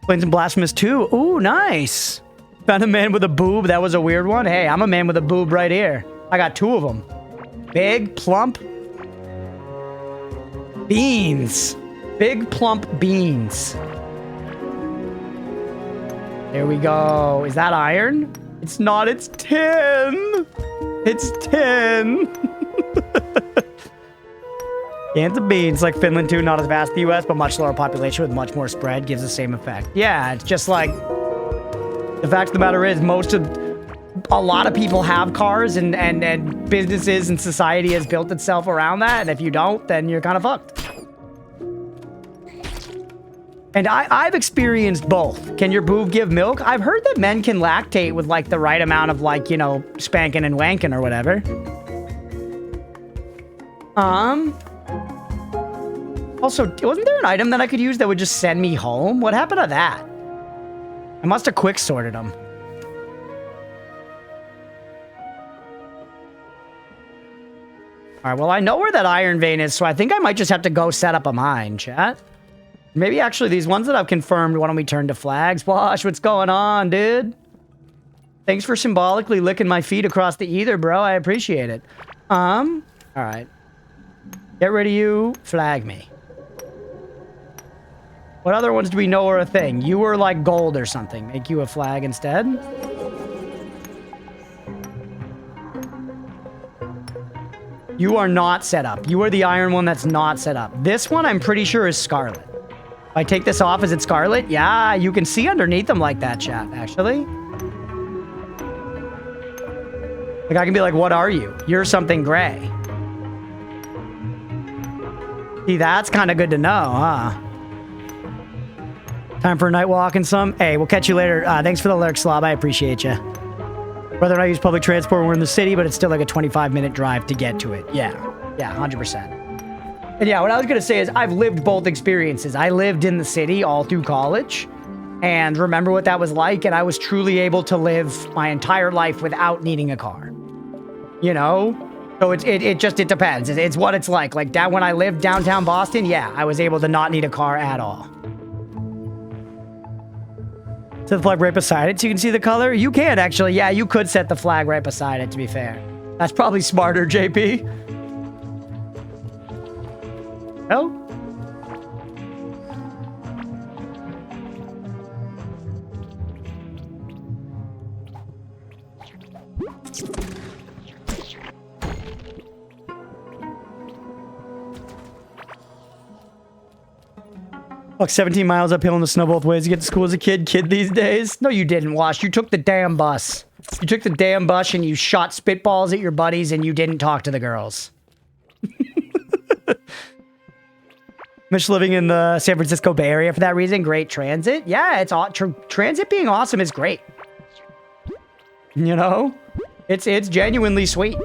Playing some Blasphemous 2. Ooh, nice. Found a man with a boob. That was a weird one. Hey, I'm a man with a boob right here. I got two of them. Big, plump beans. Big, plump beans. There we go. Is that iron? It's not. It's tin. It's tin. Cans of beans, like Finland too. Not as vast as the US, but much lower population with much more spread. Gives the same effect. Yeah, it's just like... The fact of the matter is, a lot of people have cars and businesses and society has built itself around that. And if you don't, then you're kind of fucked. And I've experienced both. Can your boob give milk? I've heard that men can lactate with like the right amount of like, you know, spanking and wanking or whatever. Also, wasn't there an item that I could use that would just send me home? What happened to that? I must have quick sorted them. All right, well, I know where that iron vein is, so I think I might just have to go set up a mine, chat. Maybe actually these ones that I've confirmed, why don't we turn to flags? Wash, what's going on, dude? Thanks for symbolically licking my feet across the ether, bro. I appreciate it. All right. Get rid of you. Flag me. What other ones do we know are a thing? You were like gold or something. Make you a flag instead? You are not set up. You are the iron one that's not set up. This one I'm pretty sure is scarlet. If I take this off, is it scarlet? Yeah, you can see underneath them like that, chat, actually. Like I can be like, what are you? You're something gray. See, that's kind of good to know, huh? Time for a night walk and some. Hey, we'll catch you later. Thanks for the lurk, Slob. I appreciate you. Whether or not I use public transport when we're in the city, but it's still like a 25-minute drive to get to it. Yeah, 100%. And yeah, what I was going to say is I've lived both experiences. I lived in the city all through college and remember what that was like. And I was truly able to live my entire life without needing a car. You know? So it depends. It's what it's like. Like when I lived downtown Boston, yeah, I was able to not need a car at all. Set the flag right beside it so you can see the color? You can, actually. Yeah, you could set the flag right beside it, to be fair. That's probably smarter, JP. Oh? Fuck, 17 miles uphill in the snow both ways to get to school as a kid these days. No, you didn't, Wash. You took the damn bus. You took the damn bus and you shot spitballs at your buddies and you didn't talk to the girls. Miss living in the San Francisco Bay Area for that reason. Great transit. Yeah, it's transit being awesome is great. You know? It's genuinely sweet.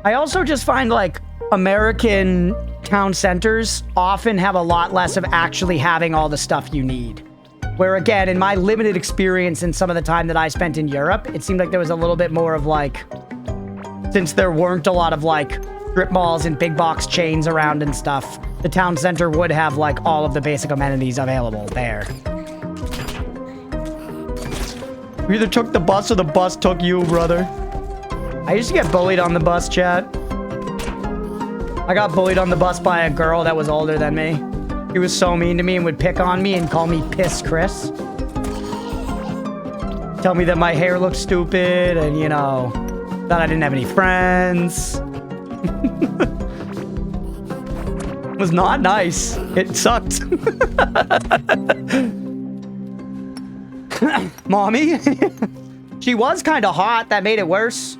I also just find, like, American town centers often have a lot less of actually having all the stuff you need. Where, again, in my limited experience in some of the time that I spent in Europe, it seemed like there was a little bit more of, like, since there weren't a lot of, like, strip malls and big box chains around and stuff, the town center would have, like, all of the basic amenities available there. You either took the bus or the bus took you, brother. I used to get bullied on the bus, chat. I got bullied on the bus by a girl that was older than me. He was so mean to me and would pick on me and call me Piss Chris. Tell me that my hair looked stupid and, you know, that I didn't have any friends. It was not nice. It sucked. Mommy? She was kind of hot. That made it worse,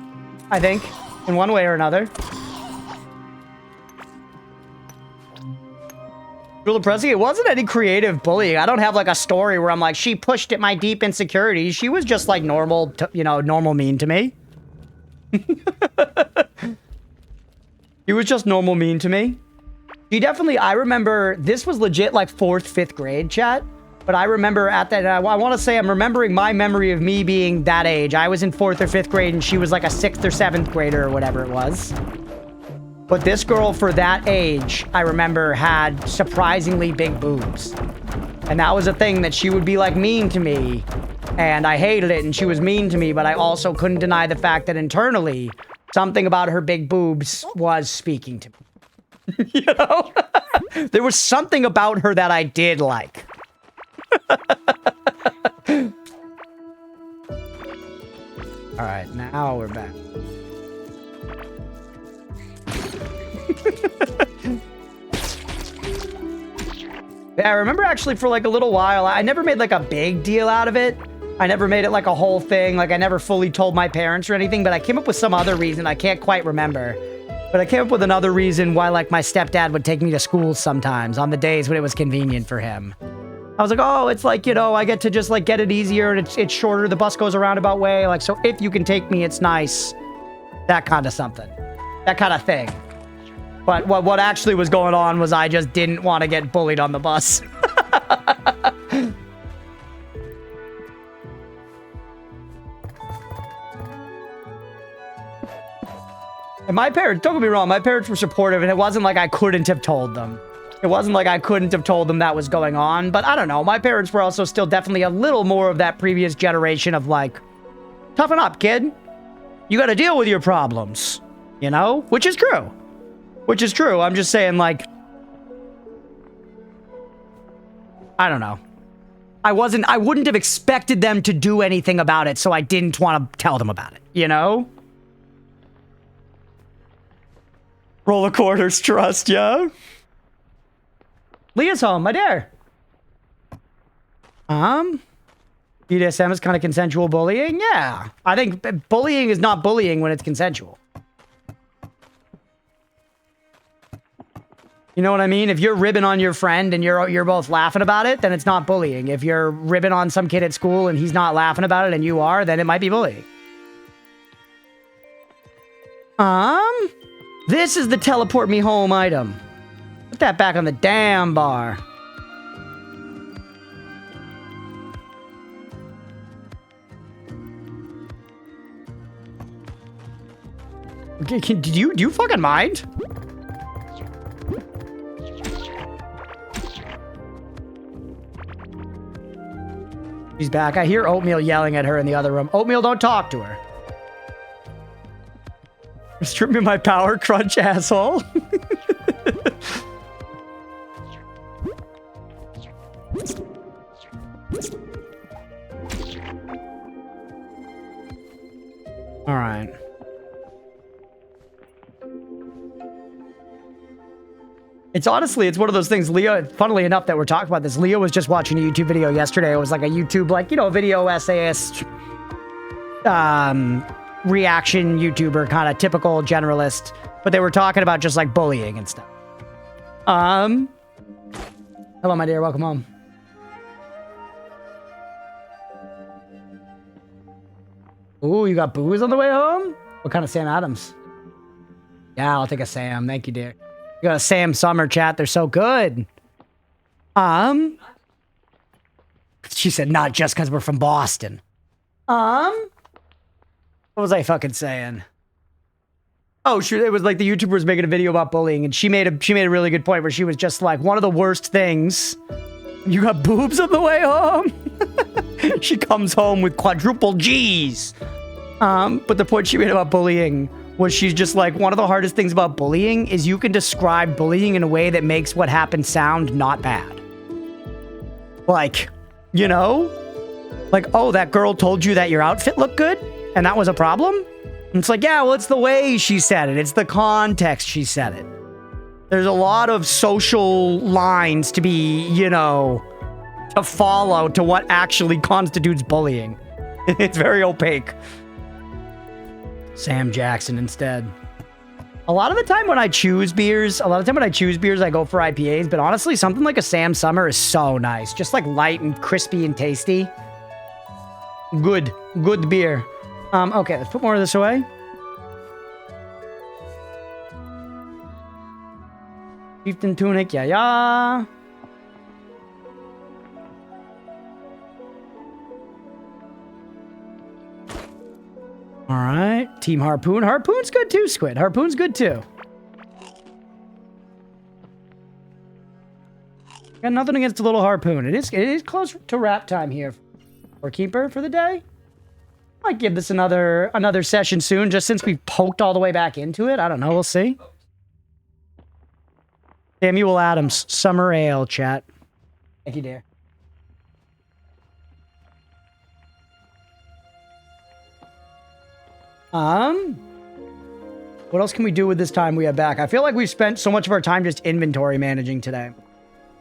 I think, in one way or another. Real depressing. It wasn't any creative bullying. I don't have like a story where I'm like, she pushed at my deep insecurities. She was just like normal, you know, normal mean to me. He was just normal mean to me. She definitely, I remember, this was legit like 4th, 5th grade, chat. But I remember at that, I want to say I'm remembering my memory of me being that age. I was in 4th or 5th grade and she was like a 6th or 7th grader or whatever it was. But this girl for that age, I remember, had surprisingly big boobs. And that was a thing that she would be like mean to me. And I hated it and she was mean to me, but I also couldn't deny the fact that internally, something about her big boobs was speaking to me. You know? There was something about her that I did like. All right, now we're back. Yeah, I remember actually for like a little while, I never made like a big deal out of it. I never made it like a whole thing. Like I never fully told my parents or anything, but I came up with some other reason. I can't quite remember. But I came up with another reason why like my stepdad would take me to school sometimes on the days when it was convenient for him. I was like, oh, it's like, you know, I get to just like get it easier and it's shorter. The bus goes a roundabout way. Like, so if you can take me, it's nice. That kind of something. That kind of thing. But what actually was going on was I just didn't want to get bullied on the bus. And my parents, don't get me wrong, my parents were supportive and it wasn't like I couldn't have told them. It wasn't like I couldn't have told them that was going on, but I don't know. My parents were also still definitely a little more of that previous generation of like, toughen up, kid. You got to deal with your problems, you know? Which is true. Which is true. I'm just saying, like, I don't know. I wouldn't have expected them to do anything about it, so I didn't want to tell them about it, you know? Roll a quarters, trust, yeah? Leah's home, my dear. BDSM is kind of consensual bullying? Yeah. I think bullying is not bullying when it's consensual. You know what I mean? If you're ribbing on your friend and you're both laughing about it, then it's not bullying. If you're ribbing on some kid at school and he's not laughing about it and you are, then it might be bullying. This is the teleport me home item. Put that back on the damn bar. Okay, do you fucking mind? She's back. I hear Oatmeal yelling at her in the other room. Oatmeal, don't talk to her. Strip me my power, Crunch, asshole. All right. It's honestly, it's one of those things. Leo, funnily enough that we're talking about this, Leo was just watching a YouTube video yesterday. It was like a YouTube, like, you know, video essayist, reaction YouTuber, kind of typical generalist. But they were talking about just like bullying and stuff. Hello, my dear. Welcome home. Ooh, you got booze on the way home? What kind of Sam Adams? Yeah, I'll take a Sam. Thank you, dear. You got a Sam Summer chat. They're so good. She said, not just because we're from Boston. What was I fucking saying? Oh, sure. It was like the YouTuber was making a video about bullying, and she made a really good point where she was just like, one of the worst things. You got boobs on the way home? She comes home with quadruple G's. But the point she made about bullying was she's just like, one of the hardest things about bullying is you can describe bullying in a way that makes what happened sound not bad. Like, you know? Like, oh, that girl told you that your outfit looked good? And that was a problem? And it's like, yeah, well, it's the way she said it. It's the context she said it. There's a lot of social lines to be, you know, to follow to what actually constitutes bullying. It's very opaque. Sam Jackson instead. A lot of the time when I choose beers, I go for IPAs, but honestly, something like a Sam Summer is so nice. Just like light and crispy and tasty. Good beer. Okay, let's put more of this away. Chieftain tunic, yeah. All right, Team Harpoon. Harpoon's good too, Squid. Harpoon's good too. Got nothing against a little Harpoon. It is close to wrap time here for Keeper for the day. Might give this another session soon, just since we've poked all the way back into it. I don't know. We'll see. Samuel Adams, Summer Ale, chat. Thank you, dear. What else can we do with this time we have back? I feel like we've spent so much of our time just inventory managing today.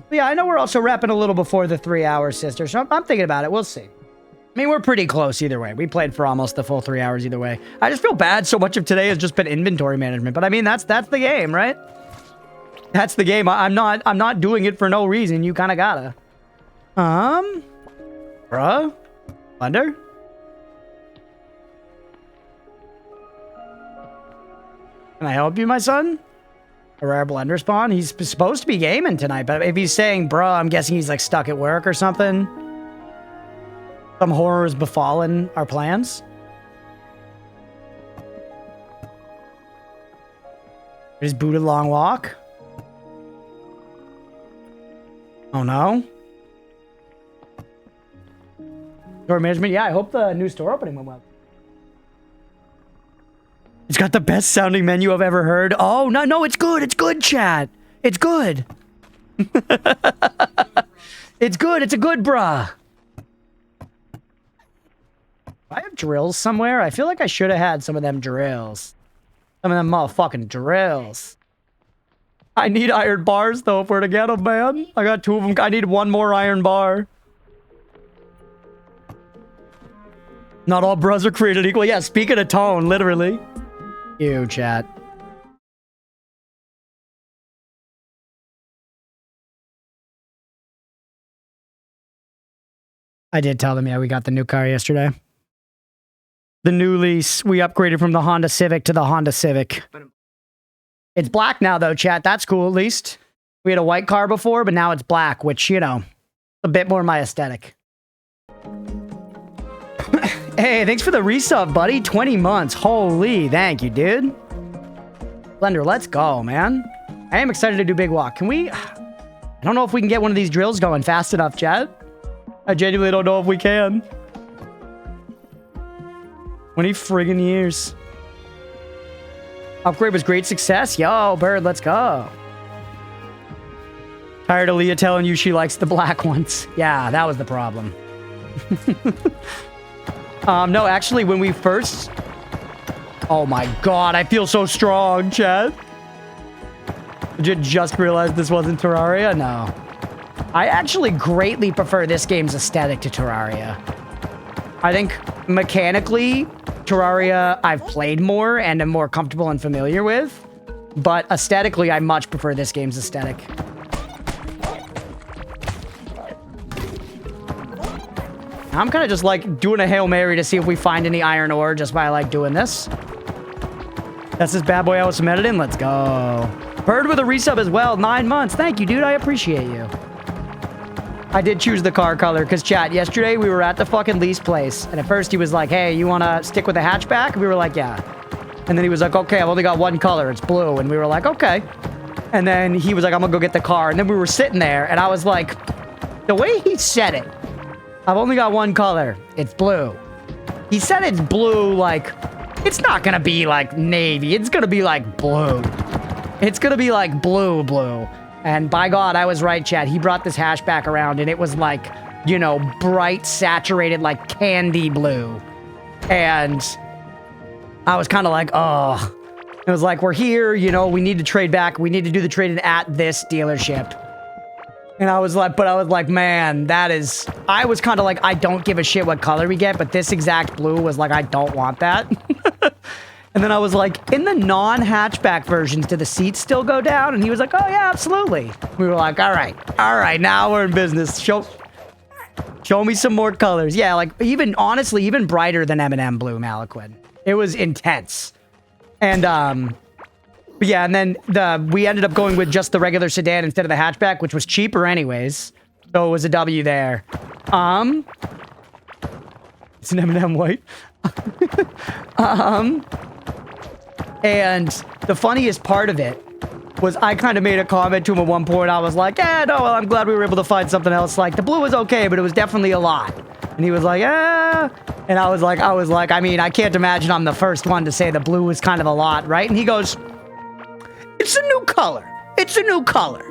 But yeah, I know we're also wrapping a little before the 3 hours, sister, so I'm thinking about it. We'll see. I mean, we're pretty close either way. We played for almost the full 3 hours either way. I just feel bad so much of today has just been inventory management. But I mean, that's the game, right? That's the game. I'm not doing it for no reason. You kind of gotta. Bruh? Blender? Can I help you, my son? A rare blender spawn? He's supposed to be gaming tonight, but if he's saying, bruh, I'm guessing he's like stuck at work or something. Some horror has befallen our plans. His booted long walk. Oh no. Store management. Yeah, I hope the new store opening went well. It's got the best sounding menu I've ever heard. Oh, no, it's good. It's good, chat. It's good. It's good. It's a good bruh. I have drills somewhere. I feel like I should have had some of them drills. Some of them motherfucking drills. I need iron bars, though, if we're to get them, man. I got 2 of them. I need 1 more iron bar. Not all bros are created equal. Yeah, speaking of tone, literally. You, chat. I did tell them, yeah, we got the new car yesterday. The new lease. We upgraded from the Honda Civic to the Honda Civic. It's black now, though, chat. That's cool, at least. We had a white car before, but now it's black, which, you know, a bit more my aesthetic. Hey, thanks for the resub, buddy. 20 months. Holy, thank you, dude. Blender, let's go, man. I am excited to do Big Walk. Can we... I don't know if we can get one of these drills going fast enough, chat. I genuinely don't know if we can. 20 friggin' years. Upgrade was great success. Yo, Bird, let's go. Tired of Leah telling you she likes the black ones. Yeah, that was the problem. No, actually, when we first... Oh my god, I feel so strong, Chad. Did you just realize this wasn't Terraria? No. I actually greatly prefer this game's aesthetic to Terraria. I think mechanically, Terraria I've played more and am more comfortable and familiar with. But aesthetically, I much prefer this game's aesthetic. I'm kind of just like doing a Hail Mary to see if we find any iron ore just by like doing this. That's this bad boy I was cemented in. Let's go. Bird with a resub as well. 9 months. Thank you, dude. I appreciate you. I did choose the car color because, chat, yesterday we were at the fucking lease place. And at first he was like, hey, you want to stick with the hatchback? And we were like, yeah. And then he was like, okay, I've only got one color. It's blue. And we were like, okay. And then he was like, I'm going to go get the car. And then we were sitting there and I was like, the way he said it, I've only got one color. It's blue. He said it's blue like, it's not going to be like navy. It's going to be like blue. It's going to be like blue. And by God, I was right, Chad. He brought this hatchback around and it was like, you know, bright, saturated, like candy blue. And I was kind of like, oh. It was like, we're here, you know, we need to trade back. We need to do the trading at this dealership. And I was like, man, that is... I was kind of like, I don't give a shit what color we get, but this exact blue was like, I don't want that. And then I was like, in the non-hatchback versions, do the seats still go down? And he was like, oh, yeah, absolutely. We were like, all right, now we're in business. Show me some more colors. Yeah, like, honestly, even brighter than M&M blue, Malaquin. It was intense. And, yeah, and then we ended up going with just the regular sedan instead of the hatchback, which was cheaper anyways. So it was a W there. It's an M&M white. And the funniest part of it was I kind of made a comment to him at one point. I was like, yeah, no, well, I'm glad we were able to find something else. Like, the blue was okay, but it was definitely a lot. And he was like, yeah. And I was like, I mean, I can't imagine I'm the first one to say the blue was kind of a lot, right? And he goes, it's a new color. It's a new color.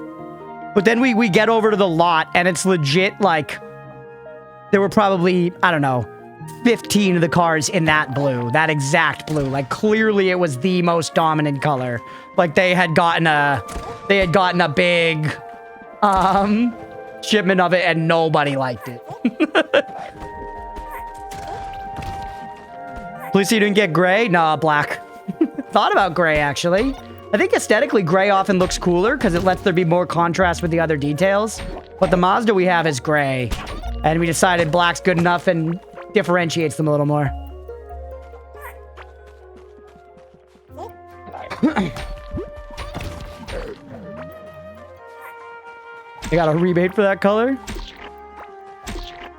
But then we get over to the lot, and it's legit, like, there were probably, I don't know, 15 of the cars in that blue, that exact blue. Like, clearly it was the most dominant color. Like, they had gotten a big shipment of it and nobody liked it. Please, you didn't get gray? Nah, black. Thought about gray, actually. I think aesthetically gray often looks cooler because it lets there be more contrast with the other details. But the Mazda we have is gray, and we decided black's good enough and differentiates them a little more. They got a rebate for that color?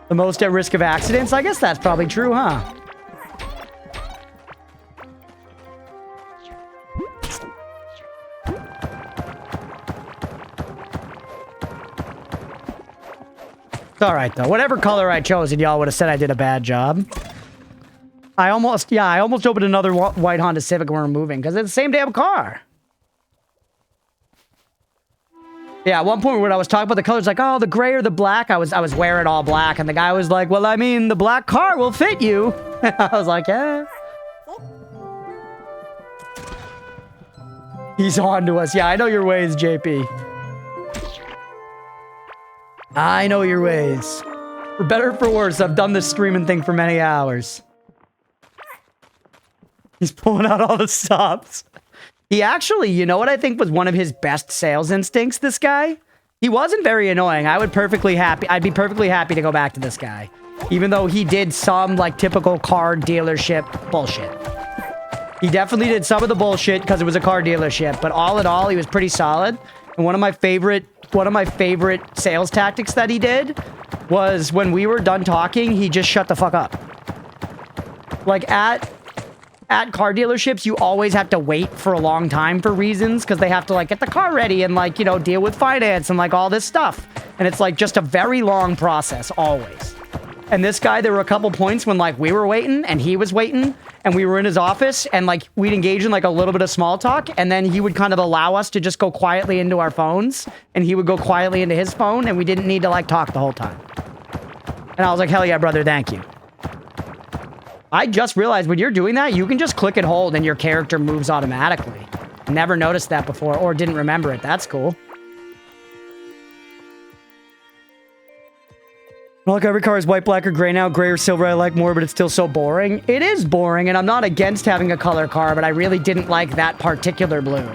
The most at risk of accidents? I guess that's probably true, huh? It's all right, though. Whatever color I chose, and y'all would have said I did a bad job. I almost opened another white Honda Civic when we were moving, because it's the same damn car. Yeah, at one point when I was talking about the colors, like, oh, the gray or the black, I was wearing all black, and the guy was like, well, I mean, the black car will fit you. I was like, yeah. He's on to us. Yeah, I know your ways, JP. I know your ways. For better or for worse, I've done this streaming thing for many hours. He's pulling out all the stops. He actually, you know what I think was one of his best sales instincts, this guy? He wasn't very annoying. I'd be perfectly happy to go back to this guy. Even though he did some, like, typical car dealership bullshit. He definitely did some of the bullshit because it was a car dealership. But all in all, he was pretty solid. And one of my favorite sales tactics that he did was when we were done talking, he just shut the fuck up. Like, at at car dealerships, you always have to wait for a long time for reasons because they have to like get the car ready and like, you know, deal with finance and like all this stuff. And it's like just a very long process always. And this guy, there were a couple points when like we were waiting and he was waiting and we were in his office and like we'd engage in like a little bit of small talk and then he would kind of allow us to just go quietly into our phones and he would go quietly into his phone and we didn't need to like talk the whole time. And I was like, hell yeah, brother, thank you. I just realized when you're doing that, you can just click and hold and your character moves automatically. Never noticed that before or didn't remember it. That's cool. Look, every car is white, black, or gray now. Gray or silver I like more, but it's still so boring. It is boring, and I'm not against having a color car, but I really didn't like that particular blue.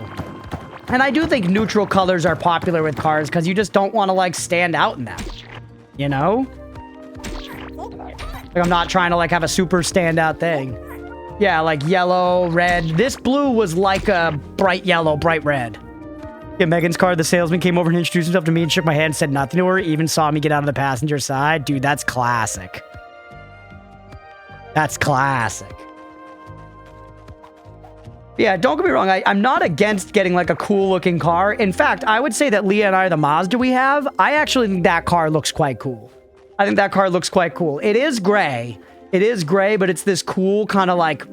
And I do think neutral colors are popular with cars because you just don't want to, like, stand out in them. You know? Like, I'm not trying to, like, have a super standout thing. Yeah, like yellow, red. This blue was like a bright yellow, bright red. Yeah, Megan's car, the salesman came over and introduced himself to me and shook my hand, said nothing to her, even saw me get out of the passenger side. Dude, that's classic. That's classic. Yeah, don't get me wrong. I'm not against getting like a cool looking car. In fact, I would say that Leah and I, the Mazda we have, I actually think that car looks quite cool. I think that car looks quite cool. It is gray. It is gray, but it's this cool kind of like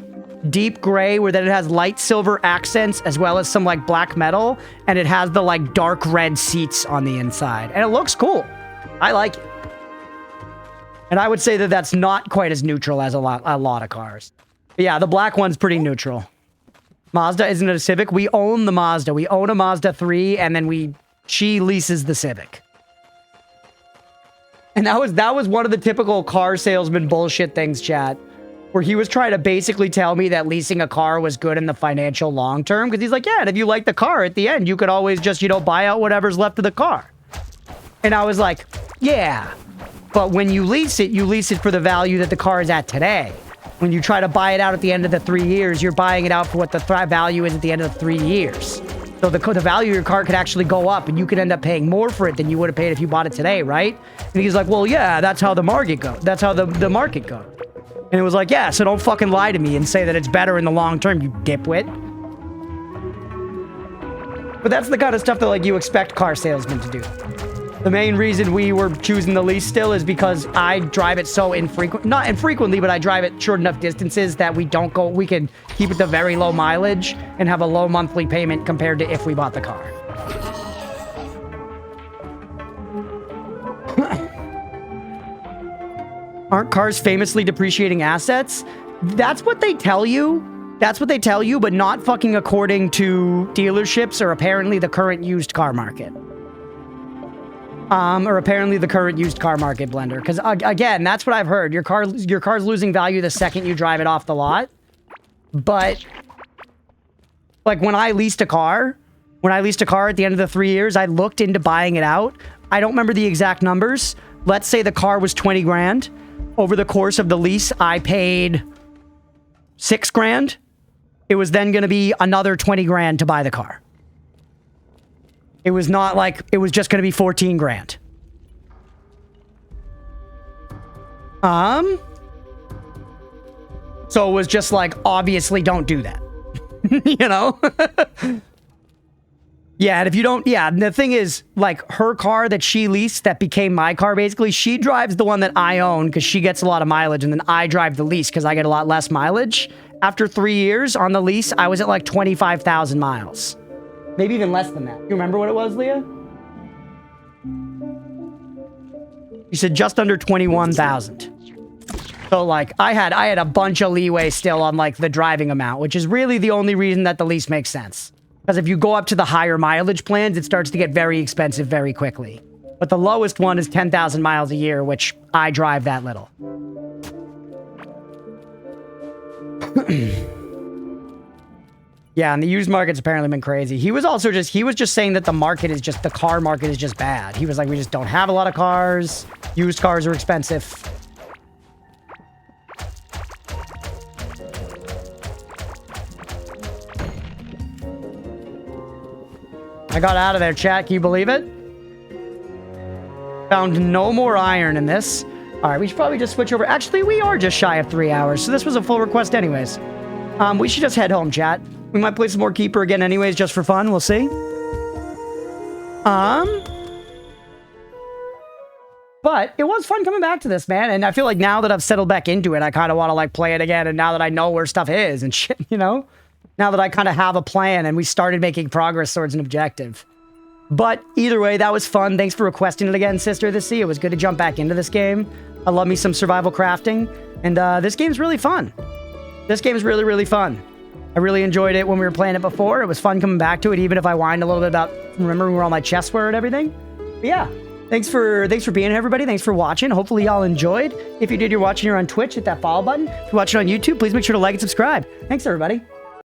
deep gray where then it has light silver accents as well as some like black metal and it has the like dark red seats on the inside and it looks cool. I like it. And I would say that that's not quite as neutral as a lot of cars. But yeah, the black one's pretty neutral. Mazda isn't it a Civic? We own the Mazda. We own a Mazda 3 and then she leases the Civic. And that was one of the typical car salesman bullshit things, chat. Where he was trying to basically tell me that leasing a car was good in the financial long term. Because he's like, yeah, and if you like the car at the end, you could always just, you know, buy out whatever's left of the car. And I was like, yeah. But when you lease it for the value that the car is at today. When you try to buy it out at the end of the 3 years, you're buying it out for what the value is at the end of the 3 years. So the value of your car could actually go up and you could end up paying more for it than you would have paid if you bought it today, right? And he's like, well, yeah, that's how the market goes. That's how the market goes. And it was like, yeah, so don't fucking lie to me and say that it's better in the long term, you dipwit. But that's the kind of stuff that, like, you expect car salesmen to do. The main reason we were choosing the lease still is because I drive it so not infrequently, but I drive it short enough distances that we can keep it to very low mileage and have a low monthly payment compared to if we bought the car. Aren't cars famously depreciating assets? That's what they tell you. That's what they tell you, but not fucking according to dealerships or apparently the current used car market. Or apparently the current used car market, Blender. Because again, that's what I've heard. Your car's losing value the second you drive it off the lot. But like when I leased a car at the end of the 3 years, I looked into buying it out. I don't remember the exact numbers. Let's say the car was 20 grand. Over the course of the lease, I paid 6 grand. It was then going to be another 20 grand to buy the car. It was not like it was just going to be 14 grand. So it was just like, obviously don't do that. You know? Yeah, and if you don't, yeah, the thing is, like, her car that she leased that became my car, basically, she drives the one that I own because she gets a lot of mileage, and then I drive the lease because I get a lot less mileage. After 3 years on the lease, I was at like 25,000 miles. Maybe even less than that. You remember what it was, Leah? You said just under 21,000. So, like, I had a bunch of leeway still on, like, the driving amount, which is really the only reason that the lease makes sense. Because if you go up to the higher mileage plans, it starts to get very expensive very quickly. But the lowest one is 10,000 miles a year, which I drive that little. Yeah, and the used market's apparently been crazy. He was just saying that the car market is just bad. He was like, we just don't have a lot of cars. Used cars are expensive. I got out of there, chat. Can you believe it? Found no more iron in this. All right, we should probably just switch over. Actually, we are just shy of 3 hours, so this was a full request anyways. We should just head home, chat. We might play some more Keeper again anyways, just for fun. We'll see. But it was fun coming back to this, man. And I feel like now that I've settled back into it, I kind of want to like play it again. And now that I know where stuff is and shit, you know? Now that I kind of have a plan and we started making progress towards an objective. But either way, that was fun. Thanks for requesting it again, Sister This Sea. It was good to jump back into this game. I love me some survival crafting. And this game's really fun. This game is really, really fun. I really enjoyed it when we were playing it before. It was fun coming back to it, even if I whined a little bit about remembering where all my chests were and everything. But yeah. Thanks for being here, everybody. Thanks for watching. Hopefully y'all enjoyed. If you did, you're watching here on Twitch, hit that follow button. If you're watching on YouTube, please make sure to like and subscribe. Thanks, everybody.